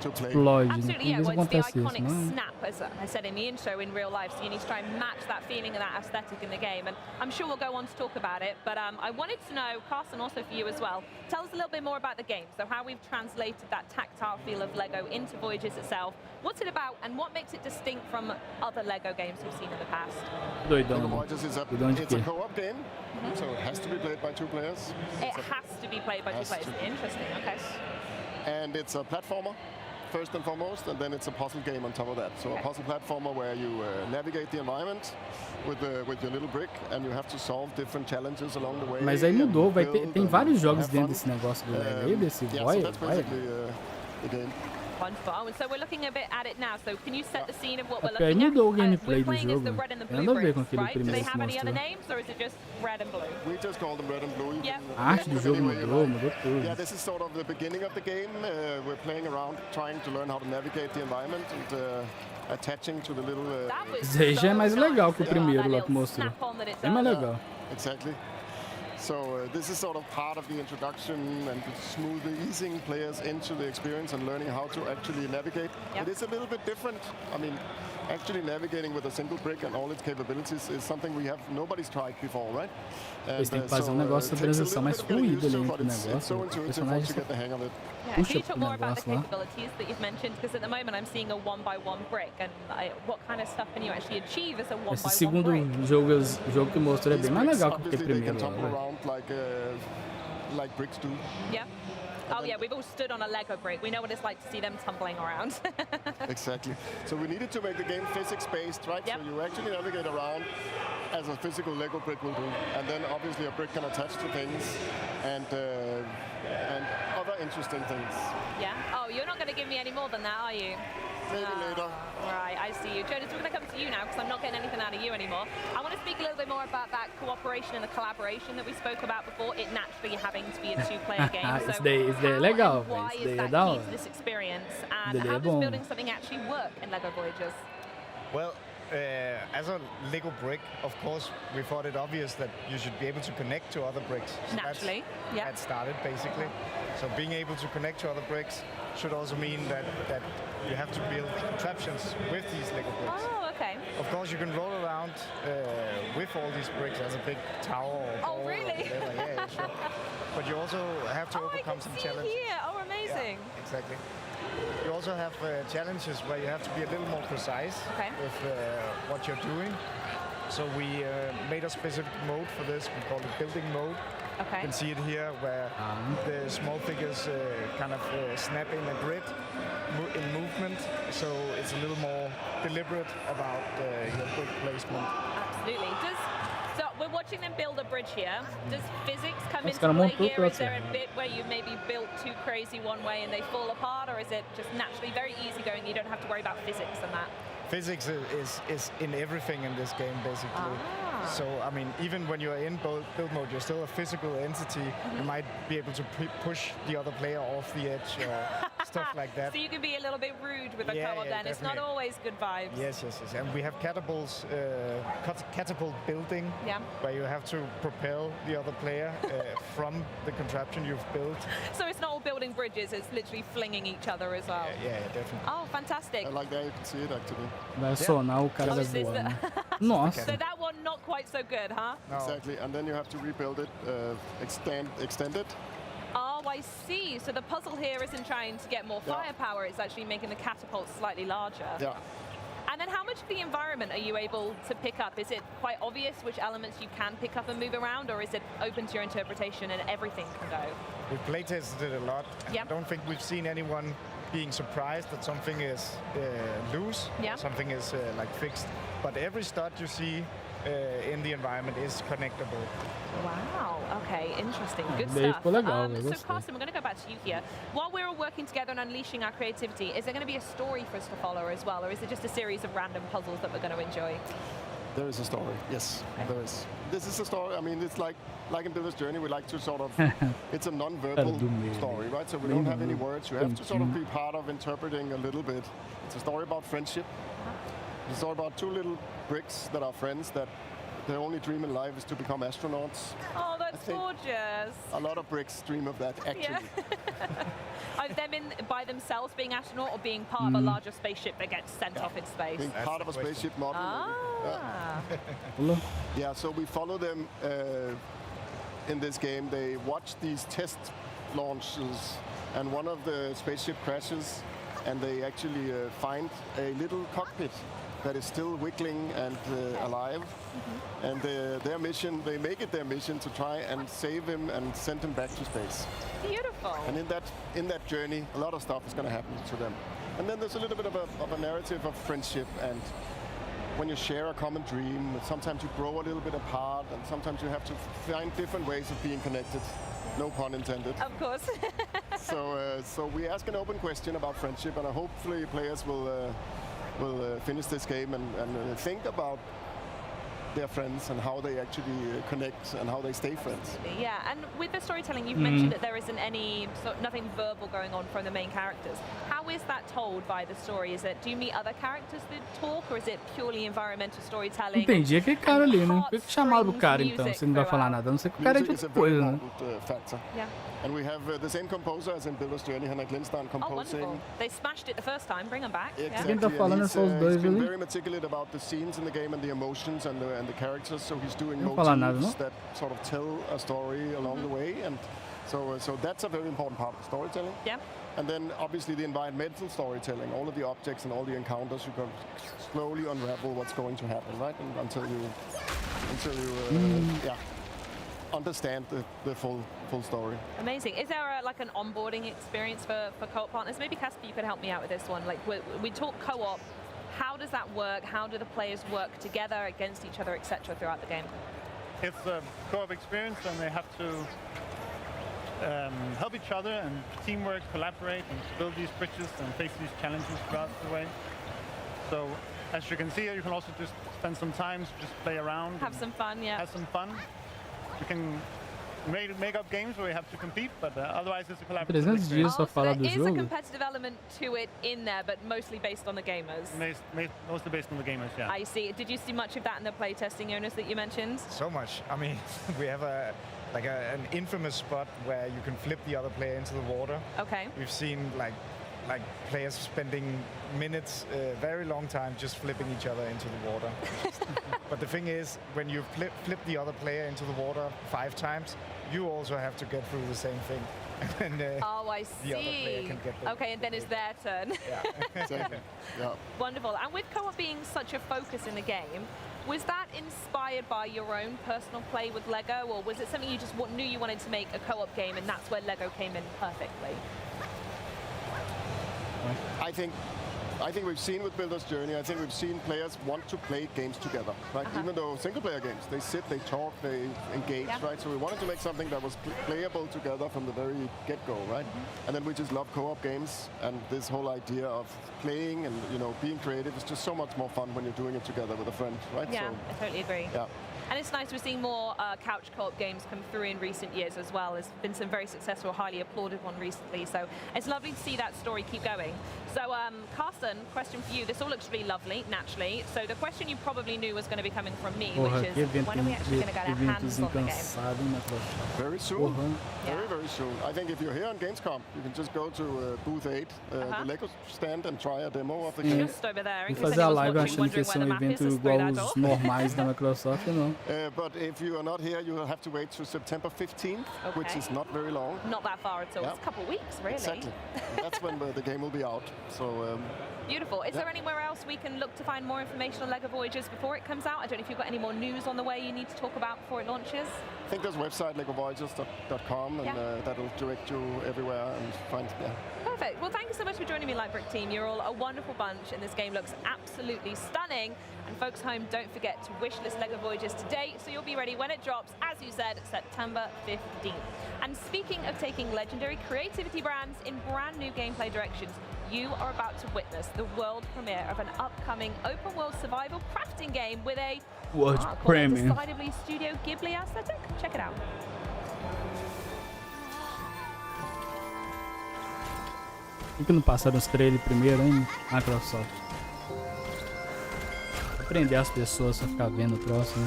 to play. explodem. Né? Absolutely, yeah. Às vezes Well, it's the acontece isso, iconic né? snap, as I said in the intro, in real life. So you need to try and match that feeling and that aesthetic in the game. And I'm sure we'll go on to talk about it. But I wanted to know, Carsten, also for you as well, tell us a little bit more about the game. So how we've translated that tactile feel of Lego into Voyagers itself. What's it about, and what makes it distinct from other Lego games we've seen in the past? Doidão. Lego Voyagers is Doidão de it's a quê? co-op game, so it has to be played by 2 players. It has to be played by 2 players. Interesting, okay. And it's a platformer, first and foremost, and then it's a puzzle game on top of that. So a puzzle platformer where you navigate the environment with your little brick, and you have to solve different challenges along the way. Mas aí mudou, vai ter, tem vários jogos have dentro fun. desse negócio do Lego aí, desse Yeah, so Voyager. that's basically the game. Wonderful. And so we're looking a bit at it now. So can you set the scene of what we're Porque aí looking at? mudou o gameplay We're do playing as jogo. the red and the Tem blue nada a ver com bricks, aquele right? Do they primeiro que have any other mostrou. names, or is it just red and blue? We just call them red and blue. Yeah. A arte do jogo mudou, mudou tudo. Yeah, this is sort of the beginning of the game. We're playing around, trying to learn how to navigate the environment and attaching to the little. Isso aí já é mais legal que o primeiro lá que mostrou. É mais legal. Exactly. So this is sort of part of the introduction and smoothly easing players into the experience and learning how to actually navigate. It is a little bit different. I mean, actually navigating with a single brick and all its capabilities is something nobody's tried before, right? Eles têm que fazer um negócio da transição mais fluida ali pro negócio. O personagem só Yeah, can puxa you pro talk more about the negócio lá. capabilities that you've mentioned? Because at the moment I'm seeing a 1x1 brick, and what kind of stuff can you actually achieve as a 1x1 Esse segundo jogo que mostrou é bem mais legal que o primeiro lá, velho. Like bricks do. Yeah. Oh yeah, we've all stood on a Lego brick. We know what it's like to see them tumbling around. Exactly. So we needed to make the game physics-based, right? So you actually navigate around as a physical Lego brick will do. And then obviously a brick can attach to things and other other interesting things. Yeah? Oh, you're not going to give me any more than that, are you? Maybe later. Right, I see you. Jonas, we're going to come to you now because I'm not getting anything out of you anymore. I want to speak a little bit more about that cooperation and the collaboration that we spoke about before, it naturally having to be a two-player game. Isso daí é legal, why isso is daí é that da key hora. to this experience? And Daí how é does bom. building something actually work in LEGO Voyages? Well, as a Lego brick, of course, we thought it obvious that you should be able to connect to other bricks. So Naturally, yeah. That started, basically. So being able to connect to other bricks should also mean that you have to build contraptions with these Lego bricks. Oh, okay. Of course, you can roll around with all these bricks as a big tower or ball or really? whatever. Yeah, sure. But you also have to overcome some challenges. Here. Oh, amazing. Yeah, exactly. You also have challenges where you have to be a little more precise with what you're doing. So we made a specific mode for this. We call it building mode. Okay. You can see it here where the small figures kind of snap in a grid in movement. So it's a little more deliberate about your brick placement. Absolutely. So we're watching them build a bridge here. Does physics come Os into caras play montam here? tudo Is there assim. a bit where you maybe built too crazy one way and they fall apart, or is it just naturally very easy going? You don't have to worry about physics and that. Physics is in everything in this game, basically. So, I mean, even when you're in build mode, you're still a physical entity. You might be able to push the other player off the edge or stuff like that. So you can be a little bit rude with a Yeah, co-op yeah, then. It's not definitely. always good vibes. Yes. And we have catapults, catapult building, where you have to propel the other player from the contraption you've built. So it's not all building bridges, it's literally flinging each other as well. Yeah, definitely. Oh, fantastic. I like that you can see it actually. Vai sonar, o cara vai is this voando. So Nossa. that one not quite so good, huh? Exactly, and then you have to rebuild it, extend it. Oh, I see. So the puzzle here isn't trying to get more firepower, it's actually making the catapult slightly larger. Yeah. And then how much of the environment are you able to pick up? Is it quite obvious which elements you can pick up and move around, or is it open to your interpretation and everything can go? We've playtested it a lot. And I don't think we've seen anyone being surprised that something is loose, something is like fixed. But every stud you see in the environment is connectable. Wow, okay, interesting, good Daí stuff. ficou legal, eu So gostei. Carsten, we're going to go back to you here. While we're all working together and unleashing our creativity, is there going to be a story for us to follow as well, or is it just a series of random puzzles that we're going to enjoy? There is a story, yes, there is. This is a story, I mean, it's like in Builder's Journey, we like to sort of, it's a non-verbal story, right? So we don't have any words, you have to sort of be part of interpreting a little bit. It's a story about friendship. It's a story about two little bricks that are friends that their only dream in life is to become astronauts. Oh, that's gorgeous. A lot of bricks dream of that, actually. Are them by themselves being astronaut or being part of a larger spaceship that gets sent off in space? Being part of a spaceship model. Yeah, so we follow them in this game. They watch these test launches, and one of the spaceship crashes, and they actually find a little cockpit that is still wiggling and alive. And their mission, they make it their mission to try and save him and send him back to space. Beautiful. And in that journey, a lot of stuff is going to happen to them. And then there's a little bit of a narrative of friendship, and when you share a common dream, sometimes you grow a little bit apart, and sometimes you have to find different ways of being connected. No pun intended. Of course. So we ask an open question about friendship, and hopefully players will finish this game and think about their friends and how they actually connect and how they stay friends. Yeah, and with the storytelling, you've mentioned that there isn't nothing verbal going on from the main characters. How is that told by the story? Do you meet other characters that talk, or is it purely environmental storytelling? Entendi aquele cara ali, né? Por que chamaram o cara então, se não vai falar nada? A não ser que o cara é de outra coisa, né? Factor. Yeah. And we have the same composer as in Builder's Journey, Henrik Lindstad, composing. Oh, wonderful. They smashed it the first time, bring them back. Exactly. falando He's só os dois been ali. very meticulous about the scenes in the game and the emotions and the characters, so he's doing Não falar nada, motifs não? that sort of tell a story along the way, and so that's a very important part of the storytelling. Yeah. And then obviously the environmental storytelling, all of the objects and all the encounters, you can slowly unravel what's going to happen, right? And until you understand the full story. Amazing. Is there like an onboarding experience for co-op partners? Maybe Casper, you could help me out with this one. Like we talk co-op. How does that work? How do the players work together against each other, etc., throughout the game? It's a co-op experience, and they have to help each other and teamwork, collaborate, and build these bridges and face these challenges throughout the way. So, as you can see here, you can also just spend some time to just play around. Have some fun, yeah. Have some fun. You can make up games where you have to compete, but otherwise it's a collaborative 300 dias só falar do There is a jogo. competitive element to it in there, but mostly based on the gamers. Mostly based on the gamers, yeah. I see. Did you see much of that in the playtesting, Jonas, that you mentioned? So much. I mean, we have an infamous spot where you can flip the other player into the water. Okay. We've seen like players spending minutes, very long time, just flipping each other into the water. But the thing is, when you flip the other player into the water 5 times, you also have to get through the same thing. And oh, I see. the other player can get okay, and then it's their turn. Yeah, exactly. Yeah. Wonderful. And with co-op being such a focus in the game, was that inspired by your own personal play with Lego, or was it something you just knew you wanted to make a co-op game, and that's where Lego came in perfectly? I think we've seen with Builder's Journey, I think we've seen players want to play games together, right? Even though single-player games, they sit, they talk, they engage, right? So we wanted to make something that was playable together from the very get-go, right? And then we just love co-op games, and this whole idea of playing and being creative is just so much more fun when you're doing it together with a friend, right? Yeah, so, I totally agree. Yeah. And it's nice we're seeing more couch co-op games come through in recent years as well. There's been some very successful, highly applauded one recently. So it's lovely to see that story keep going. So Carsten, question for you. This all looks really lovely, naturally. So the question you probably knew was going to be coming from me, which is, when are we actually going to get our hands on the game? Very soon. Very, very soon. I think if you're here on Gamescom, you can just go to booth 8, the Lego stand, and try a demo of the game. Just over there. Vou fazer a live achando que esse é um evento igual os normais da Microsoft, não. But if you are not here, you will have to wait to September 15th, which is not very long. Not that far at all. It's a couple of weeks, really. Exactly. That's when the game will be out. So. Beautiful. Is there anywhere else we can look to find more information on LEGO Voyages before it comes out? I don't know if you've got any more news on the way you need to talk about before it launches. I think there's a website, legovoyages.com, and that'll direct you everywhere and find. Perfect. Well, thank you so much for joining me, Lightbrick team. You're all a wonderful bunch, and this game looks absolutely stunning. And folks home, don't forget to wishlist LEGO Voyages today, so you'll be ready when it drops, as you said, September 15th. And speaking of taking legendary creativity brands in brand new gameplay directions, you are about to witness the world premiere of an upcoming open-world survival crafting game with a decidedly Studio Ghibli aesthetic. Check it out. Por que não passaram os trailers primeiro, hein, Microsoft? Aprender as pessoas a ficar vendo o próximo.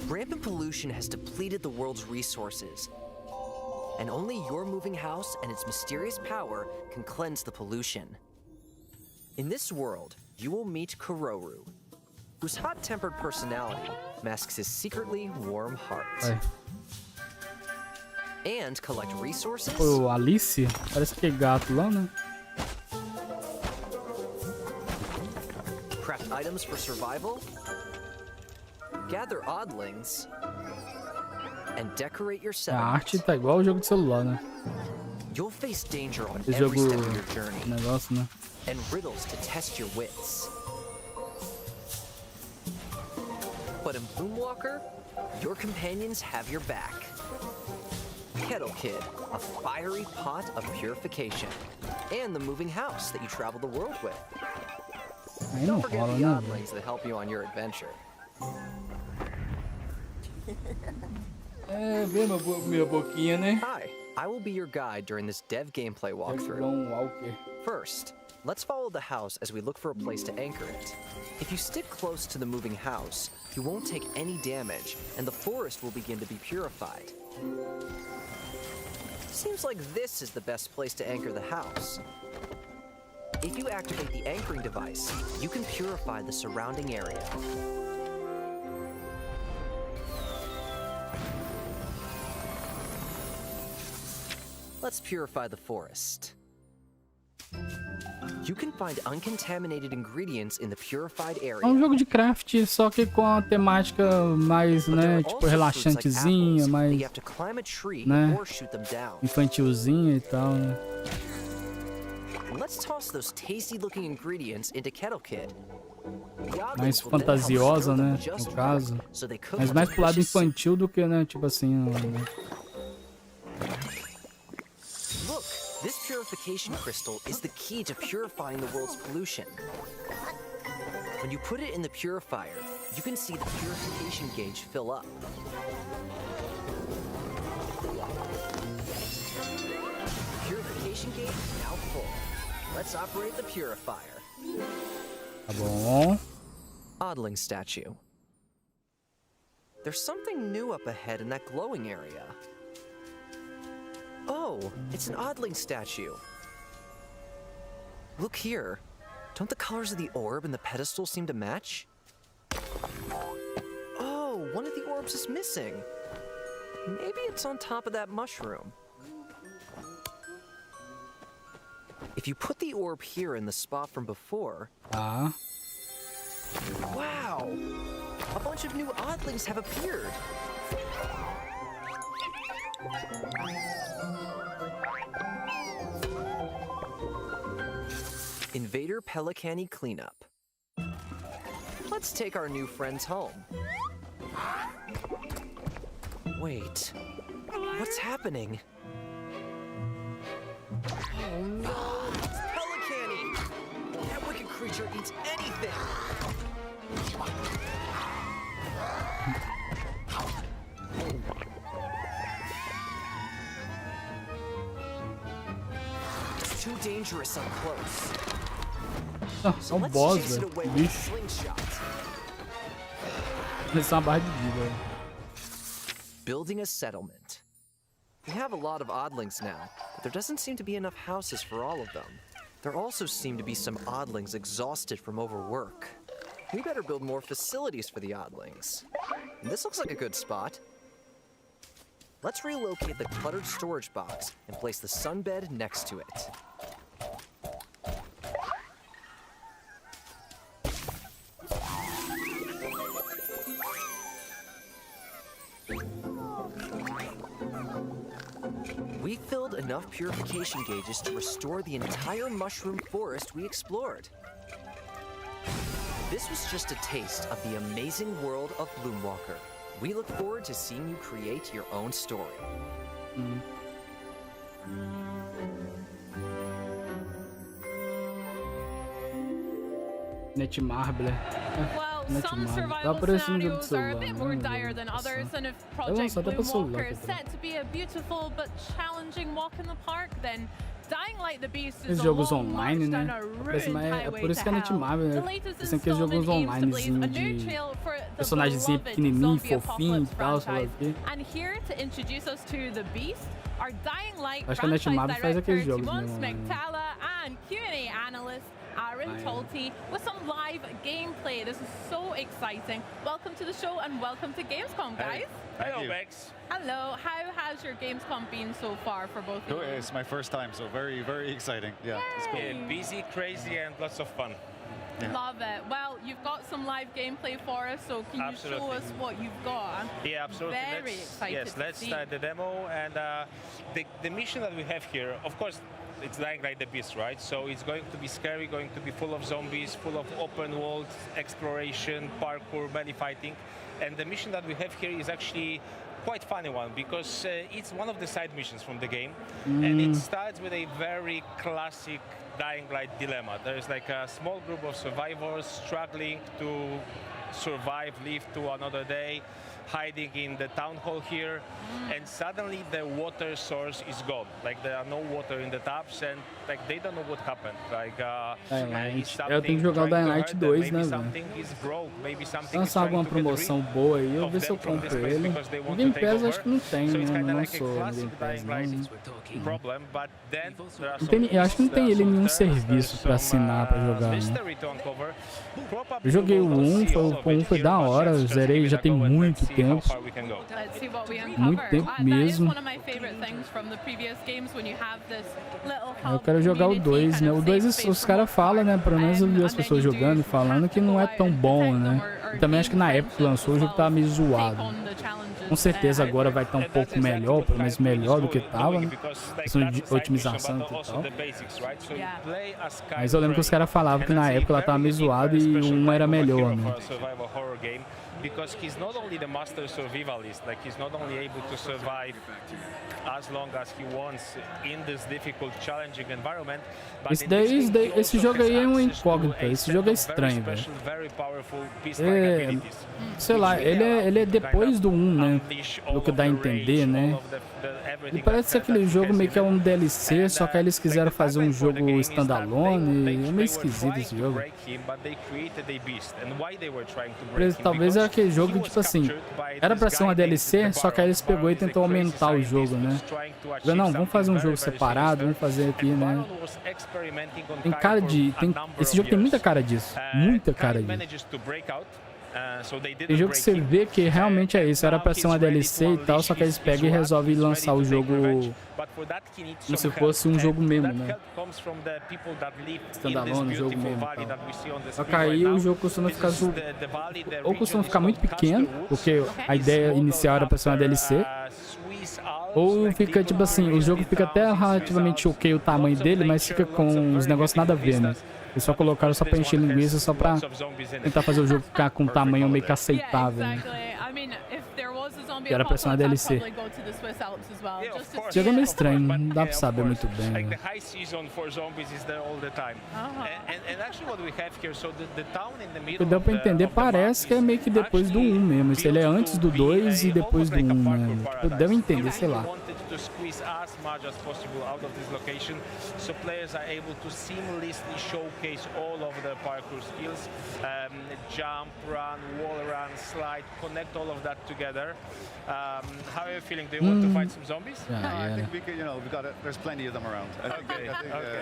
Rampant pollution has depleted the world's resources. And only your moving house and its mysterious power can cleanse the pollution. In this world, you will meet Kororu, whose hot-tempered personality masks his secretly warm heart. And collect resources. Pô, Alice? Parece que é gato lá, né? Craft items for survival. Gather oddlings. And decorate your A setup. arte tá igual ao jogo de celular, né? You'll face danger on Esse every jogo, step of your journey. negócio, né? And riddles to test your wits. But in Bloomwalker, your companions have your back. Kettle Kid, a fiery pot of purification. And the moving house that you travel the world with. Don't forget the oddlings that help you on your adventure. É, vê minha boquinha, né? Hi, I will be your guide during this dev gameplay walkthrough. First, let's follow the house as we look for a place to anchor it. If you stick close to the moving house, you won't take any damage, and the forest will begin to be purified. Seems like this is the best place to anchor the house. If you activate the anchoring device, you can purify the surrounding area. Let's purify the forest. You can find uncontaminated ingredients in the purified area. É um jogo de craft, só que com a temática mais, né, tipo relaxantezinha, mais, né, infantilzinha e tal, né? Let's toss those tasty-looking ingredients into Kettle Kid. mais fantasiosa, né, no caso. Mas mais pro lado infantil do que, né, tipo assim... Né? Look, this purification crystal is the key to purifying the world's pollution. When you put it in the purifier, you can see the purification gauge fill up. Purification gauge now full. Let's operate the purifier. Tá bom. Oddling statue. There's something new up ahead in that glowing area. Oh, it's an Oddling statue. Look here. Don't the colors of the orb and the pedestal seem to match? Oh, one of the orbs is missing. Maybe it's on top of that mushroom. If you put the orb here in the spot from before... Wow! A bunch of new oddlings have appeared. Invader Pelicani cleanup. Let's take our new friends home. Wait, what's happening? Oh no, it's Pelicani! That wicked creature eats anything! It's too dangerous up close. É um boss, velho. Bicho. Essa é uma barra de vida. Building a settlement. We have a lot of oddlings now, but there doesn't seem to be enough houses for all of them. There also seem to be some oddlings exhausted from overwork. We better build more facilities for the oddlings. And this looks like a good spot. Let's relocate the cluttered storage box and place the sunbed next to it. We filled enough purification gauges to restore the entire mushroom forest we explored. This was just a taste of the amazing world of Bloomwalker. We look forward to seeing you create your own story. Netmarble. Well, some survival scenarios are a bit more dire than others, and if Project Bloomwalker is set to be a beautiful but challenging walk in the park, then Dying Light the Beast is a long march down a ruined highway to hell. The latest installment aims to blaze a new trail for the beloved zombie apocalypse franchise. And here to introduce us to the Beast, our Dying Light franchise director Timon Smektala and Q&A analyst Aaron Tolte with some live gameplay. This is so exciting. Welcome to the show and welcome to Gamescom, guys. Hello, Bex. Hello. How has your Gamescom been so far for both of you? It's my first time, so very, very exciting. Yeah, it's cool. Yeah, busy, crazy, and lots of fun. Yeah. Love it. Well, you've got some live gameplay for us, so can you show us what you've got? Yeah, absolutely. Very excited. Yes, let's start the demo. And the mission that we have here, of course, it's Dying Light the Beast, right? So it's going to be scary, going to be full of zombies, full of open world exploration, parkour, melee fighting. And the mission that we have here is actually quite funny one because it's one of the side missions from the game. And it starts with a very classic Dying Light dilemma. There's like a small group of survivors struggling to survive, live to another day, hiding in the town hall here, and suddenly the water source is gone. Like there are no water in the taps, and like they don't know what happened. Like eu tenho que jogar o Dying Light 2, né, velho? Lançar alguma promoção boa aí, eu ver se eu compro ele. O Game Pass acho que não tem, né? Não lançou no Game Pass, não. Eu acho que não tem ele em nenhum serviço pra assinar, pra jogar, né? Eu joguei o 1, foi da hora, eu zerei já tem muito tempo. Let's see what we uncover. Muito tempo That is mesmo. one of my favorite things from the previous games when you have this little Eu quero jogar o 2, né? O 2 os caras falam, né? Pelo menos eu vi as pessoas jogando e falando que não é tão bom, né? E também acho que na época que lançou o jogo tava meio zoado. Com certeza agora vai estar um pouco melhor, pelo menos melhor do que tava, né? Questão de otimização e tal. Mas eu lembro que os caras falavam que na época ela tava meio zoada e um era melhor, né? Because he's not only the master survivalist, like he's not only able to survive as long as he wants in this difficult, challenging environment. Esse jogo aí é uma incógnita. Esse jogo é estranho, velho. Sei lá, ele é depois do 1, né? Pelo que dá a entender, né? E parece ser aquele jogo meio que é um DLC, só que aí eles quiseram fazer um jogo standalone. É meio esquisito esse jogo. Talvez é aquele jogo, tipo assim, era pra ser uma DLC, só que aí eles pegou e tentou aumentar o jogo, né? Não, vamos fazer um jogo separado, vamos fazer aqui, né? Tem cara de... esse jogo tem muita cara disso. Muita cara disso. Tem jogo que você vê que realmente é isso, era pra ser uma DLC e tal, só que eles pegam e resolvem lançar o jogo como se fosse um jogo mesmo, né? Standalone, jogo mesmo e tal. Só que aí o jogo costuma ficar ou costuma ficar muito pequeno, porque a ideia inicial era pra ser uma DLC, ou fica tipo assim, o jogo fica até relativamente ok o tamanho dele, mas fica com os negócios nada a ver, né? Eles só colocaram só pra encher linguiça, só pra tentar fazer o jogo ficar com um tamanho meio que aceitável, né? E era pra ser uma DLC. Chega meio estranho, não dá pra saber muito bem, né? O que deu pra entender parece que é meio que depois do 1 mesmo. Se ele é antes do 2 e depois do 1, né? Tipo, deu a entender, sei lá. To squeeze as much as possible out of this location, so players are able to seamlessly showcase all of their parkour skills, jump, run, wall run, slide, connect all of that together. How are you feeling? Do you want to fight some zombies? No, I think we could, we got it. There's plenty of them around. Okay.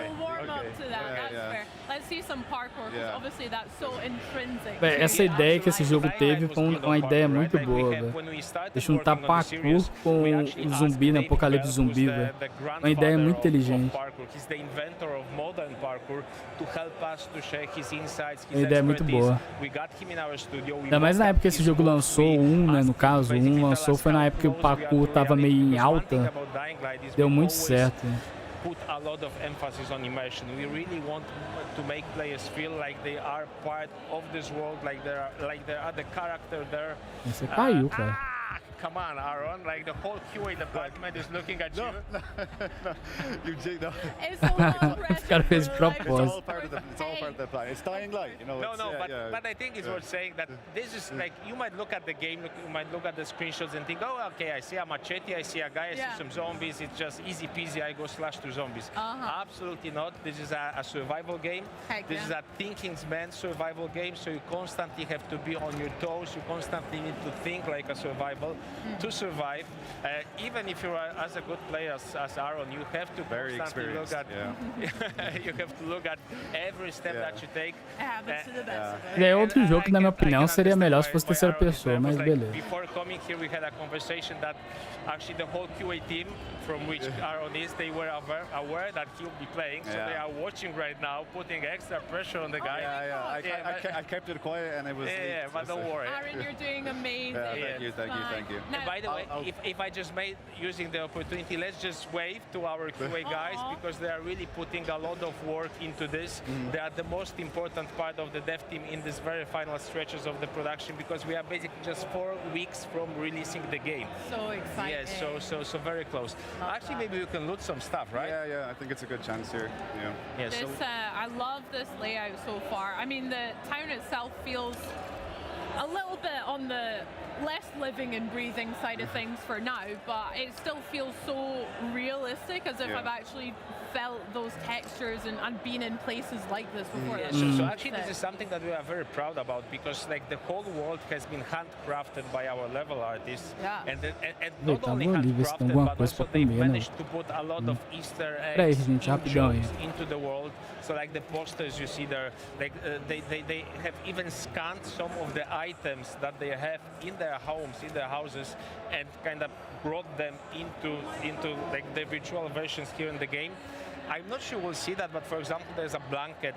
We'll warm up to that. That's fair. Let's see some parkour, because obviously that's so intrinsic. Essa ideia que esse jogo teve foi uma ideia muito boa, velho. Deixa um parkour com o zumbi, né? Apocalipse zumbi, velho. Uma ideia muito inteligente. Uma ideia muito boa. Ainda mais na época que esse jogo lançou, né? No caso, o 1 lançou, foi na época que o parkour tava meio em alta. Deu muito certo. Put a lot of emphasis on immersion. We really want to make players feel like they are part of this world, like they are the character there. Você caiu, cara. Come on, Aaron, like the whole QA department is looking at you. You did that. It's a lot of Esse cara fez propósito. It's all part of the plan. It's dying light, No, but I think it's worth saying that this is like, you might look at the game, you might look at the screenshots and think, oh, okay, I see a machete, I see a guy, I see some zombies, it's just easy peasy, I go slash through zombies. Absolutely not. This is a survival game. This is a thinking man's survival game, so you constantly have to be on your toes, you constantly need to think like a survival. To survive, even if you're as a good player as Aaron, you have to constantly look at. You have to look at every step that you take. É outro jogo que, na minha opinião, seria melhor se fosse terceira pessoa, mas beleza. Before coming here, we had a conversation that actually the whole QA team from which Aaron is, they were aware that he'll be playing, so they are watching right now, putting extra pressure on the guy. I kept it quiet and it was. Yeah, but don't worry. Aaron, you're doing amazing. Thank you. And by the way, if I just using the opportunity, let's just wave to our QA guys, because they are really putting a lot of work into this. They are the most important part of the dev team in this very final stretches of the production, because we are basically just 4 weeks from releasing the game. So exciting. Yeah, so very close. Actually, maybe we can loot some stuff, right? Yeah, I think it's a good chance here. Yeah. This, I love this layout so far. I mean, the town itself feels a little bit on the less living and breathing side of things for now, but it still feels so realistic realistic, as if I've actually felt those textures and been in places like this before. So actually this is something that we are very proud about, because like the whole world has been handcrafted by our level artists. And not only handcrafted, but also they managed to put a lot of Easter eggs into the world. So like the posters you see there, like they have even scanned some of the items that they have in their homes, in their houses, and kind of brought them into like the virtual versions here in the game. I'm not sure we'll see that, but for example, there's a blanket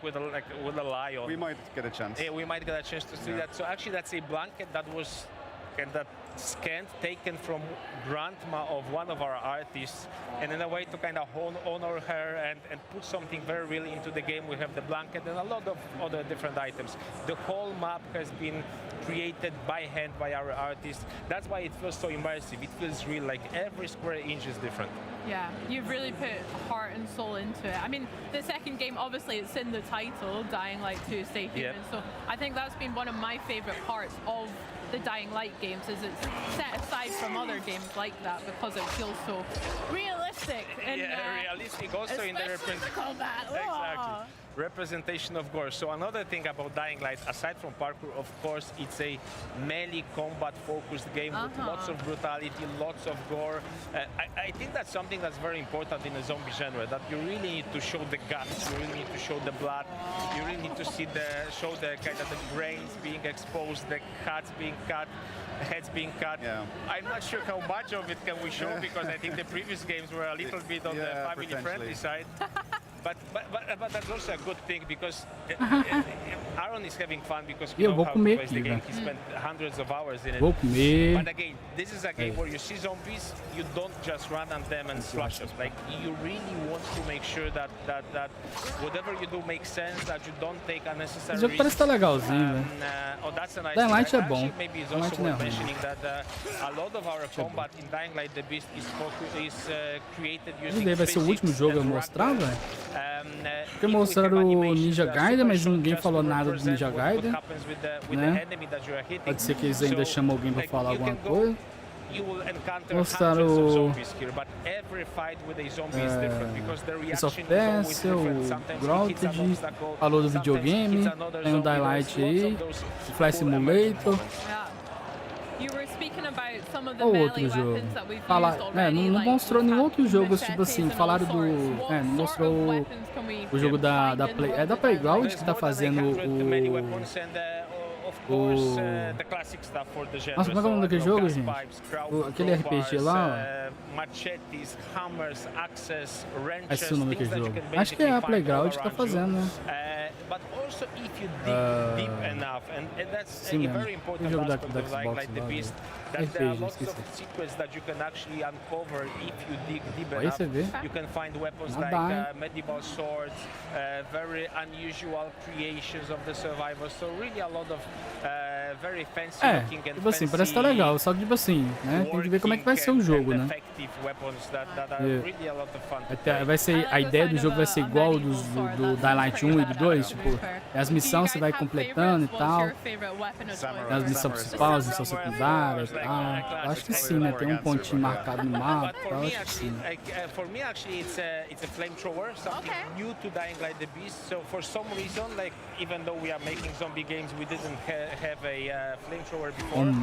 with a lion. We might get a chance. Yeah, we might get a chance to see that. So actually, that's a blanket that was kind of scanned, taken from grandma of one of our artists, and in a way to kind of honor her and put something very real into the game. We have the blanket and a lot of other different items. The whole map has been created by hand by our artists. That's why it feels so immersive. It feels real, like every square inch is different. Yeah, you've really put heart and soul into it. I mean, the second game, obviously, it's in the title, Dying Light 2 Stay Human. So I think that's been one of my favorite parts of the Dying Light games, is it's set aside from other games like that because it feels so realistic. And, realistic also in the combat. Exactly. Representation of gore. So another thing about Dying Light, aside from parkour, of course, it's a melee combat focused game with lots of brutality, lots of gore. I think that's something that's very important in the zombie genre, that you really need to show the guts, you really need to show the blood, you really need to show the kind of the brains being exposed, the heads being cut. I'm not sure how much of it can we show, because I think the previous games were a little bit on the family-friendly side. But that's also a good thing, because Aaron is having fun because he knows how to play the game. He spent hundreds of hours in it. But again, this is a game where you see zombies, you don't just run at them and slash them. Like, you really want to make sure that whatever you do makes sense, that you don't take unnecessary O jogo parece estar legalzinho, velho. That's a nice Dying Light thing. é bom. Maybe it's Dying also Light não é worth ruim. mentioning that a lot of our combat in Dying Light the Beast is created using Esse daí vai ser o último jogo a mostrar, velho. Porque mostraram o Ninja Gaiden, mas ninguém falou nada do Ninja Gaiden, né? Pode ser que eles ainda chamam alguém pra falar alguma coisa. Mostraram o Prince of Persia, o Grounded, falou do videogame, tem o Dying Light aí, o Flight Simulator. Ou outro jogo. Não mostrou nenhum outro jogo, tipo assim, falaram do... não mostrou o jogo da Play... É da Playground que tá fazendo Nossa, como é o nome daquele jogo, gente? Aquele RPG lá, Esse é o nome daquele jogo. Acho que é a Playground que tá fazendo, né? Sim mesmo. O jogo da Xbox lá, RPG, esqueci. Aí você vê. Nada, medieval swords, very unusual creations of the survivors. So really a lot of very fancy looking and tipo assim, parece que tá legal, só que tipo assim, né? Tem que ver como é que vai ser o jogo, né? Vai ser, a ideia do jogo vai ser igual do Dying Light 1 e do 2, tipo, as missões você vai completando e tal. As missões principais, as missões secundárias e tal. Acho que sim, né? Tem um pontinho marcado no mapa, acho que sim. For me, actually, it's a flamethrower, something new to Dying Light the Beast. So for some reason, like even though we are making zombie games, we didn't have a flamethrower before.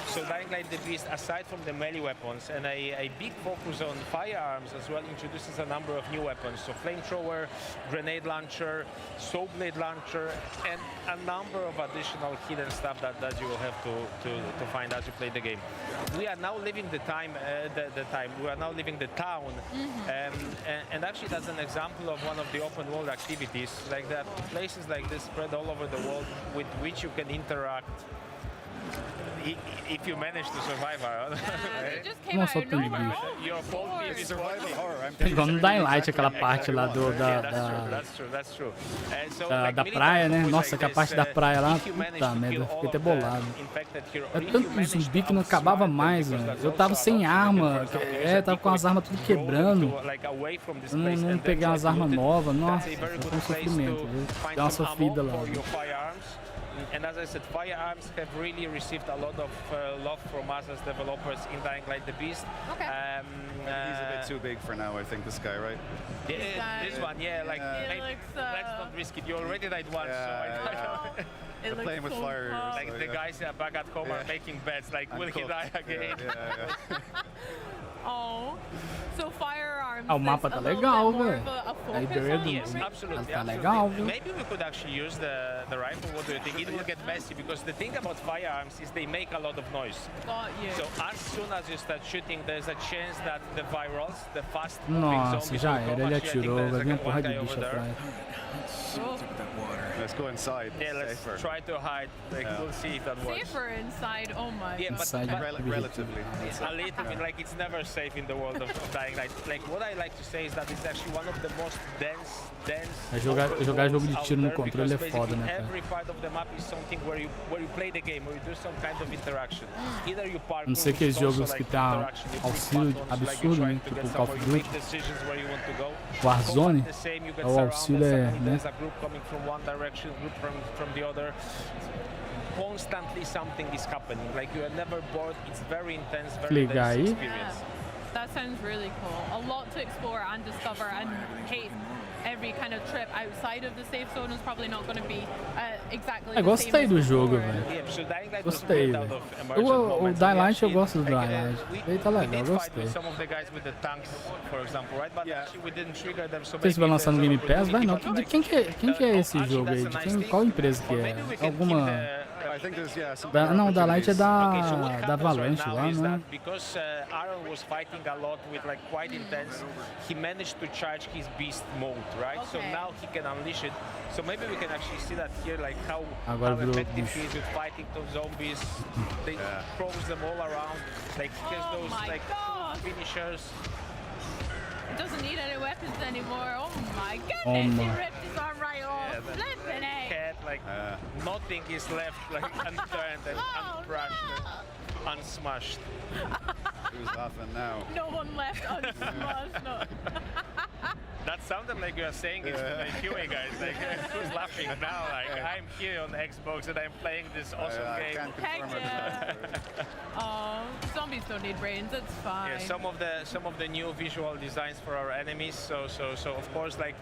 So Dying Light the Beast, aside from the melee weapons and a big focus on firearms as well, introduces a number of new weapons. So flamethrower, grenade launcher, saw blade launcher, and a number of additional hidden stuff that you will have to find as you play the game. We are now living the time. We are now living the town, and actually that's an example of one of the open world activities. Like there are places like this spread all over the world with which you can interact. If you manage to survive, Nossa, o tanto de igual no Dying Light, aquela parte lá da praia, né? Nossa, aquela parte da praia lá, puta merda, fiquei até bolado. É tanto zumbi que não acabava mais, velho. Eu tava sem arma, tava com as armas tudo quebrando. Eu não peguei umas armas novas, nossa, foi um sofrimento, viu? Deu uma sofrida lá. And as I said, firearms have really received a lot of love from us as developers in Dying Light the Beast. too big for now, I think, this guy, right? Yeah, this one, yeah, like, maybe, let's not risk it. You already died once, so They're playing with fire. Like the guys back at home are making bets, like, will he die again? Oh, so firearms. O mapa tá legal, velho. A ideia do tá legal, viu? Maybe we could actually use the rifle. What do you think? It will get messy because the thing about firearms is they make a lot of noise. Got you. So as soon as you start shooting, there's a chance that the virals, the fast Nossa, já era. Ele atirou, vai vir uma porra de bicho atrás. Let's go inside. Yeah, let's try to hide. Like, we'll see if that works. Safer inside. Oh my. Yeah, but relatively. A little bit. Like, it's never safe in the world of Dying Light. Like, what I like to say is that it's actually one of the most dense. Jogar jogo de tiro no controle é foda, né, cara? Every part of the map is something where you play the game, where you do some kind of interaction. Either you park. Não sei aqueles jogos que tá auxílio absurdo, né? Tipo Call of Duty. Warzone. O auxílio é, né? From one direction, group from the other. Constantly something is happening. Like you are never bored. It's very intense, very dense experience. That sounds really cool. A lot to explore and discover, and hey, every kind of trip outside of the safe zone is probably not going to be exactly the same. Gostei do jogo, velho. Gostei, velho. O Dying Light eu gosto do Dying Light. Ele tá legal, gostei. Não sei se vai lançar no Game Pass, vai não. De quem que é esse jogo aí? De qual empresa que é? Alguma... Não, o Dying Light é da Avalanche lá, né? Because Aaron was fighting a lot with like quite intense, he managed to charge his beast mode, right? So now he can unleash it. So maybe we can actually see that here, like how effective he is with fighting those zombies. They throws them all around, like he has those like finishers. It doesn't need any weapons anymore. Oh my goodness, he ripped his arm right off. Flipping it. Cat, like nothing is left, like unturned and uncrushed and unsmashed. Who's laughing now? No one left unsmashed. No. That sounded like you are saying it to the QA guys. Like, who's laughing now? Like, I'm here on the Xbox and I'm playing this awesome game. Heck yeah. Oh, zombies don't need brains. It's fine. Yeah, some of the new visual designs for our enemies. So of course, like.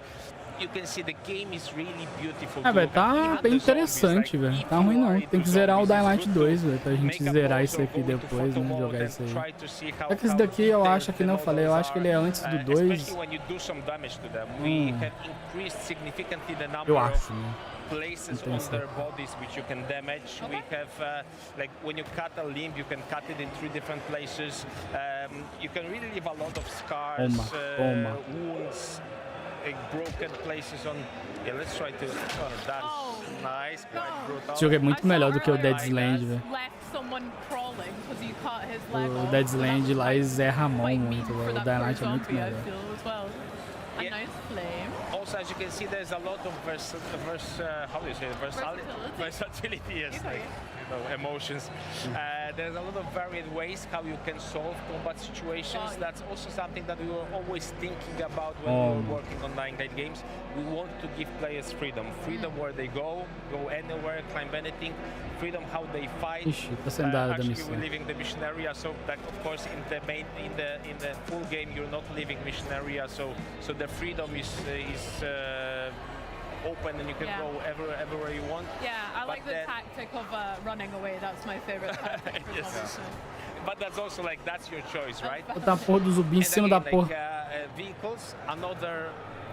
You can see the game is really beautiful. Velho, tá bem interessante, velho. Tá ruim não. Tem que zerar o Dying Light 2, velho, pra gente zerar isso aqui depois, né, jogar isso aí. É que esse daqui eu acho que não falei, eu acho que ele é antes do 2. Eu acho, né? Places on their bodies which you can damage. We have like when you cut a limb, you can cut it in 3 different places. You can really leave a lot of scars, wounds. Like broken places on. Yeah, let's try to. Oh, that's nice, quite brutal. Esse jogo é muito melhor do que o Dead Island, velho. O Dead Island lá eles erram a mão muito, velho. O Dying Light é muito melhor. Also, as you can see, there's a lot of versatility, yes, like, you know, emotions. There's a lot of varied ways how you can solve combat situations. That's also something that we were always thinking about when we were working on Dying Light games. We want to give players freedom where they go anywhere, climb anything. Freedom how they fight. Actually, we're leaving the mission area, so that of course in the full game you're not leaving mission area, so the freedom is open and you can go everywhere you want. Yeah, I like the tactic of running away. That's my favorite tactic. Yes. But that's also like that's your choice, right? Botar a porra do zumbi em cima da porra. Vehicles, another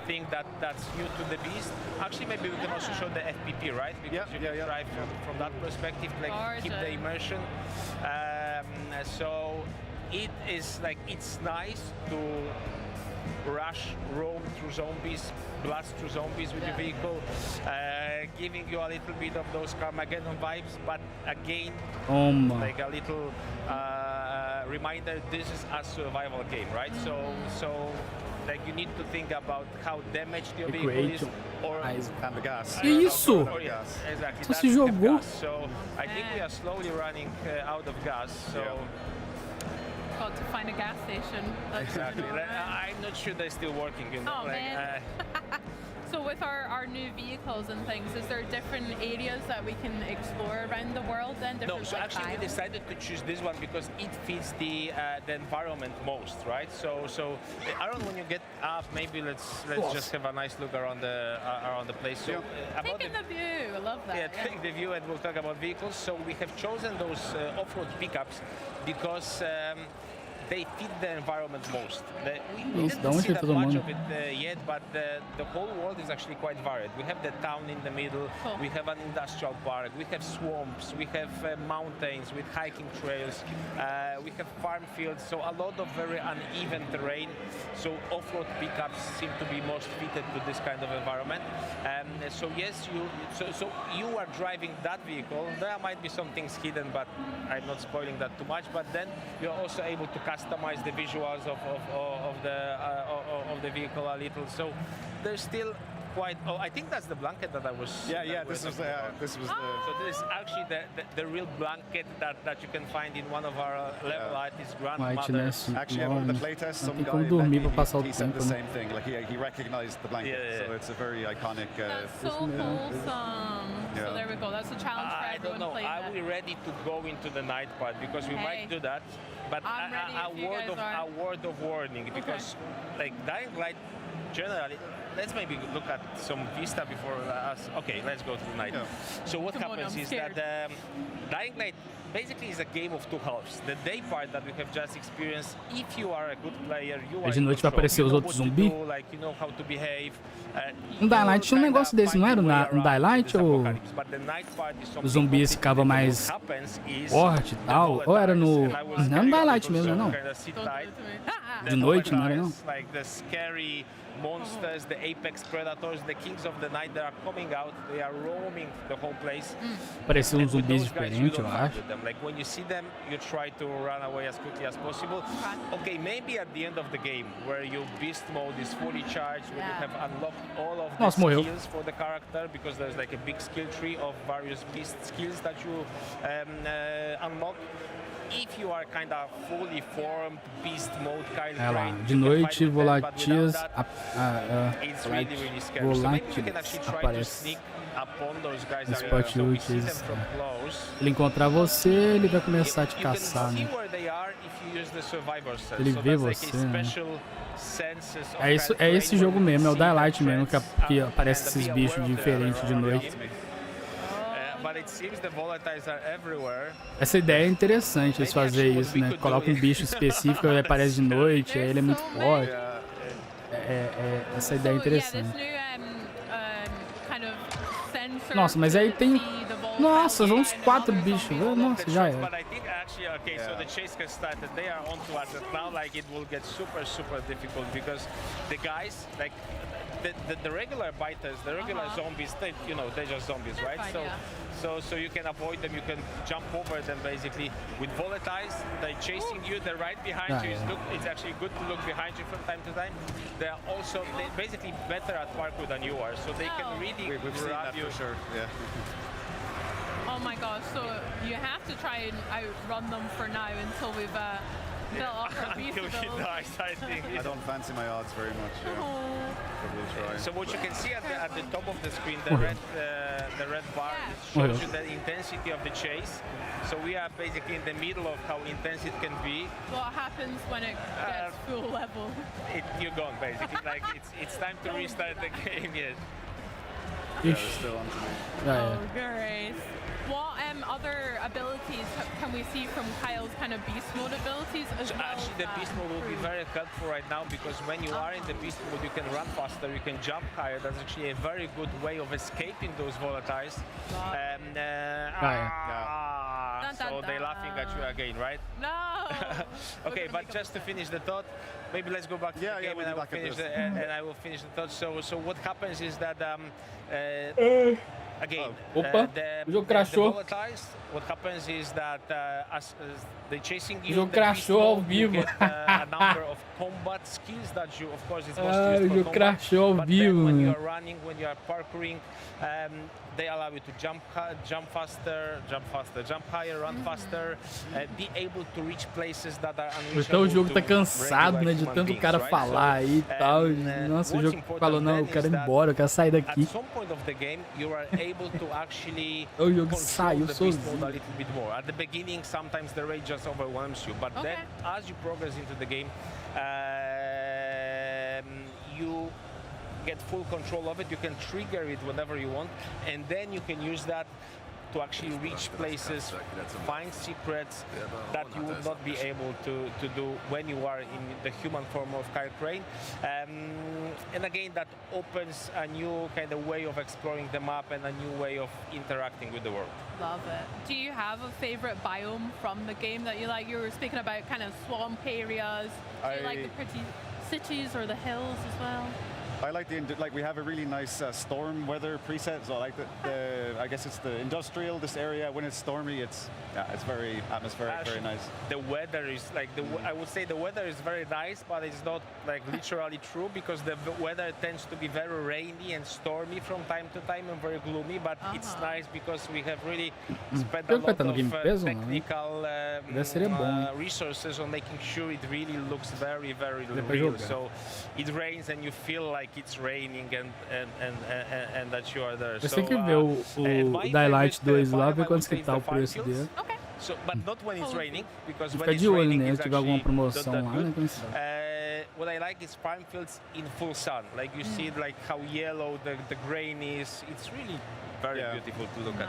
thing that's new to the beast. Actually, maybe we can also show the FPP, right? Because you can drive from that perspective, like keep the immersion. So it is like it's nice to roam through zombies, blast through zombies with your vehicle, giving you a little bit of those Carmageddon vibes, but again, like a little reminder, this is a survival game, right? So like you need to think about how damaged your vehicle is, or and the gas. Que isso? Exactly. Só se jogou. So I think we are slowly running out of gas. So. Got to find a gas station. Exactly. I'm not sure they're still working. You know? Oh, man. So with our new vehicles and things, is there different areas that we can explore around the world then? No, so actually we decided to choose this one because it fits the environment most, right? So Aaron, when you get up, maybe let's just have a nice look around the place. So taking the view, I love that. Yeah, take the view, and we'll talk about vehicles. So we have chosen those off-road pickups because they fit the environment most. We didn't see that much of it yet, but the whole world is actually quite varied. We have the town in the middle, we have an industrial park, we have swamps, we have mountains with hiking trails, we have farm fields, so a lot of very uneven terrain. So off-road pickups seem to be most fitted to this kind of environment. So yes, you are driving that vehicle. There might be some things hidden, but I'm not spoiling that too much. But then you're also able to customize the visuals of the vehicle a little. So there's still quite. Oh, I think that's the blanket that I was. Yeah. This was the. So this is actually the real blanket that you can find in one of our level artists' grandmothers. Actually, at one of the playtests, some guy he said the same thing. Like he recognized the blanket. So it's a very iconic. That's so wholesome. So there we go. That's a challenge for everyone. I don't know. Are we ready to go into the night part? Because we might do that. But a word of warning, because like Dying Light generally. Let's maybe look at some Vista before us. Okay, let's go to the night. So what happens is that Dying Light basically is a game of two halves. The day part that we have just experienced, if you are a good player, you are de noite vai aparecer os outros zumbis. Like you know how to behave. No Dying Light tinha negócio desse, não era? No Dying Light ou os zumbis ficavam mais forte e tal? Ou era no... Não no Dying Light mesmo, não? De noite, não era não? Monsters, the apex predators, the kings of the night, they are coming out, they are roaming the whole place. Pareciam uns zumbis diferentes, eu acho. Like when you see them, you try to run away as quickly as possible. Okay, maybe at the end of the game, where your beast mode is fully charged, where you have unlocked all of the skills for the character, because there's like a big skill tree of various beast skills that you unlock. If you are kind of fully formed beast mode kind of trained, de noite, volatias aparece. Spot Ultis. Ele encontrar você, ele vai começar a te caçar, né? Ele vê você, né? É esse jogo mesmo, é o Dying Light mesmo, que aparece esses bichos diferentes de noite. Essa ideia é interessante, eles fazerem isso, né? Coloca um bicho específico, ele aparece de noite, aí ele é muito forte. Essa ideia é interessante. Nossa, mas aí tem... Nossa, uns 4 bichos. Nossa, já é. Okay, so the chase has started. They are on to us, and now like it will get super difficult because the guys like the regular biters, the regular zombies, they're just zombies, right? So you can avoid them, you can jump over them basically. With volatiles, they're chasing you, they're right behind you. It's actually good to look behind you from time to time. They're basically better at parkour than you are, so they can really grab you. For sure. Yeah. Oh my gosh, so you have to try and outrun them for now until we've built up our beast ability. Until he dies, I think. I don't fancy my odds very much. But we'll try. So what you can see at the top of the screen, the red bar shows you the intensity of the chase. So we are basically in the middle of how intense it can be. What happens when it gets full level? You're gone basically. Like it's time to restart the game. Yes. Yeah, they're still on to me. Oh, great. What other abilities can we see from Kyle's kind of beast mode abilities as well? Actually, the beast mode will be very helpful right now because when you are in the beast mode, you can run faster, you can jump higher. That's actually a very good way of escaping those volatiles. So they're laughing at you again, right? No. Okay, but just to finish the thought, maybe let's go back to the game and I will finish the thought. So what happens is that Again, Opa, o jogo crashou. What happens is that as they chasing O you, jogo crashou ao vivo. you get a number of combat skills that you, of course, it's Ah, mostly o used for jogo combat. crashou ao But vivo, then when you mano. are running, when you are parkouring, they allow you to jump faster, jump higher, run faster, be able to reach places that are unreachable. Então o jogo tá to cansado, regular né, de human tanto o beings, cara right? falar aí e tal. Nossa, o what's jogo important falou, não, then eu quero is ir that embora, eu quero sair daqui. At some point of the game, you are able to actually O jogo control saiu the beast sozinho. mode a little bit more. At the beginning, sometimes the rage just overwhelms you, but then as you progress into the game, you get full control of it. You can trigger it whenever you want, and then you can use that to actually reach places, find secrets that you would not be able to do when you are in the human form of Kyle Crane. And again, that opens a new kind of way of exploring the map and a new way of interacting with the world. Love it. Do you have a favorite biome from the game that you like? You were speaking about kind of swamp areas. Do you like the pretty cities or the hills as well? I like we have a really nice storm weather preset, so I like I guess it's the industrial, this area, when it's stormy, it's very atmospheric, very nice. The weather is like, I would say the weather is very nice, but it's not like literally true, because the weather tends to be very rainy and stormy from time to time and very gloomy, but it's nice because we have really spent a lot of technical resources on making sure it really looks very, very real. So it rains and you feel like it's raining and that you are there. Você tem que ver o Daylight 2 lá, ver quanto que tá o preço dele. So, but not when it's raining, because when Fica it's de olho, raining, né? it's Se tiver alguma actually promoção not lá, that né? good. What I like is farm fields in full sun. Like you see, like how yellow the grain is. It's really very beautiful to look at.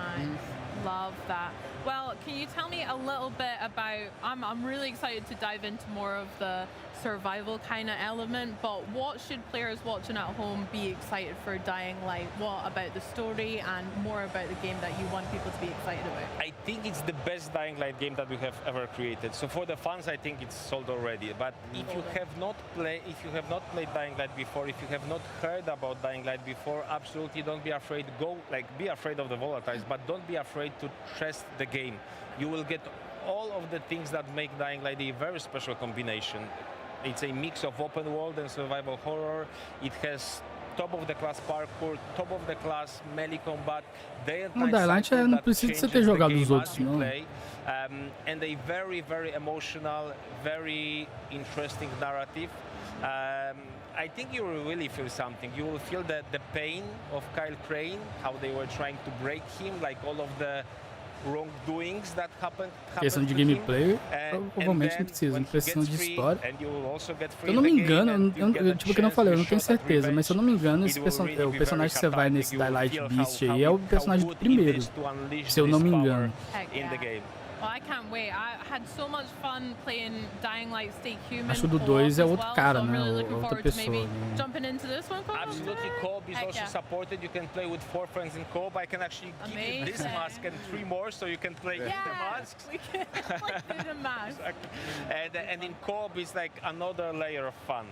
Love that. Well, can you tell me a little bit about, I'm really excited to dive into more of the survival kind of element, but what should players watching at home be excited for Dying Light? What about the story and more about the game that you want people to be excited about? I think it's the best Dying Light game that we have ever created. So for the fans, I think it's sold already. But if you have not played Dying Light before, if you have not heard about Dying Light before, absolutely don't be afraid. Be afraid of the volatiles, but don't be afraid to test the game. You will get all of the things that make Dying Light a very special combination. It's a mix of open world and survival horror. It has top-of-the-class parkour, top-of-the-class melee combat. O Daylight não precisa de você ter jogado os outros, não. And a very, very emotional, very interesting narrative. I think you will really feel something. You will feel the pain of Kyle Crane, how they were trying to break him, like all of the wrongdoings that happened Questão de gameplay, provavelmente não precisa, não precisa de história. Se eu não me engano, tipo que eu não falei, eu não tenho certeza, mas se eu não me engano, o personagem que você vai nesse Daylight Beast aí é o personagem do primeiro, se eu não me engano. Well, I can't wait. I had so much fun playing Dying Light Stay Human. Acho que o do 2 é outro cara, né? Outra pessoa. Jumping into this one, absolutely, co-op is also supported. You can play with 4 friends in co-op. I can actually give you this mask and 3 more, so you can play the masks. We can play the mask. And in co-op is like another layer of fun.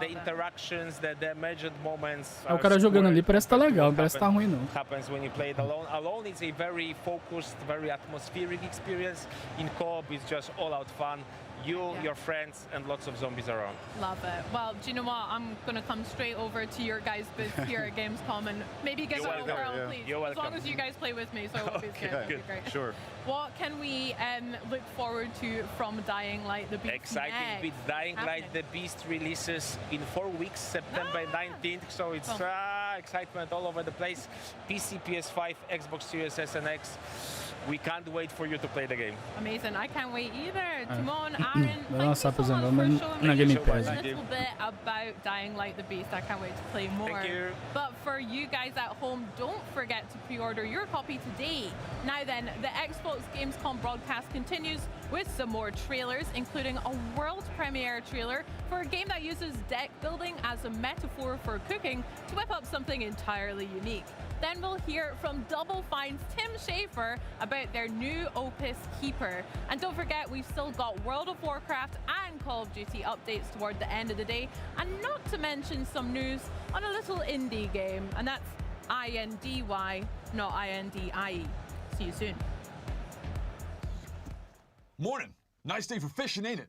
The interactions, the imagined moments. O cara jogando ali parece que tá legal, parece que tá ruim não. Happens when you play it alone. Alone is a very focused, very atmospheric experience. In co-op, it's just all-out fun. You, your friends, and lots of zombies around. Love it. Well, do you know what? I'm going to come straight over to your guys' booth here at Gamescom and maybe get a whirl, please. You're welcome. As long as you guys play with me, so it will be good. Be great. Sure. What can we look forward to from Dying Light, the Beast? Exciting bit. Dying Light, the Beast releases in 4 weeks, September 19th. So it's excitement all over the place. PC, PS5, Xbox Series S and X. We can't wait for you to play the game. Amazing. I can't wait either. Timon, Aaron, Vai lançar por exemplo na Game Pass. a little bit about Dying Light the Beast. I can't wait to play more. Thank you. But for you guys at home, don't forget to pre-order your copy today. Now then, the Xbox Gamescom broadcast continues with some more trailers, including a world premiere trailer for a game that uses deck building as a metaphor for cooking to whip up something entirely unique. Then we'll hear from Double Fine's Tim Schafer about their new opus Keeper. And don't forget, we've still got World of Warcraft and Call of Duty updates toward the end of the day. And not to mention some news on a little indie game, and that's INDY not INDIE. See you soon. Morning. Nice day for fishing, ain't it?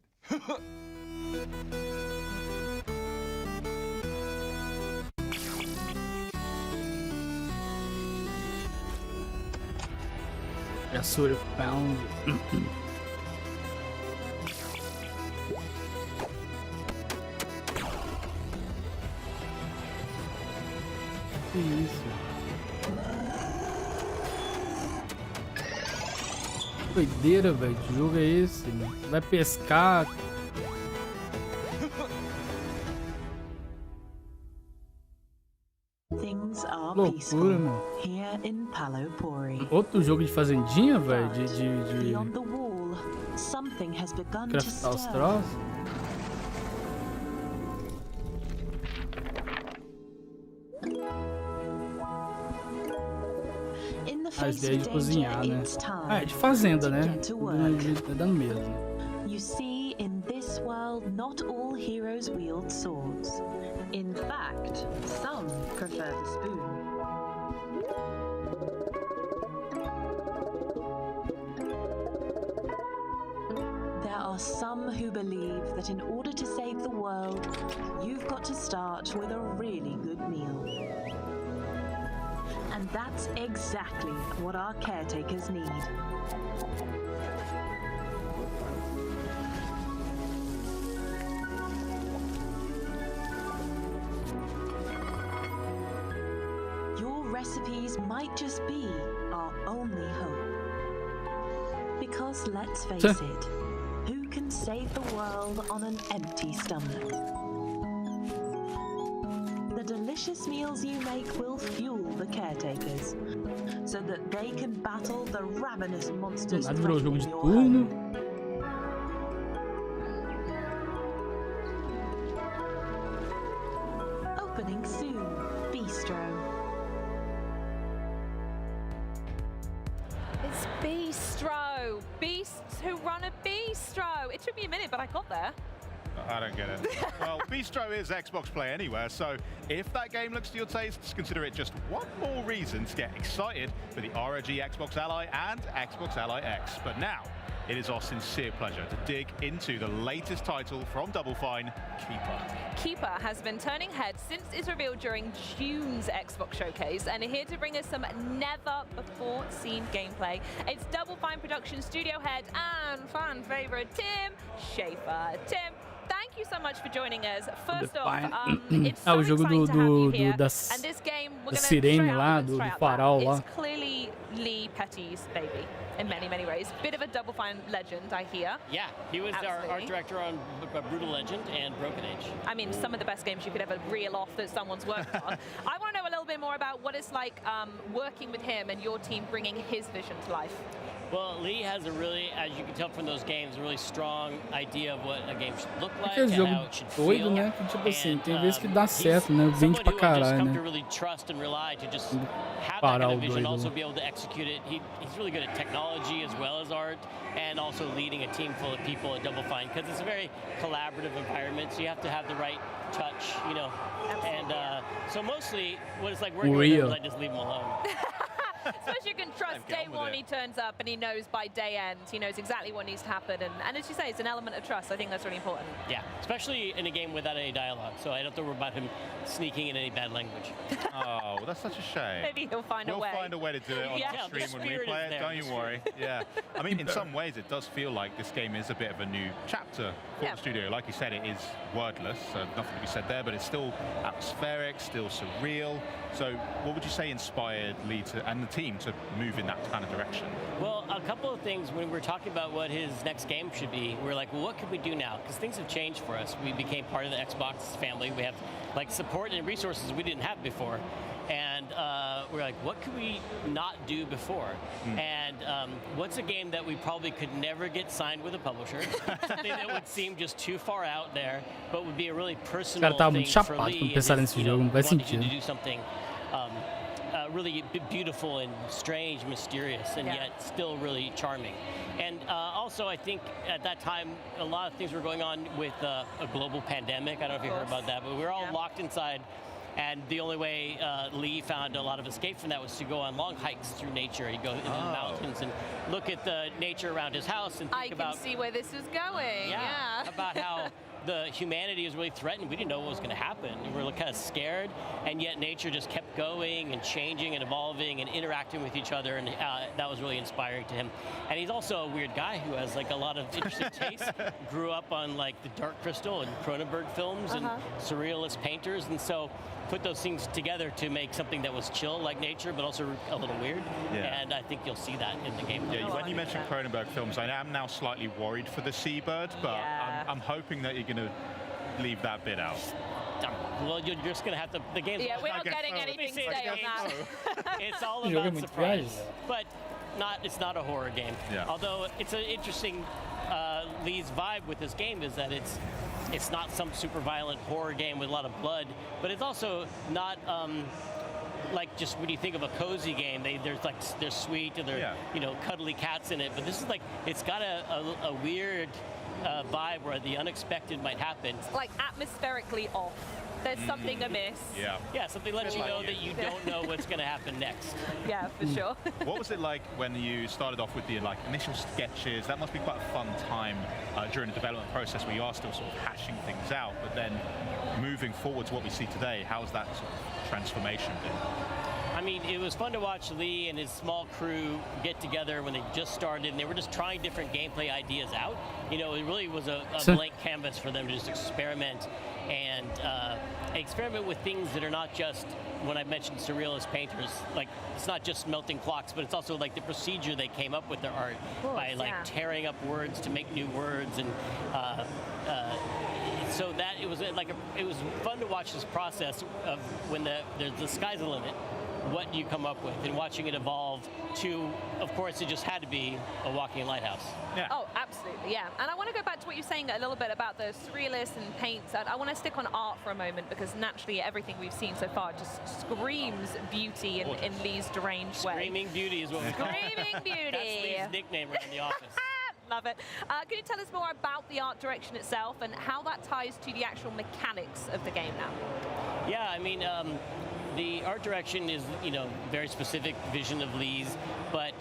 Já sou found. Que isso? Doideira, velho. Que jogo é esse? Vai pescar? Loucura, mano. Outro jogo de fazendinha, velho? De craftar os troços? A ideia de cozinhar, né? Ah, é de fazenda, né? Tá dando mesmo. You see, in this world, not all heroes wield swords. In fact, some prefer the spoon. There are some who believe that in order to save the world, you've got to start with a really good meal. And that's exactly what our caretakers need. Your recipes might just be our only hope. Because let's face it, who can save the world on an empty stomach? The delicious meals you make will fuel the caretakers, so that they can battle the ravenous monsters threatening your home. Opening soon, Bistro. It's Bistro. Beasts who run a bistro. It took me a minute, but I got there. I don't get it. Well, Bistro is Xbox Play Anywhere, so if that game looks to your tastes, consider it just one more reason to get excited for the ROG Xbox Ally and Xbox Ally X. But now, it is our sincere pleasure to dig into the latest title from Double Fine, Keeper. Keeper has been turning heads since its reveal during June's Xbox Showcase, and here to bring us some never-before-seen gameplay. It's Double Fine production studio head and fan favorite Tim Schafer. Tim, thank you so much for joining us. First off, it's so o jogo exciting to have you here. da And this game, we're da gonna sirene lá, do farol lá. It's clearly Lee Petty's baby in many, many ways. Bit of a Double Fine legend, I hear. Yeah, he was our art director on Brutal Legend and Broken Age. I mean, some of the best games you could ever reel off that someone's worked on. I want to know a little bit more about what it's like working with him and your team bringing his vision to life. Well, Lee has a really, as you can tell from those games, a really strong idea of what a game should look like Aquele and jogo how it should doido, feel. né? Que tipo assim, tem vezes que dá certo, né? Vende pra caralho, né? To really trust and rely to just have that kind of vision, also be able to execute it. He's really good at technology as well as art, and also leading a team full of people at Double Fine, because it's a very collaborative environment, so you have to have the right touch, you know. And so mostly, what it's like working with him is I just leave him alone. So as you can trust, day one he turns up and he knows by day end, he knows exactly what needs to happen. And as you say, it's an element of trust. I think that's really important. Yeah, especially in a game without any dialogue. So I don't have to worry about him sneaking in any bad language. Oh, that's such a shame. Maybe he'll find a way. We'll find a way to do it on the stream when we play it, don't you worry. Yeah. I mean, in some ways, it does feel like this game is a bit of a new chapter for the studio. Like you said, it is wordless, so nothing to be said there, but it's still atmospheric, still surreal. So what would you say inspired Lee and the team to move in that kind of direction? Well, a couple of things. When we were talking about what his next game should be, we were like, well, what could we do now? Because things have changed for us. We became part of the Xbox family. We have like support and resources we didn't have before. And we're like, what could we not do before? And what's a game that we probably could never get signed with a publisher? Something that would seem just too far out there, but would be a really personal thing for Lee. To do something really beautiful and strange, mysterious, and yet still really charming. And also, I think at that time, a lot of things were going on with a global pandemic. I don't know if you heard about that, but we were all locked inside And the only way Lee found a lot of escape from that was to go on long hikes through nature. He'd go into the mountains and look at the nature around his house and think about... I can see where this is going, yeah. About how the humanity was really threatened. We didn't know what was going to happen. We were kind of scared, and yet nature just kept going and changing and evolving and interacting with each other, and that was really inspiring to him. And he's also a weird guy who has like a lot of interesting tastes. Grew up on like the Dark Crystal and Cronenberg films and surrealist painters, and so put those things together to make something that was chill like nature, but also a little weird. Yeah. And I think you'll see that in the game. Yeah, when you mentioned Cronenberg films, I am now slightly worried for the seabird, but I'm hoping that you're going to leave that bit out. Well, you're just going to have to... The game's... Yeah, we're not getting anything today on that. It's all about surprise. But it's not a horror game. Yeah. Although it's an interesting... Lee's vibe with this game is that it's not some super violent horror game with a lot of blood, but it's also not like just when you think of a cozy game, they're sweet and they're cuddly cats in it. But this is like it's got a weird vibe where the unexpected might happen. It's like atmospherically off. There's something amiss. Yeah, something lets you know that you don't know what's going to happen next. Yeah, for sure. What was it like when you started off with the initial sketches? That must be quite a fun time during the development process where you are still sort of hashing things out, but then moving forward to what we see today, how's that sort of transformation been? I mean, it was fun to watch Lee and his small crew get together when they just started, and they were just trying different gameplay ideas out. You know, it really was a blank canvas for them to just experiment and experiment with things that are not just, when I mentioned surrealist painters, like it's not just melting clocks, but it's also like the procedure they came up with their art by like tearing up words to make new words, and so that it was fun to watch this process of when the sky's the limit. What you come up with, and watching it evolve to, of course, it just had to be a walking lighthouse. Yeah. Oh, absolutely, yeah. And I want to go back to what you're saying a little bit about the surrealists and paints. I want to stick on art for a moment, because naturally everything we've seen so far just screams beauty in Lee's deranged way. Screaming beauty is what we call it. Screaming beauty. That's Lee's nickname around the office. Love it. Can you tell us more about the art direction itself and how that ties to the actual mechanics of the game now? Yeah, I mean, the art direction is, very specific vision of Lee's, but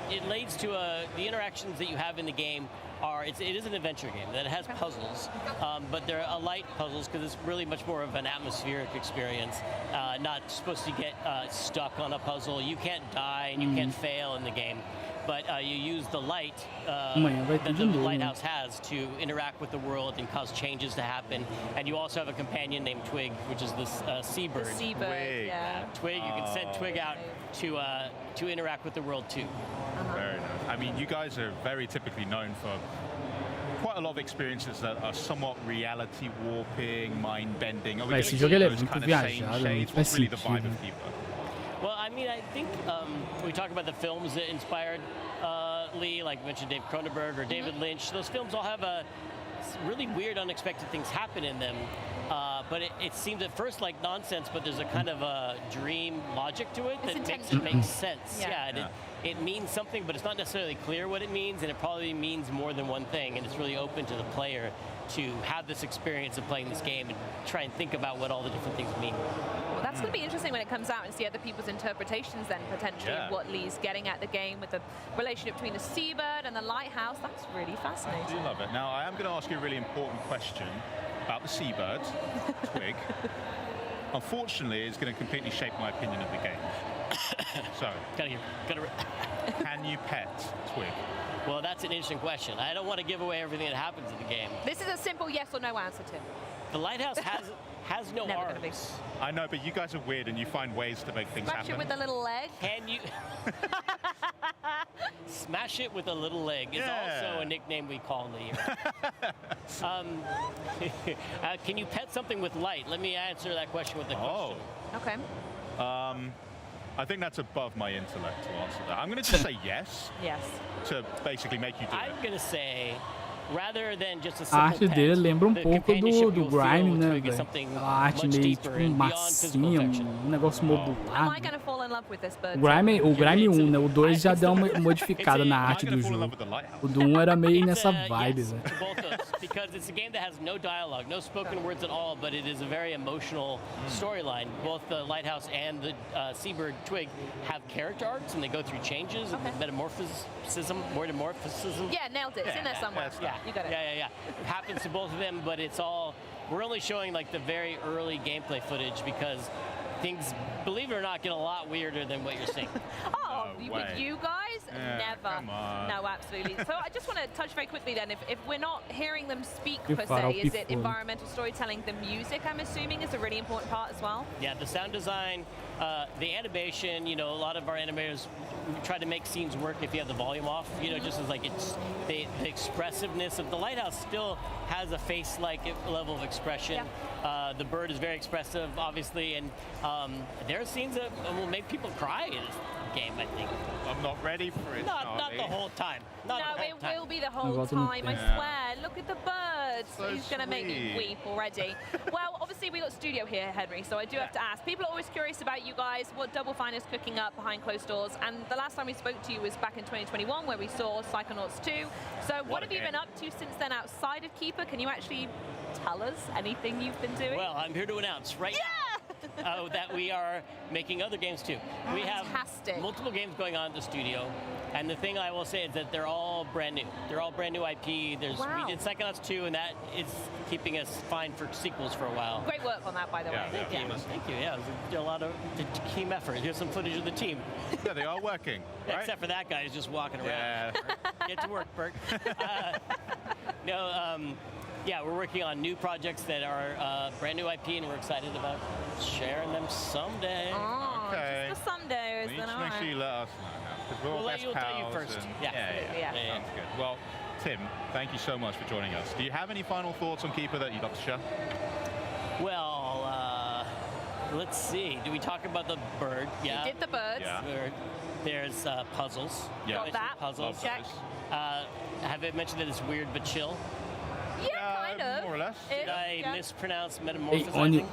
it leads to the interactions that you have in the game it is an adventure game that has puzzles, but they're light puzzles because it's really much more of an atmospheric experience. Not supposed to get stuck on a puzzle. You can't die and you can't fail in the game. But you use the light that the lighthouse has to interact with the world and cause changes to happen. And you also have a companion named Twig, which is this seabird. The seabird, yeah. Twig, you can send Twig out to interact with the world too. Very nice. I mean, you guys are very typically known for quite a lot of experiences that are somewhat reality warping, mind bending. Esse jogo ele é muito viajado, não faz really the vibe of FIFA? Well, I mean, I think we talk about the films that inspired Lee, like you mentioned Dave Cronenberg or David Lynch. Those films all have really weird, unexpected things happen in them. But it seems at first like nonsense, but there's a kind of a dream logic to it that makes it make sense. It means something, but it's not necessarily clear what it means, and it probably means more than one thing, and it's really open to the player to have this experience of playing this game and try and think about what all the different things mean. Well, that's going to be interesting when it comes out and see other people's interpretations then, potentially, of what Lee's getting at the game with the relationship between the seabird and the lighthouse. That's really fascinating. I do love it. Now, I am going to ask you a really important question about the seabird, Twig. Unfortunately, it's going to completely shape my opinion of the game. So, can you pet Twig? Well, that's an interesting question. I don't want to give away everything that happens in the game. This is a simple yes or no answer, Tim. The lighthouse has no arms. I know, but you guys are weird and you find ways to make things happen. Smash it with a little leg. Can you... Smash it with a little leg is also a nickname we call Lee. Can you pet something with light? Let me answer that question with a question. Okay. I think that's above my intellect to answer that. I'm going to just say yes. Yes. To basically make you do it. I'm going to say, rather than just a simple arte pet, dele lembra the do Grime, né, Twig is velho? something A arte much meio deeper tipo and beyond physical massinha, affection. negócio modulado. Am I going to fall in love love with this bird. O Grime 1, né? O 2 já deu uma modificada na arte do jogo. O do 1 era meio nessa vibe, yes, né? to both those, because it's a game that has no dialogue, no spoken words at all, but it is a very emotional storyline. Both the Lighthouse and the Seabird Twig have character arcs, and they go through changes, and metamorphism. Yeah, nailed it. It's in there somewhere. Yeah, you got it. Yeah. It happens to both of them, but it's all. We're only showing like the very early gameplay footage because things, believe it or not, get a lot weirder than what you're seeing. With you guys, never. Come on. No, absolutely. So I just want to touch very quickly then. If we're not hearing them speak Que per farol se, que is it for. environmental storytelling? The music, I'm assuming, is a really important part as well. Yeah, the sound design, the animation. You know, a lot of our animators try to make scenes work if you have the volume off. You know, just as like it's the expressiveness of the Lighthouse still has a face-like level of expression. The bird is very expressive, obviously, and there are scenes that will make people cry in this game, I think. I'm not ready for it. Not the whole time. No, it will be the whole time, I swear. Look at the birds. He's going to make me weep already. Well, obviously, we got studio here, Henry, so I do have to ask. People are always curious about you guys, what Double Fine is cooking up behind closed doors. And the last time we spoke to you was back in 2021, where we saw Psychonauts 2. So what have you been up to since then outside of Keeper? Can you actually tell us anything you've been doing? Well, I'm here to announce right now that we are making other games too. We have multiple games going on at the studio, and the thing I will say is that they're all brand new. They're all brand new IP. We did Psychonauts 2, and that is keeping us fine for sequels for a while. Great work on that, by the way. Thank you. Yeah, it was a lot of team effort. Here's some footage of the team. Yeah, they are working. Right? Except for that guy who's just walking around. Yeah. Get to work, Bert. Yeah, we're working on new projects that are brand new IP, and we're excited about sharing them someday. Oh, just for someday. Make sure you let us know, because we're all best We'll tell you pals first. and- Yeah. Sounds good. Well, Tim, thank you so much for joining us. Do you have any final thoughts on Keeper that you'd love to share? Well, let's see. Do we talk about the bird? Yeah. We did the birds. Yeah. There's puzzles. Yeah. Got that. Puzzles. Check. Have I mentioned that it's weird but chill? Yeah, kind of. More or less. Did I mispronounce Ei, metamorphosis? onde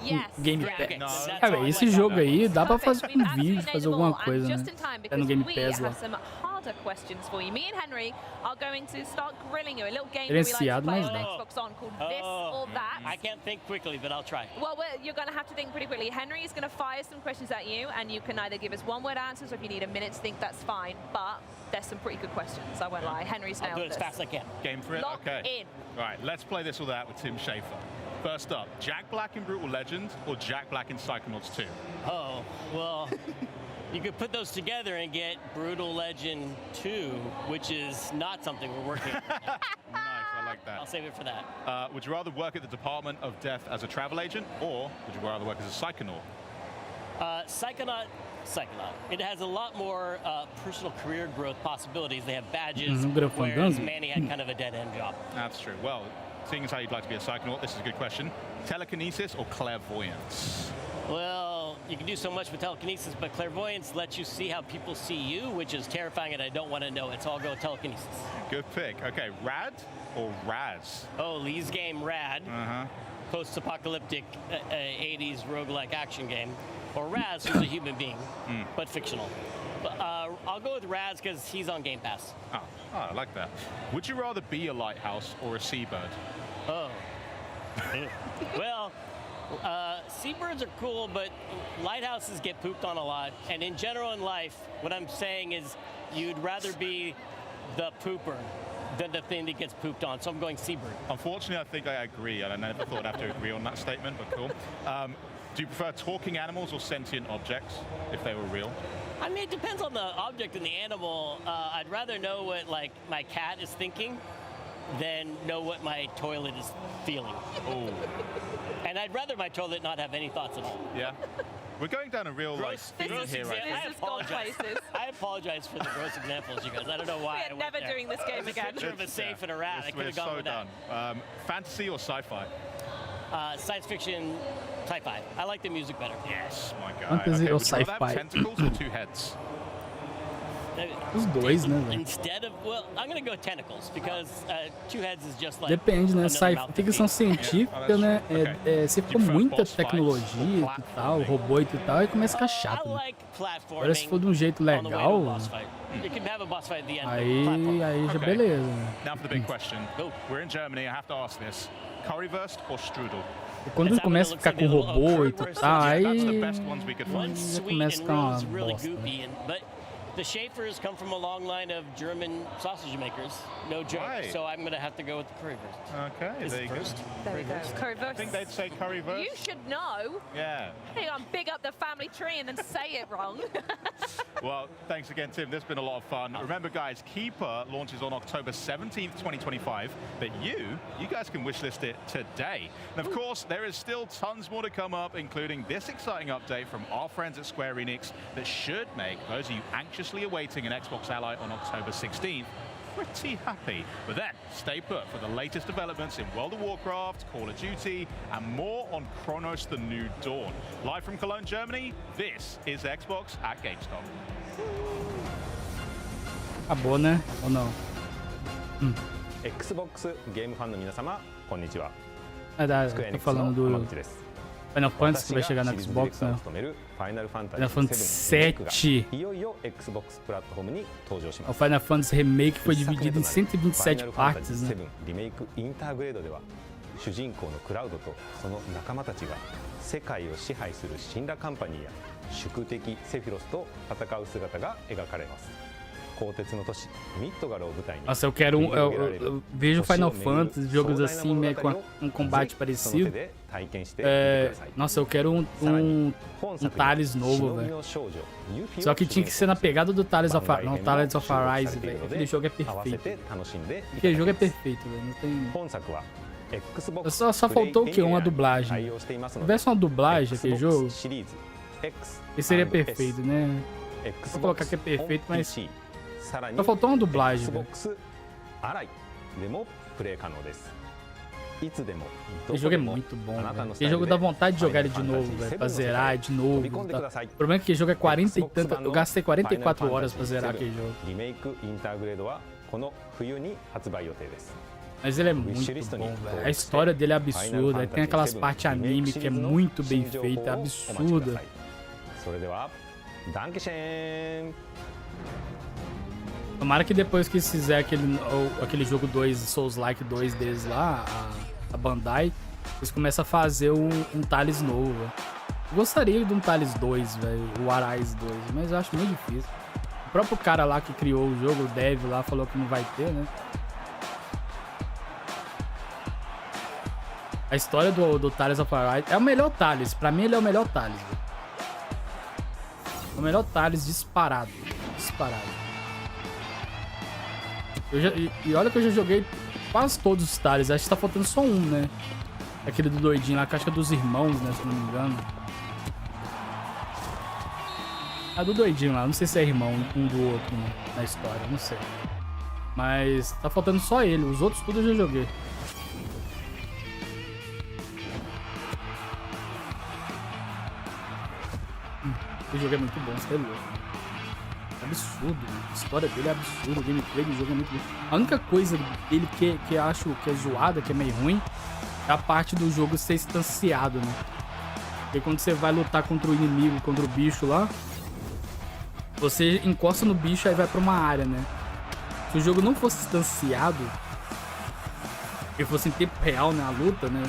Game Pass. Cara, esse jogo aí dá pra fazer um vídeo, fazer alguma coisa, né? Just in time, Tá no because Game we Pass lá. have some harder questions for you. Me and Henry are going to start grilling you. A little game that we like to Gerenciado, play mas on dá. Xbox On called This or That. I can't think quickly, but I'll try. Well, you're going to have to think pretty quickly. Henry is going to fire some questions at you, and you can either give us one-word answers, or if you need a minute to think, that's fine. But there's some pretty good questions, I won't lie. Henry's I'll nailed do it as this. fast as I can. Game for it? Lock Okay. in. Right, let's play this or that with Tim Schafer. First up, Jack Black in Brutal Legend or Jack Black in Psychonauts 2? Oh, well, you could put those together and get Brutal Legend 2, which is not something we're working on. Nice, I like that. I'll save it for that. Would you rather work at the Department of Death as a travel agent, or would you rather work as a Psychonaut? Psychonaut. It has a lot more personal career growth possibilities. They have badges, whereas Manny had kind of a dead-end job. That's true. Well, seeing as how you'd like to be a Psychonaut, this is a good question. Telekinesis or clairvoyance? Well, you can do so much with telekinesis, but clairvoyance lets you see how people see you, which is terrifying, and I don't want to know it, so I'll go with telekinesis. Good pick. Okay, Rad or Raz? Oh, Lee's game Rad. Post-apocalyptic 80s roguelike action game. Or Raz, who's a human being, but fictional. But, I'll go with Raz because he's on Game Pass. Oh, I like that. Would you rather be a lighthouse or a seabird? Oh. Well, seabirds are cool, but lighthouses get pooped on a lot. And in general in life, what I'm saying is you'd rather be the pooper than the thing that gets pooped on. So I'm going seabird. Unfortunately, I think I agree, and I never thought I'd have to agree on that statement, but cool. Do you prefer talking animals or sentient objects, if they were real? I mean, it depends on the object and the animal. I'd rather know what, like, my cat is thinking than know what my toilet is feeling. Oh. And I'd rather my toilet not have any thoughts at all. Yeah. We're going down a real theme here, right? I apologize for the gross examples, you guys. I don't know why. We're never doing this game again. Picture of a safe and a rat. I could have gone with that. Fantasy or sci-fi? Science fiction, sci-fi. I like the music better. Yes, my God. Fantasy or would you rather sci-fi? have tentacles or two heads? Os dois, né, velho? Instead of, well, I'm gonna go tentacles because two heads is just like. Depende, né? Ficção científica, né? Se for muita tecnologia e tal, robô e tal, aí começa a ficar chato. Né? Agora se for de um jeito legal, aí já beleza. Now for the big question. We're in Germany. I have to ask this: currywurst or strudel? E quando começa a ficar com robô e tal, aí já começa a ficar uma bosta. Né? The Schaefers come from a long line of German sausage makers, no joke. Right. So I'm going to have to go with the currywurst. Okay, there you go. There we go. Currywurst. I think they'd say currywurst. You should know. Yeah. Hang on, big up the family tree and then say it wrong. Well, thanks again, Tim. This has been a lot of fun. Remember, guys, Keeper launches on October 17th, 2025. But you guys can wishlist it today. And of course, there is still tons more to come up, including this exciting update from our friends at Square Enix that should make those of you anxiously awaiting an Xbox Ally on October 16th pretty happy. But then, stay put for the latest developments in World of Warcraft, Call of Duty, and more on Chronos: The New Dawn. Live from Cologne, Germany, this is Xbox at Gamescom. Acabou, né? Ou não? Xbox Game Fan の皆様、こんにちは。Tô falando do Final Fantasy que vai chegar no Xbox, né? Final Fantasy VII. O Final Fantasy Remake foi dividido em 127 partes, né? リメイクインターグレードでは主人公のクラウドとその仲間たちが世界を支配する神羅カンパニーや宿敵セフィロスと戦う姿が描かれます。 Nossa, eu quero eu vejo Final Fantasy, jogos assim, meio com um combate parecido. Nossa, eu quero um Thales novo, velho. Só que tinha que ser na pegada do Thales of Arise. Não, Thales of Arise, velho. Aquele jogo é perfeito. Aquele jogo é perfeito, velho. Não tem. Só faltou o quê? Uma dublagem. Se tivesse uma dublagem aquele jogo, ele seria perfeito, né? Vou colocar que é perfeito, mas. Só faltou uma dublagem, velho. Esse jogo é muito bom, velho. Esse jogo dá vontade de jogar ele de novo, velho. Pra zerar de novo. Tá? O problema é que aquele jogo é 40 e tanto. Eu gastei 44 horas pra zerar aquele jogo. Mas ele é muito bom, velho. A história dele é absurda. Aí tem aquelas partes anime que é muito bem feita, é absurda. Tomara que depois que fizer aquele jogo 2, Souls-like 2 deles lá, a Bandai, eles começam a fazer um Thales novo, velho. Eu gostaria de um Thales 2, velho, o Arise 2, mas eu acho muito difícil. O próprio cara lá que criou o jogo, o Dev lá, falou que não vai ter, né? A história do Thales of Arise é o melhor Thales, pra mim ele é o melhor Thales, velho. O melhor Thales disparado, disparado. E olha que eu já joguei quase todos os Thales, acho que tá faltando só um, né? Aquele do doidinho lá, que acho que é dos irmãos, né? Se eu não me engano. Ah, do doidinho lá, não sei se é irmão um do outro, né? Na história, não sei. Mas tá faltando só ele, os outros tudo eu já joguei. Esse jogo é muito bom, você é louco. Absurdo, a história dele é absurda, o gameplay do jogo é muito bom. A única coisa dele que eu acho que é zoada, que é meio ruim, é a parte do jogo ser instanciado, né? Porque quando você vai lutar contra o inimigo, contra o bicho lá, você encosta no bicho e aí vai pra uma área, né? Se o jogo não fosse instanciado, e fosse em tempo real, né, a luta, né?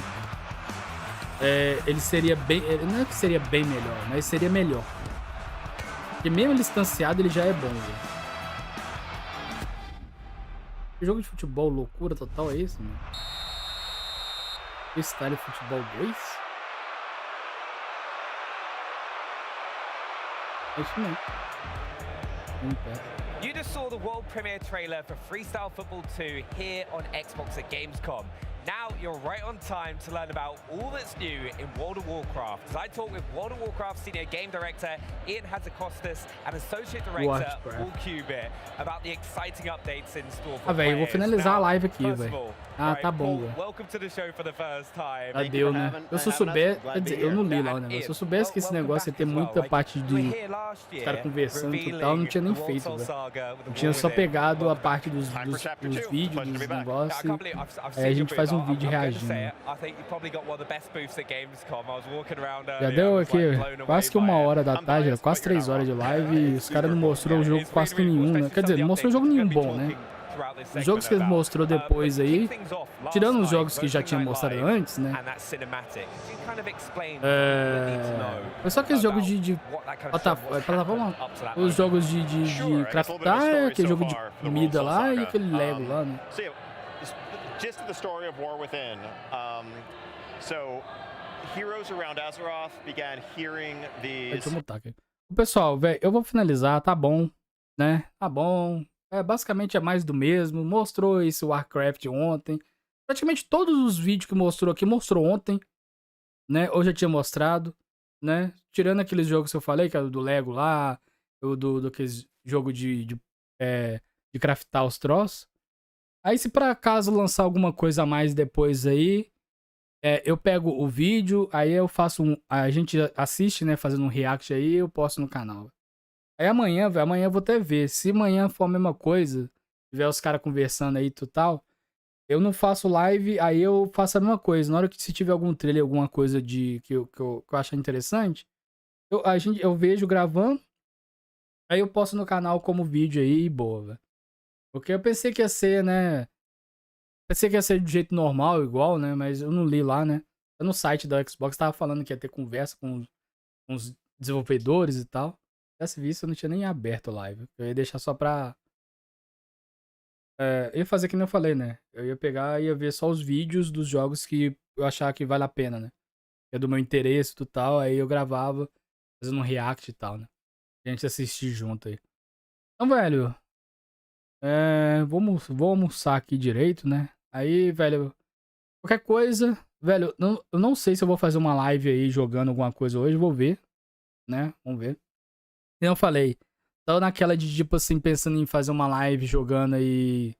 Ele seria bem... Não é que seria bem melhor, mas seria melhor. Porque mesmo ele distanciado, ele já é bom, velho. Jogo de futebol, loucura total, é isso, mano? Freestyle Futebol 2? É isso mesmo. You just saw the world premiere trailer for Freestyle Football 2 here on Xbox at Gamescom. Now you're right on time to learn about all that's new in World of Warcraft. As I talk with World of Warcraft Senior Game Director Ian Hazacostas and Associate Director Paul Cubit about the exciting updates in store for velho, eu vou finalizar a live aqui, velho. Tá bom, velho. Welcome to the show for the first time. Adeus, né? Eu se eu soubesse, quer dizer, eu não li lá o negócio. Se eu soubesse que esse negócio ia ter muita parte de os caras conversando e tal, eu não tinha nem feito, velho. Eu tinha só pegado a parte dos vídeos, dos negócios. Aí a gente faz um vídeo reagindo. Já deu aqui quase que 1h da tarde, quase 3 horas de live, e os caras não mostrou o jogo quase que nenhum, né? Quer dizer, não mostrou jogo nenhum bom, né? Os jogos que ele mostrou depois aí, tirando os jogos que já tinha mostrado antes, né? Foi só aqueles jogos de plataforma, os jogos de craftar, aquele jogo de comida lá e aquele Lego lá, né? Gist of the story of War Within. So, heroes around Azeroth began hearing these. Deixa eu mutar aqui. Pessoal, velho, eu vou finalizar, tá bom, né? Tá bom. Basicamente é mais do mesmo. Mostrou esse Warcraft ontem. Praticamente todos os vídeos que mostrou aqui, mostrou ontem, né? Ou já tinha mostrado, né? Tirando aqueles jogos que eu falei, que é do Lego lá, do aqueles jogo de craftar os troços. Aí se por acaso lançar alguma coisa a mais depois aí, eu pego o vídeo, aí eu faço a gente assiste, né, fazendo um react aí, eu posto no canal. Aí amanhã, velho, amanhã eu vou até ver. Se amanhã for a mesma coisa, tiver os caras conversando aí e tal, eu não faço live, aí eu faço a mesma coisa. Na hora que se tiver algum trailer, alguma coisa que eu achar interessante, eu vejo gravando, aí eu posto no canal como vídeo aí e boa, velho. Porque eu pensei que ia ser, né? Pensei que ia ser do jeito normal, igual, né? Mas eu não li lá, né? No site da Xbox tava falando que ia ter conversa com os desenvolvedores e tal. Se tivesse visto, eu não tinha nem aberto a live. Eu ia deixar só pra... eu ia fazer que nem eu falei, né? Eu ia pegar e ia ver só os vídeos dos jogos que eu achar que vale a pena, né? Que é do meu interesse e tal. Aí eu gravava, fazendo um react e tal, né? A gente assistir junto aí. Então, velho... vou almoçar aqui direito, né? Aí, velho, qualquer coisa, velho, eu não sei se eu vou fazer uma live aí jogando alguma coisa hoje, vou ver, né? Vamos ver. Como eu falei, tô naquela de tipo assim, pensando em fazer uma live jogando aí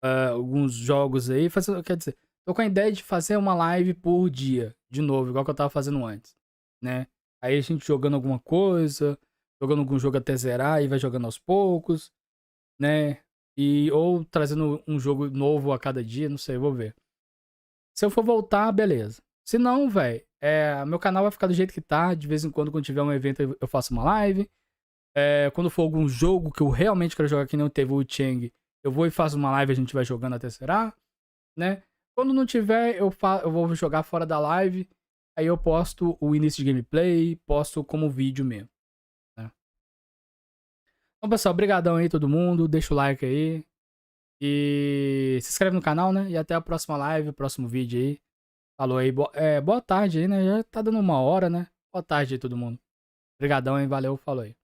alguns jogos aí, quer dizer, tô com a ideia de fazer uma live por dia, de novo, igual que eu tava fazendo antes, né? Aí a gente jogando alguma coisa, jogando algum jogo até zerar e vai jogando aos poucos, né? Ou trazendo um jogo novo a cada dia, não sei, vou ver. Se eu for voltar, beleza. Se não, velho, meu canal vai ficar do jeito que tá. De vez em quando tiver um evento, eu faço uma live. Quando for algum jogo que eu realmente quero jogar, que não teve o Cheng, eu vou e faço uma live, a gente vai jogando até zerar, né? Quando não tiver, eu vou jogar fora da live. Aí eu posto o início de gameplay, posto como vídeo mesmo. Então, pessoal, brigadão aí todo mundo, deixa o like aí e se inscreve no canal, né? E até a próxima live, próximo vídeo aí. Falou aí, boa tarde aí, né? Já tá dando 1 hora, né? Boa tarde aí todo mundo. Brigadão, hein? Valeu, falou aí.